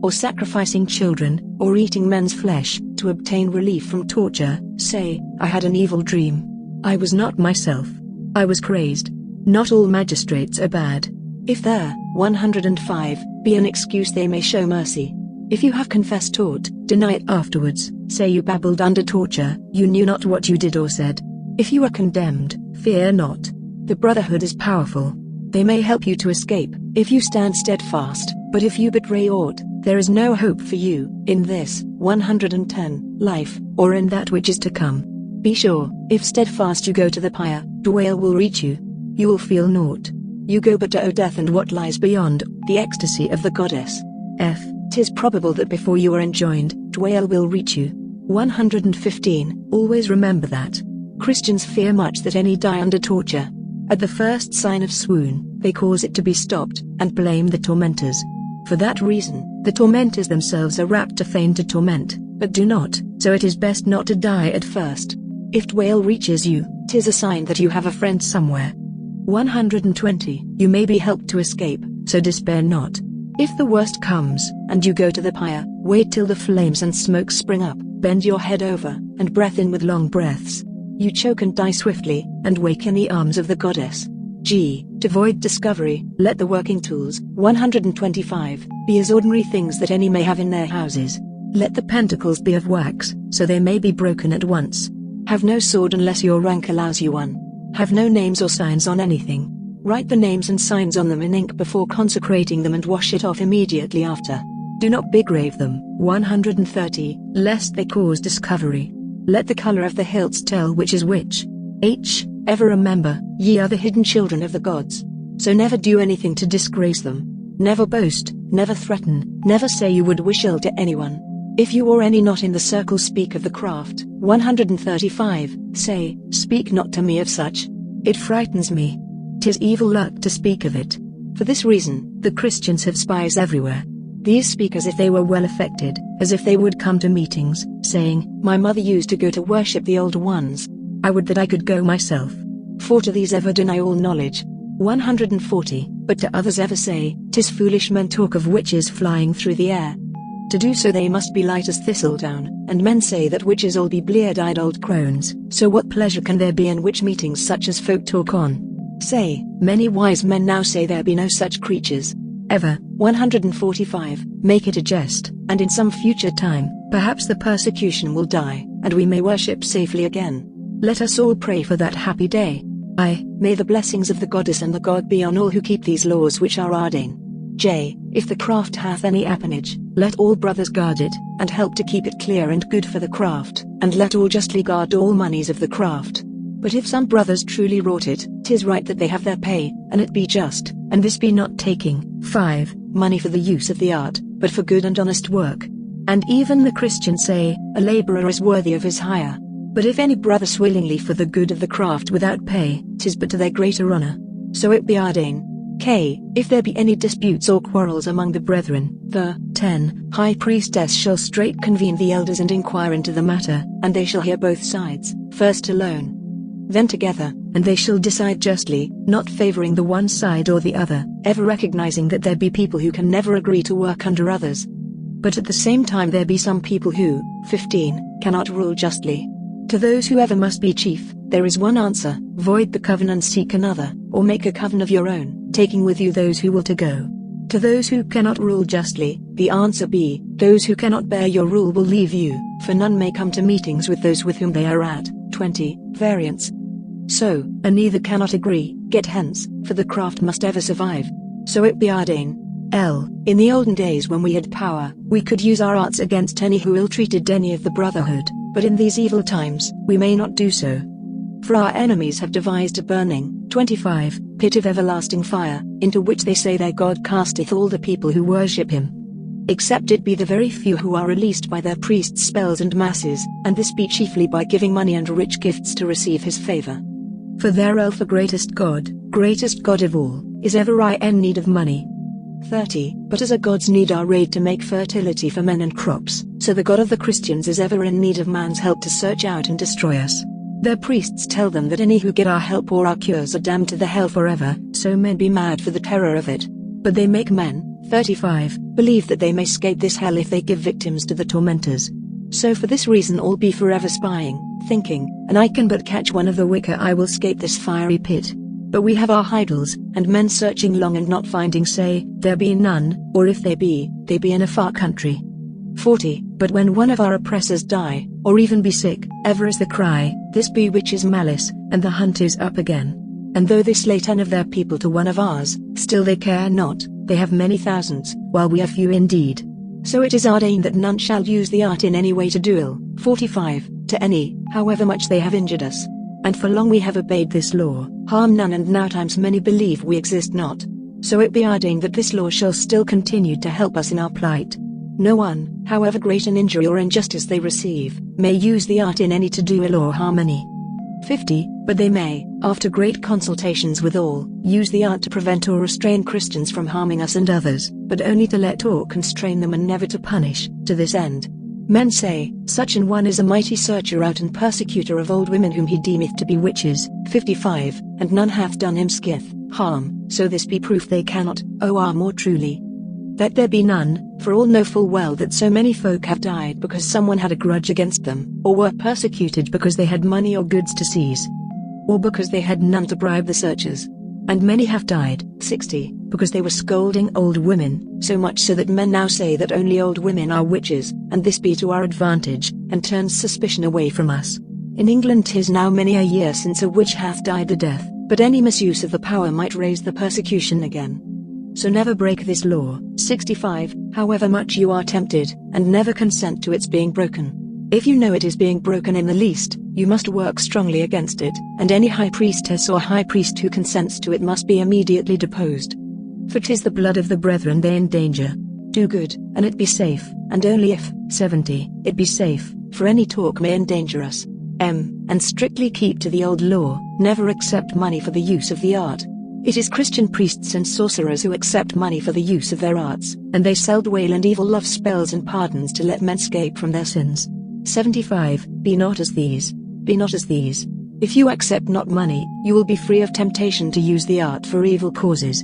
or sacrificing children, or eating men's flesh, to obtain relief from torture, say, I had an evil dream. I was not myself. I was crazed. Not all magistrates are bad. If there, 105, be an excuse they may show mercy. If you have confessed taught, deny it afterwards, say you babbled under torture, you knew not what you did or said. If you are condemned, fear not. The brotherhood is powerful. They may help you to escape, if you stand steadfast, but if you betray aught, there is no hope for you, in this, 110, life, or in that which is to come. Be sure, if steadfast you go to the pyre, Dwayal will reach you. You will feel naught. You go but to death and what lies beyond, the ecstasy of the goddess. F. 'Tis probable that before you are enjoined, Dwayal will reach you. 115. Always remember that. Christians fear much that any die under torture. At the first sign of swoon, they cause it to be stopped, and blame the tormentors. For that reason, the tormentors themselves are rapt to feign to torment, but do not, so it is best not to die at first. If Dwayal reaches you, 'tis a sign that you have a friend somewhere. 120. You may be helped to escape, so despair not. If the worst comes, and you go to the pyre, wait till the flames and smoke spring up, bend your head over, and breath in with long breaths. You choke and die swiftly, and wake in the arms of the goddess. G. To avoid discovery, let the working tools, 125, be as ordinary things that any may have in their houses. Let the pentacles be of wax, so they may be broken at once. Have no sword unless your rank allows you one. Have no names or signs on anything. Write the names and signs on them in ink before consecrating them and wash it off immediately after. Do not begrave them. 130, lest they cause discovery. Let the color of the hilts tell which is which. Ever remember, ye are the hidden children of the gods. So never do anything to disgrace them. Never boast, never threaten, never say you would wish ill to anyone. If you or any not in the circle speak of the craft. 135, say, speak not to me of such. It frightens me. 'Tis evil luck to speak of it. For this reason, the Christians have spies everywhere. These speak as if they were well affected, as if they would come to meetings, saying, my mother used to go to worship the old ones. I would that I could go myself. For to these ever deny all knowledge. 140, but to others ever say, 'tis foolish men talk of witches flying through the air. To do so they must be light as thistledown, and men say that witches all be blear-eyed old crones. So what pleasure can there be in witch meetings such as folk talk on? Say, many wise men now say there be no such creatures. Ever. 145, make it a jest, and in some future time, perhaps the persecution will die, and we may worship safely again. Let us all pray for that happy day. May the blessings of the goddess and the god be on all who keep these laws which are ordained. If the craft hath any appanage, let all brothers guard it, and help to keep it clear and good for the craft, and let all justly guard all monies of the craft. But if some brothers truly wrought it, 'tis right that they have their pay, and it be just, and this be not taking 5. Money for the use of the art, but for good and honest work. And even the Christians say, a laborer is worthy of his hire. But if any brother willingly for the good of the craft without pay, 'tis but to their greater honor. So it be ordained. If there be any disputes or quarrels among the brethren, the 10. High Priestess shall straight convene the elders and inquire into the matter, and they shall hear both sides, first alone, then together, and they shall decide justly, not favoring the one side or the other, ever recognizing that there be people who can never agree to work under others. But at the same time there be some people who, 15, cannot rule justly. To those who ever must be chief, there is one answer: void the coven and seek another, or make a coven of your own, taking with you those who will to go. To those who cannot rule justly, the answer be, those who cannot bear your rule will leave you, for none may come to meetings with those with whom they are at. 20, variants. So, and neither cannot agree, get hence, for the craft must ever survive. So it be ordained. In the olden days when we had power, we could use our arts against any who ill-treated any of the brotherhood, but in these evil times, we may not do so. For our enemies have devised a burning, 25, pit of everlasting fire, into which they say their God casteth all the people who worship him. Except it be the very few who are released by their priests' spells and masses, and this be chiefly by giving money and rich gifts to receive his favor. For thereof the greatest God of all, is ever in need of money. 30, but as our gods need our aid to make fertility for men and crops, so the God of the Christians is ever in need of man's help to search out and destroy us. Their priests tell them that any who get our help or our cures are damned to the hell forever, so men be mad for the terror of it. But they make men, 35, believe that they may escape this hell if they give victims to the tormentors. So for this reason all be forever spying, thinking, and I can but catch one of the Wicca I will escape this fiery pit. But we have our idols, and men searching long and not finding say, there be none, or if they be in a far country. 40, but when one of our oppressors die, or even be sick, ever is the cry, this bewitches malice, and the hunt is up again. And though they slay 10 of their people to one of ours, still they care not, they have many thousands, while we are few indeed. So it is ordained that none shall use the art in any way to do ill. 45, to any, however much they have injured us. And for long we have obeyed this law, harm none, and now times many believe we exist not. So it be ordained that this law shall still continue to help us in our plight. No one, however great an injury or injustice they receive, may use the art in any to do ill or harm any. 50, but they may, after great consultations with all, use the art to prevent or restrain Christians from harming us and others, but only to let or constrain them and never to punish. To this end, men say, such an one is a mighty searcher out and persecutor of old women whom he deemeth to be witches. 55, and none hath done him scith, harm, so this be proof they cannot, more truly, that there be none, for all know full well that so many folk have died because someone had a grudge against them, or were persecuted because they had money or goods to seize, or because they had none to bribe the searchers. And many have died, 60, because they were scolding old women, so much so that men now say that only old women are witches, and this be to our advantage, and turns suspicion away from us. In England 'tis now many a year since a witch hath died the death, but any misuse of the power might raise the persecution again. So never break this law. 65. However much you are tempted, and never consent to its being broken. If you know it is being broken in the least, you must work strongly against it, and any high priestess or high priest who consents to it must be immediately deposed. For 'tis the blood of the brethren they endanger. Do good, and it be safe, and only if, 70, it be safe, for any talk may endanger us. And strictly keep to the old law, never accept money for the use of the art. It is Christian priests and sorcerers who accept money for the use of their arts, and they sell wale and evil love spells and pardons to let men escape from their sins. 75. Be not as these. Be not as these. If you accept not money, you will be free of temptation to use the art for evil causes.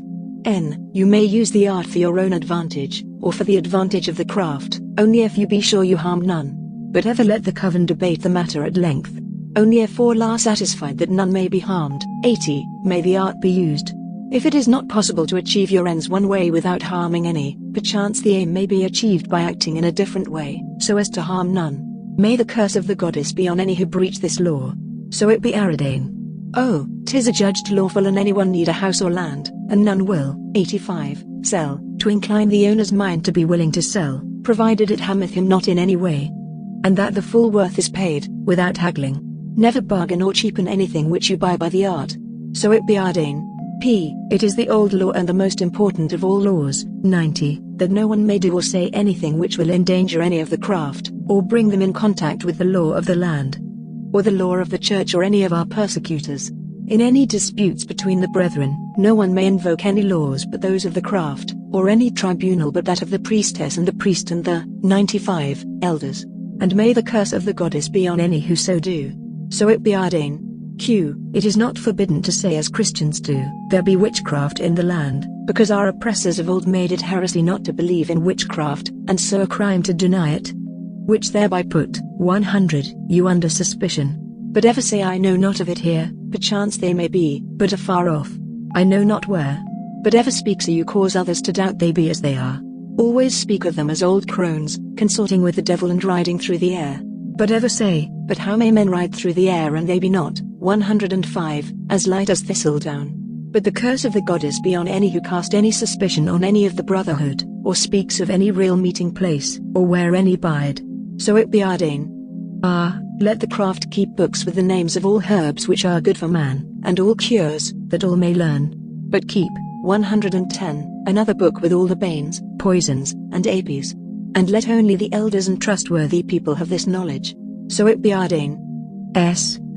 You may use the art for your own advantage, or for the advantage of the craft, only if you be sure you harm none. But ever let the coven debate the matter at length. Only if all are satisfied that none may be harmed. 80. May the art be used. If it is not possible to achieve your ends one way without harming any, perchance the aim may be achieved by acting in a different way, so as to harm none. May the curse of the goddess be on any who breach this law. So it be Aridane. Oh, 'tis adjudged lawful and anyone need a house or land, and none will. 85. Sell, to incline the owner's mind to be willing to sell, provided it harmeth him not in any way, and that the full worth is paid, without haggling. Never bargain or cheapen anything which you buy by the art. So it be Ardane. It is the old law and the most important of all laws. 90. That no one may do or say anything which will endanger any of the craft, or bring them in contact with the law of the land, or the law of the church or any of our persecutors. In any disputes between the brethren, no one may invoke any laws but those of the craft, or any tribunal but that of the priestess and the priest and the 95 elders. And may the curse of the goddess be on any who so do. So it be Ardane. It is not forbidden to say as Christians do, there be witchcraft in the land, because our oppressors of old made it heresy not to believe in witchcraft, and so a crime to deny it, which thereby put 100 you under suspicion. But ever say I know not of it here, perchance they may be, but afar off, I know not where. But ever speak so you cause others to doubt they be as they are. Always speak of them as old crones, consorting with the devil and riding through the air. But ever say, but how may men ride through the air and they be not? 105, as light as thistledown. But the curse of the goddess be on any who cast any suspicion on any of the brotherhood, or speaks of any real meeting place, or where any bide. So it be Ardane. Let the craft keep books with the names of all herbs which are good for man, and all cures, that all may learn. But keep, 110, another book with all the banes, poisons, and apes. And let only the elders and trustworthy people have this knowledge. So it be Ardane.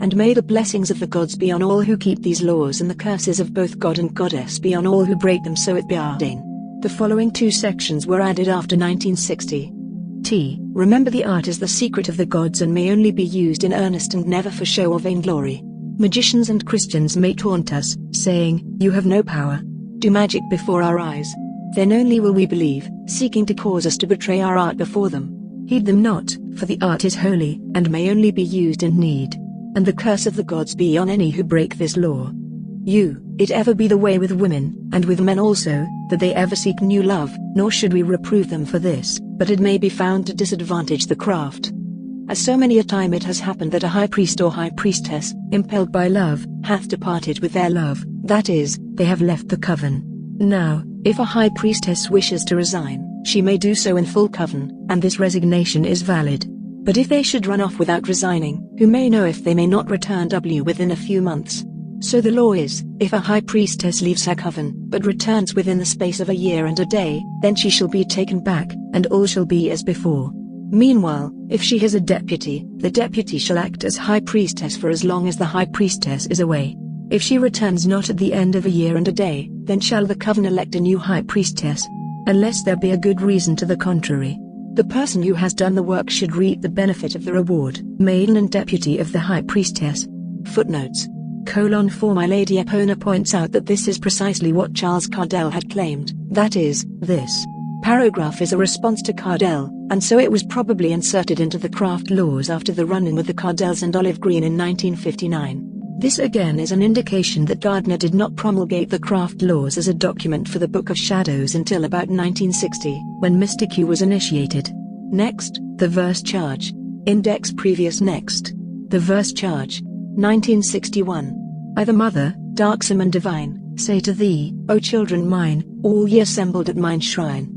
And may the blessings of the gods be on all who keep these laws and the curses of both God and goddess be on all who break them. So it be Ardane. The following two sections were added after 1960. Remember the art is the secret of the gods and may only be used in earnest and never for show or vainglory. Magicians and Christians may taunt us, saying, you have no power. Do magic before our eyes. Then only will we believe, seeking to cause us to betray our art before them. Heed them not, for the art is holy, and may only be used in need. And the curse of the gods be on any who break this law. It ever be the way with women, and with men also, that they ever seek new love, nor should we reprove them for this, but it may be found to disadvantage the craft. As so many a time it has happened that a high priest or high priestess, impelled by love, hath departed with their love, that is, they have left the coven. Now, if a high priestess wishes to resign, she may do so in full coven, and this resignation is valid. But if they should run off without resigning, who may know if they may not return within a few months? So the law is, if a high priestess leaves her coven, but returns within the space of a year and a day, then she shall be taken back, and all shall be as before. Meanwhile, if she has a deputy, the deputy shall act as high priestess for as long as the high priestess is away. If she returns not at the end of a year and a day, then shall the coven elect a new high priestess, unless there be a good reason to the contrary. The person who has done the work should reap the benefit of the reward. Maiden and deputy of the high priestess. Footnotes. For My Lady Epona points out that this is precisely what Charles Cardell had claimed, that is, this paragraph is a response to Cardell, and so it was probably inserted into the craft laws after the run-in with the Cardells and Olive Green in 1959. This again is an indication that Gardner did not promulgate the craft laws as a document for the Book of Shadows until about 1960, when Mystic Q was initiated. Next, the verse charge. Index previous. Next, the verse charge. 1961. I the mother, darksome and divine, say to thee, O children mine, all ye assembled at mine shrine.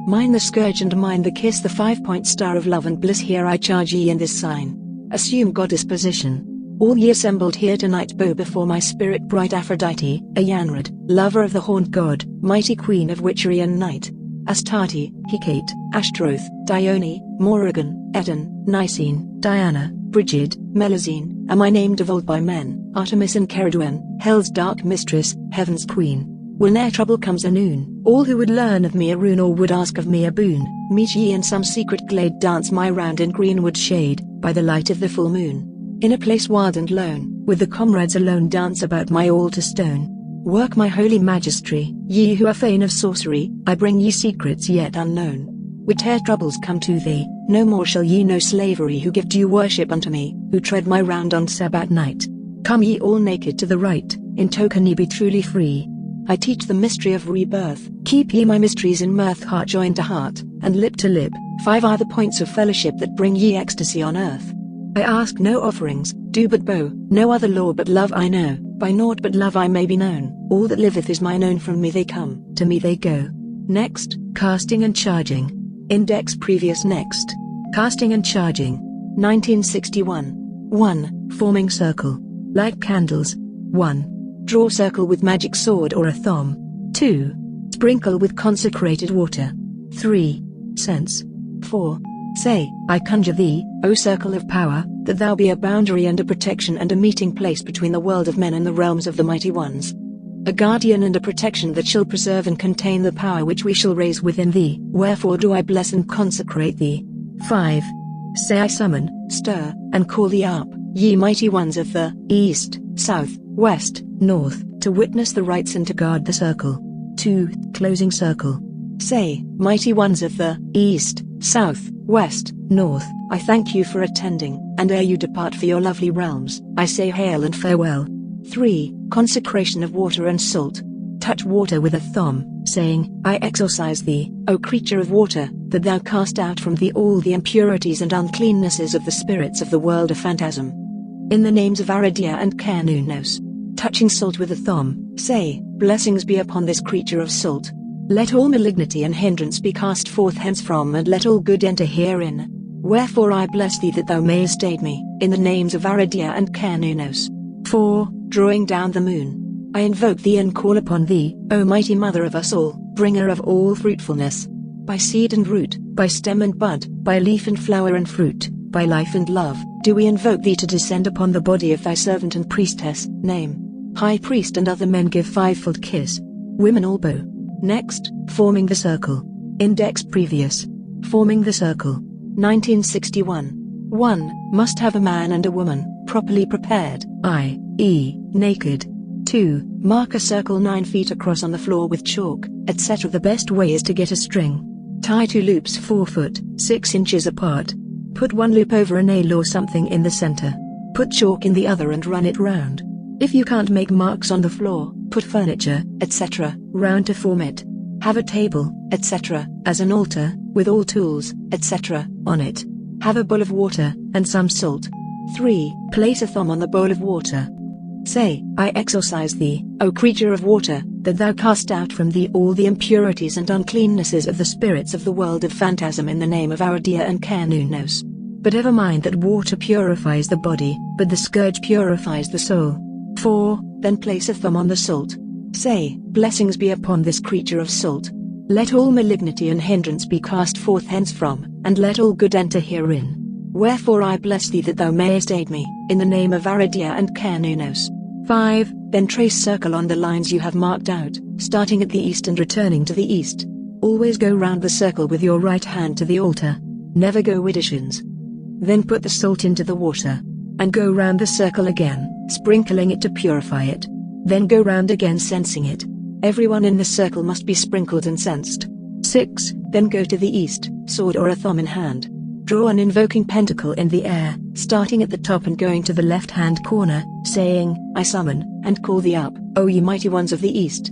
Mine the scourge and mine the kiss, the 5-point star of love and bliss, here I charge ye in this sign. Assume goddess position. All ye assembled here tonight bow before my spirit bright Aphrodite, Ayanrad, lover of the horned god, mighty queen of witchery and night. Astarte, Hecate, Ashtaroth, Dione, Morrigan, Eton, Nicene, Diana, Brigid, Melusine, am I named of old by men, Artemis and Ceridwen, hell's dark mistress, heaven's queen. Whene'er trouble comes anon, all who would learn of me a rune or would ask of me a boon, meet ye in some secret glade, dance my round in greenwood shade, by the light of the full moon. In a place wild and lone, with the comrades alone dance about my altar stone. Work my holy magistry, ye who are fain of sorcery, I bring ye secrets yet unknown. Whate'er troubles come to thee, no more shall ye know slavery who give due worship unto me, who tread my round on Sabbat night. Come ye all naked to the rite, in token ye be truly free. I teach the mystery of rebirth, keep ye my mysteries in mirth, heart joined to heart, and lip to lip, 5 are the points of fellowship that bring ye ecstasy on earth. I ask no offerings, do but bow, no other law but love I know, by naught but love I may be known, all that liveth is mine own, from me they come, to me they go. Next, casting and charging. Index previous. Next, casting and charging. 1961. 1. Forming circle. Light candles. 1. Draw circle with magic sword or a thumb. 2. Sprinkle with consecrated water. 3. Sense. 4. Say, I conjure thee, O circle of power, that thou be a boundary and a protection and a meeting place between the world of men and the realms of the mighty ones. A guardian and a protection that shall preserve and contain the power which we shall raise within thee. Wherefore do I bless and consecrate thee. 5. Say, I summon, stir, and call thee up, ye mighty ones of the east, south, west, north, to witness the rites and to guard the circle. 2. Closing circle. Say, mighty ones of the east, south, west, north, I thank you for attending, and ere you depart for your lovely realms, I say hail and farewell. 3. Consecration of water and salt. Touch water with a thumb, saying, I exorcise thee, O creature of water, that thou cast out from thee all the impurities and uncleannesses of the spirits of the world of phantasm. In the names of Aradia and Kernunos. Touching salt with a thumb, say, blessings be upon this creature of salt. Let all malignity and hindrance be cast forth hence from, and let all good enter herein. Wherefore I bless thee that thou mayest aid me, in the names of Aradia and Kernunos. 4. Drawing down the moon. I invoke thee and call upon thee, O mighty mother of us all, bringer of all fruitfulness. By seed and root, by stem and bud, by leaf and flower and fruit, by life and love, do we invoke thee to descend upon the body of thy servant and priestess. Name. High priest and other men give 5-fold kiss. Women all bow. Next, forming the circle. Index previous. Forming the circle. 1961. 1. Must have a man and a woman, properly prepared, i.e., naked. 2. Mark a circle 9 feet across on the floor with chalk, etc. The best way is to get a string. Tie 2 loops 4 foot, 6 inches apart. Put 1 loop over a nail or something in the center. Put chalk in the other and run it round. If you can't make marks on the floor, put furniture, etc., round to form it. Have a table, etc., as an altar, with all tools, etc., on it. Have a bowl of water, and some salt. 3. Place a thumb on the bowl of water. Say, I exorcise thee, O creature of water, that thou cast out from thee all the impurities and uncleannesses of the spirits of the world of phantasm in the name of Aradia and Kernunos. But ever mind that water purifies the body, but the scourge purifies the soul. 4. Then place a thumb on the salt. Say, blessings be upon this creature of salt. Let all malignity and hindrance be cast forth hence from, and let all good enter herein. Wherefore I bless thee that thou mayest aid me, in the name of Aradia and Kernunos. 5. Then trace circle on the lines you have marked out, starting at the east and returning to the east. Always go round the circle with your right hand to the altar. Never go widdershins. Then put the salt into the water. And go round the circle again, sprinkling it to purify it. Then go round again censing it. Everyone in the circle must be sprinkled and censed. 6. Then go to the east, sword or a thumb in hand. Draw an invoking pentacle in the air, starting at the top and going to the left-hand corner, saying, I summon, and call thee up, O ye mighty ones of the east,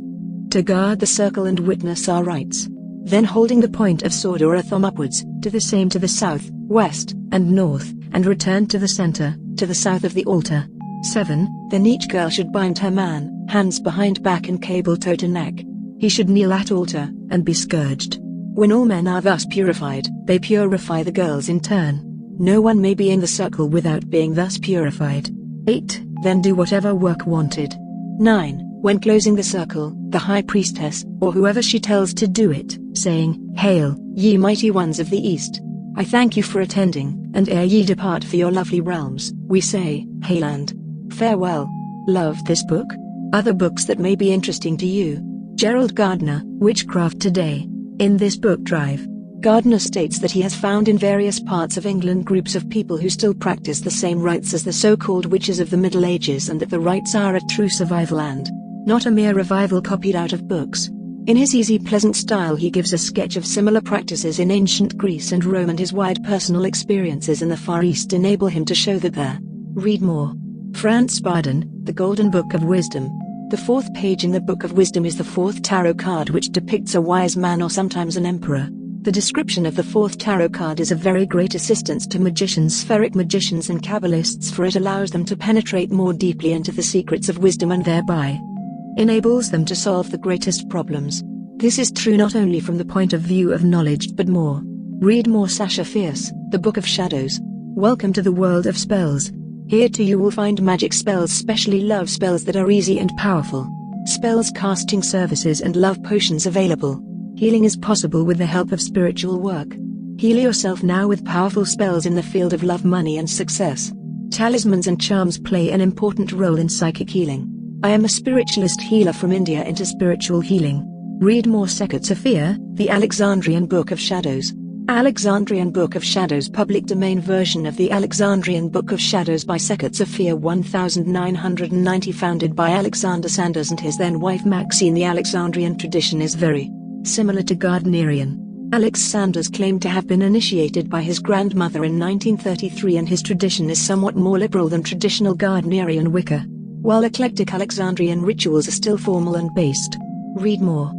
to guard the circle and witness our rites. Then holding the point of sword or a thumb upwards, do the same to the south, west, and north, and return to the center, to the south of the altar. 7. Then each girl should bind her man, hands behind back and cable toe to neck. He should kneel at altar, and be scourged. When all men are thus purified, they purify the girls in turn. No one may be in the circle without being thus purified. 8. Then do whatever work wanted. 9. When closing the circle, the High Priestess, or whoever she tells to do it, saying, Hail, ye mighty ones of the East. I thank you for attending, and ere ye depart for your lovely realms, we say, Hail and farewell. Love this book? Other books that may be interesting to you. Gerald Gardner, Witchcraft Today. In this book drive, Gardner states that he has found in various parts of England groups of people who still practice the same rites as the so-called witches of the Middle Ages, and that the rites are a true survival and not a mere revival copied out of books. In his easy pleasant style he gives a sketch of similar practices in ancient Greece and Rome, and his wide personal experiences in the Far East enable him to show that there. Read more. Franz Barden, The Golden Book of Wisdom. The fourth page in the Book of Wisdom is the fourth tarot card, which depicts a wise man or sometimes an emperor. The description of the fourth tarot card is a very great assistance to magicians, spheric magicians and Kabbalists, for it allows them to penetrate more deeply into the secrets of wisdom and thereby enables them to solve the greatest problems. This is true not only from the point of view of knowledge but more. Read more. Sasha Fierce, The Book of Shadows. Welcome to the world of spells. Here too you will find magic spells, especially love spells that are easy and powerful. Spells casting services and love potions available. Healing is possible with the help of spiritual work. Heal yourself now with powerful spells in the field of love, money and success. Talismans and charms play an important role in psychic healing. I am a spiritualist healer from India into spiritual healing. Read more. Sekhet Sophia, The Alexandrian Book of Shadows. Alexandrian Book of Shadows. Public domain version of the Alexandrian Book of Shadows by Sekhet Sophia 1990, founded by Alexander Sanders and his then wife Maxine. The Alexandrian tradition is very similar to Gardnerian. Alex Sanders claimed to have been initiated by his grandmother in 1933, and his tradition is somewhat more liberal than traditional Gardnerian Wicca, while eclectic Alexandrian rituals are still formal and based. Read more.